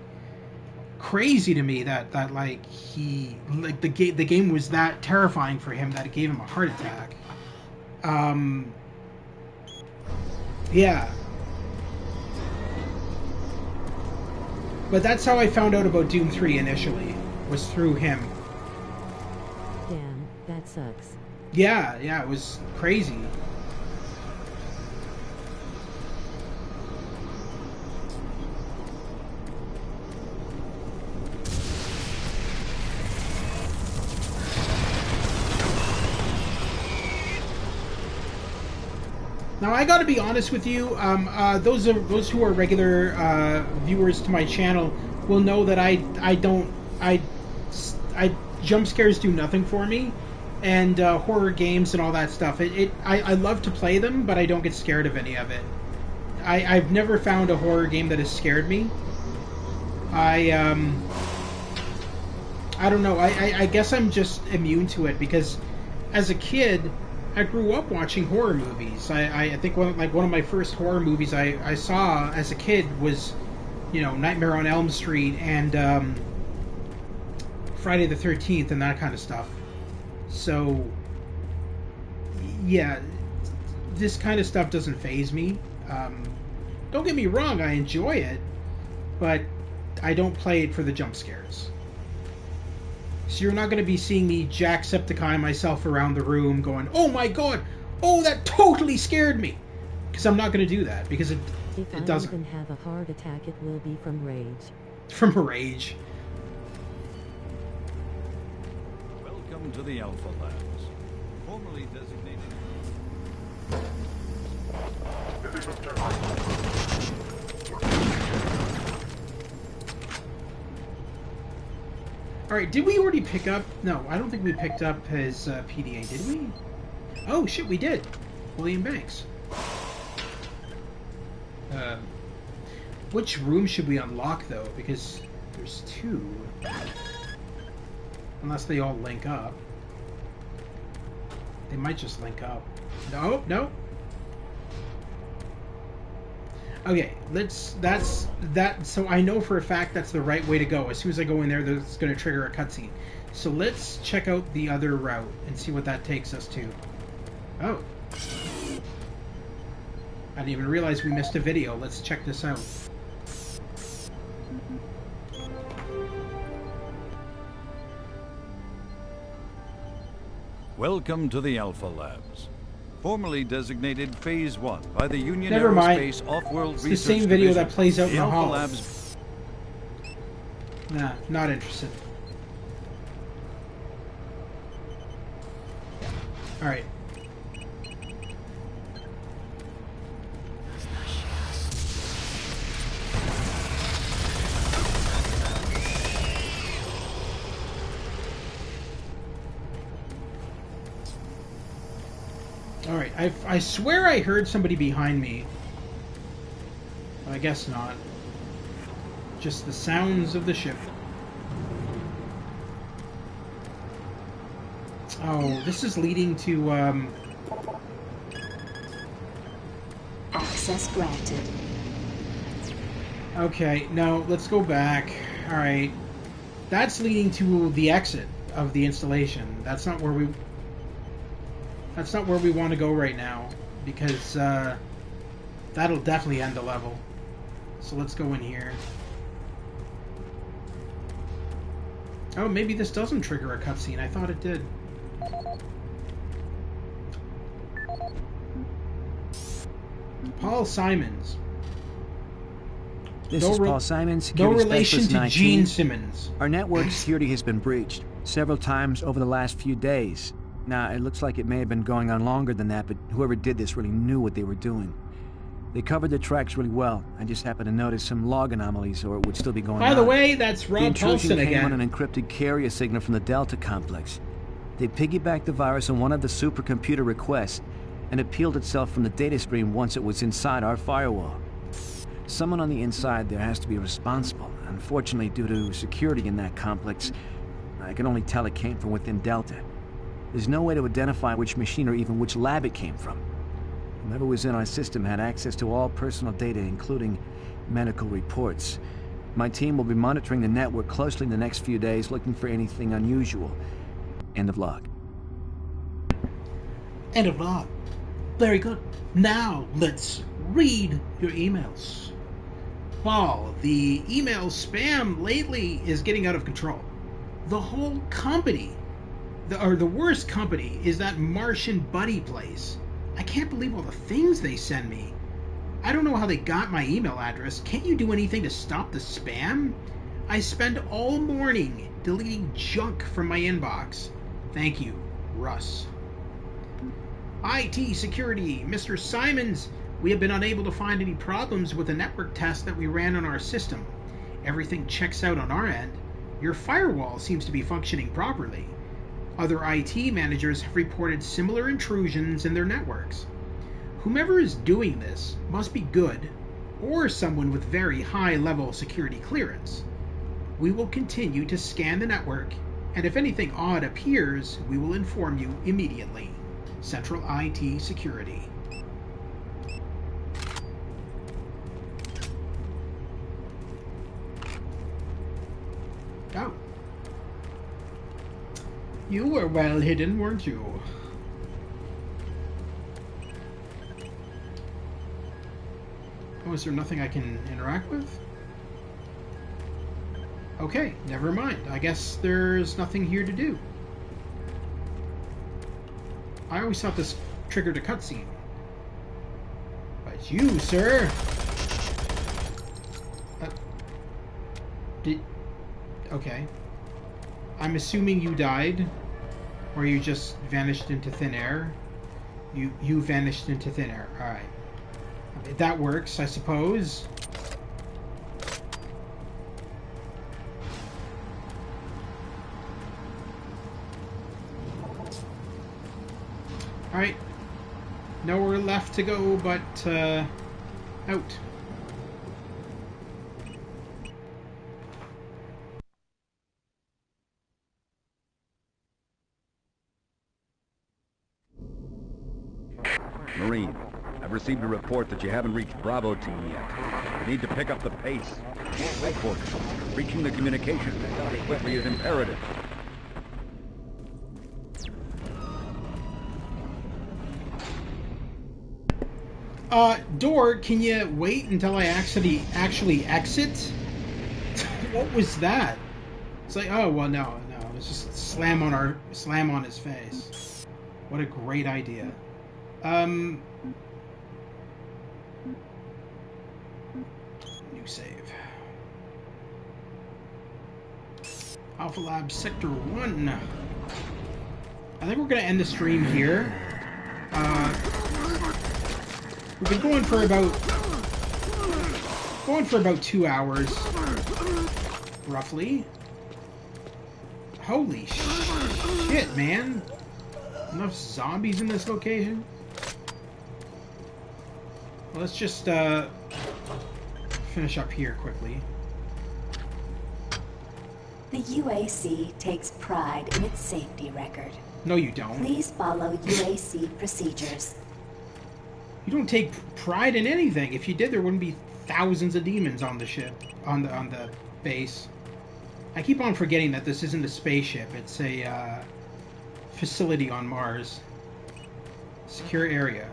crazy to me that like the game was that terrifying for him that it gave him a heart attack. Yeah, but that's how I found out about Doom 3 initially, was through him. Damn, that sucks. Yeah, it was crazy. Now, I gotta be honest with you, those who are regular viewers to my channel will know that I jump scares do nothing for me. And horror games and all that stuff. I love to play them, but I don't get scared of any of it. I've never found a horror game that has scared me. I don't know. I guess I'm just immune to it because as a kid, I grew up watching horror movies. I think one of my first horror movies I saw as a kid was, Nightmare on Elm Street and Friday the 13th and that kind of stuff. So, yeah, this kind of stuff doesn't faze me. Don't get me wrong, I enjoy it, but I don't play it for the jump scares. So you're not going to be seeing me Jacksepticeye myself around the room going, oh my god, oh, that totally scared me. Because I'm not going to do that, because it doesn't. If I even have a heart attack, it will be from rage. From rage. Welcome to the Alpha Labs, formerly designated. Alright, did we already pick up... No, I don't think we picked up his PDA, did we? Oh, shit, we did. William Banks. Which room should we unlock, though? Because there's two. Unless they all link up. They might just link up. No. Okay, so I know for a fact that's the right way to go. As soon as I go in there, that's going to trigger a cutscene. So let's check out the other route and see what that takes us to. Oh. I didn't even realize we missed a video. Let's check this out. Welcome to the Alpha Labs. Formerly designated Phase 1 by the Union Never mind. Aerospace Off-World It's Research the same video Division. that plays out in the Alpha hall. Labs. Nah, not interested. Alright. Alright, I swear I heard somebody behind me. But I guess not. Just the sounds of the ship. Oh, this is leading to, Access granted. Okay, no, let's go back. Alright. That's leading to the exit of the installation. That's not where we want to go right now, because that'll definitely end the level. So let's go in here. Oh, maybe this doesn't trigger a cutscene. I thought it did. Paul Simons. This is Paul Simons, no security relation specialist in to IT. Gene Simmons. Our network security has been breached several times over the last few days. Now, it looks like it may have been going on longer than that, but whoever did this really knew what they were doing. They covered the tracks really well. I just happened to notice some log anomalies, or it would still be going on. By the way, that's The Rob intrusion Paulson came on again. an encrypted carrier signal from the Delta complex. They piggybacked the virus on one of the supercomputer requests, and it peeled itself from the data stream once it was inside our firewall. Someone on the inside there has to be responsible. Unfortunately, due to security in that complex, I can only tell it came from within Delta. There's no way to identify which machine or even which lab it came from. Whoever was in our system had access to all personal data, including medical reports. My team will be monitoring the network closely in the next few days, looking for anything unusual. End of log. End of log. Very good. Now, let's read your emails. Paul, the email spam lately is getting out of control. The whole company, the worst company, is that Martian buddy place. I can't believe all the things they send me. I don't know how they got my email address. Can't you do anything to stop the spam? I spend all morning deleting junk from my inbox. Thank you, Russ. IT security, Mr. Simons. We have been unable to find any problems with the network test that we ran on our system. Everything checks out on our end. Your firewall seems to be functioning properly. Other IT managers have reported similar intrusions in their networks. Whomever is doing this must be good, or someone with very high-level security clearance. We will continue to scan the network, and if anything odd appears, we will inform you immediately. Central IT Security. Oh. You were well hidden, weren't you? Oh, is there nothing I can interact with? Okay, never mind. I guess there's nothing here to do. I always thought this triggered a cutscene. But you, sir! Okay. I'm assuming you died, or you just vanished into thin air. You vanished into thin air. Alright. That works, I suppose. Alright. Nowhere left to go but out. Marine, I've received a report that you haven't reached Bravo team yet. You need to pick up the pace. Headquarters, reaching the communications quickly is imperative. Door, can you wait until I actually exit? What was that? It's like, oh well, no, it was just slam on his face. What a great idea. New save. Alpha Lab Sector 1. I think we're going to end the stream here. We've been going for about 2 hours, roughly. Holy shit, man! Enough zombies in this location. Well, let's just finish up here quickly. The UAC takes pride in its safety record. No, you don't. Please follow UAC procedures. You don't take pride in anything. If you did, there wouldn't be thousands of demons on the ship, on the base. I keep on forgetting that this isn't a spaceship. It's a facility on Mars. Secure area.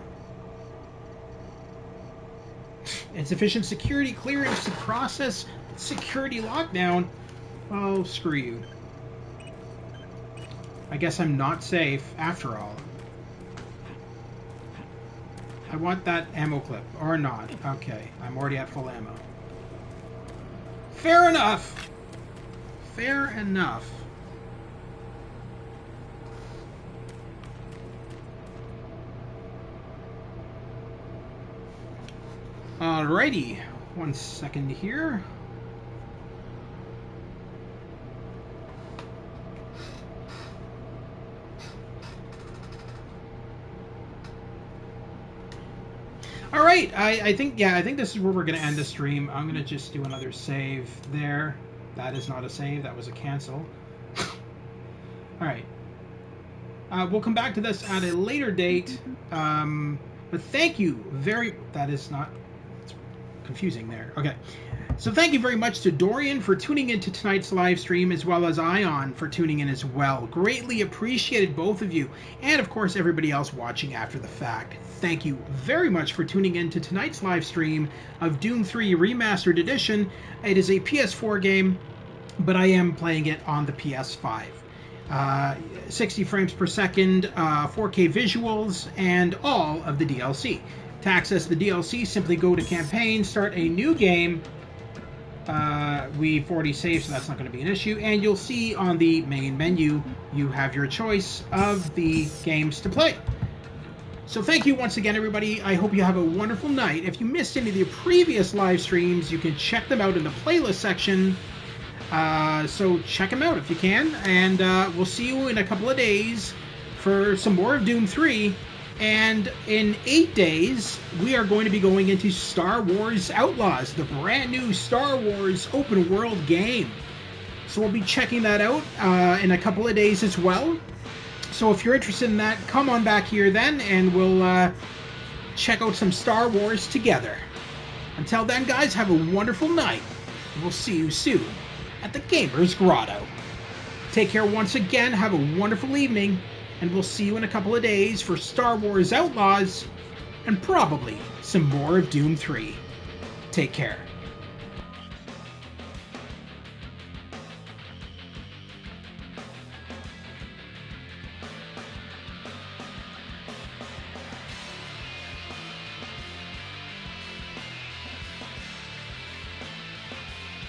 Insufficient security clearance to process security lockdown. Oh, screw you. I guess I'm not safe after all. I want that ammo clip, or not. Okay, I'm already at full ammo. Fair enough! Fair enough. Alrighty, 1 second here. Alright, I think this is where we're going to end the stream. I'm going to just do another save there. That is not a save, that was a cancel. Alright. We'll come back to this at a later date. But thank you very... That is not... It's confusing there. Okay. So thank you very much to Dorian for tuning into tonight's live stream, as well as Ion for tuning in as well. Greatly appreciated, both of you. And, of course, everybody else watching after the fact. Thank you very much for tuning in to tonight's live stream of Doom 3 Remastered Edition. It is a PS4 game, but I am playing it on the PS5. 60 frames per second, 4K visuals, and all of the DLC. To access the DLC, simply go to Campaign, start a new game. We've already saved, so that's not going to be an issue. And you'll see on the main menu, you have your choice of the games to play. So thank you once again, everybody. I hope you have a wonderful night. If you missed any of the previous live streams, you can check them out in the playlist section. So check them out if you can. And we'll see you in a couple of days for some more of Doom 3. And in 8 days, we are going to be going into Star Wars Outlaws, the brand new Star Wars open world game. So we'll be checking that out in a couple of days as well. So if you're interested in that, come on back here then, and we'll check out some Star Wars together. Until then, guys, have a wonderful night. We'll see you soon at the Gamers Grotto. Take care once again, have a wonderful evening, and we'll see you in a couple of days for Star Wars Outlaws, and probably some more of Doom 3. Take care.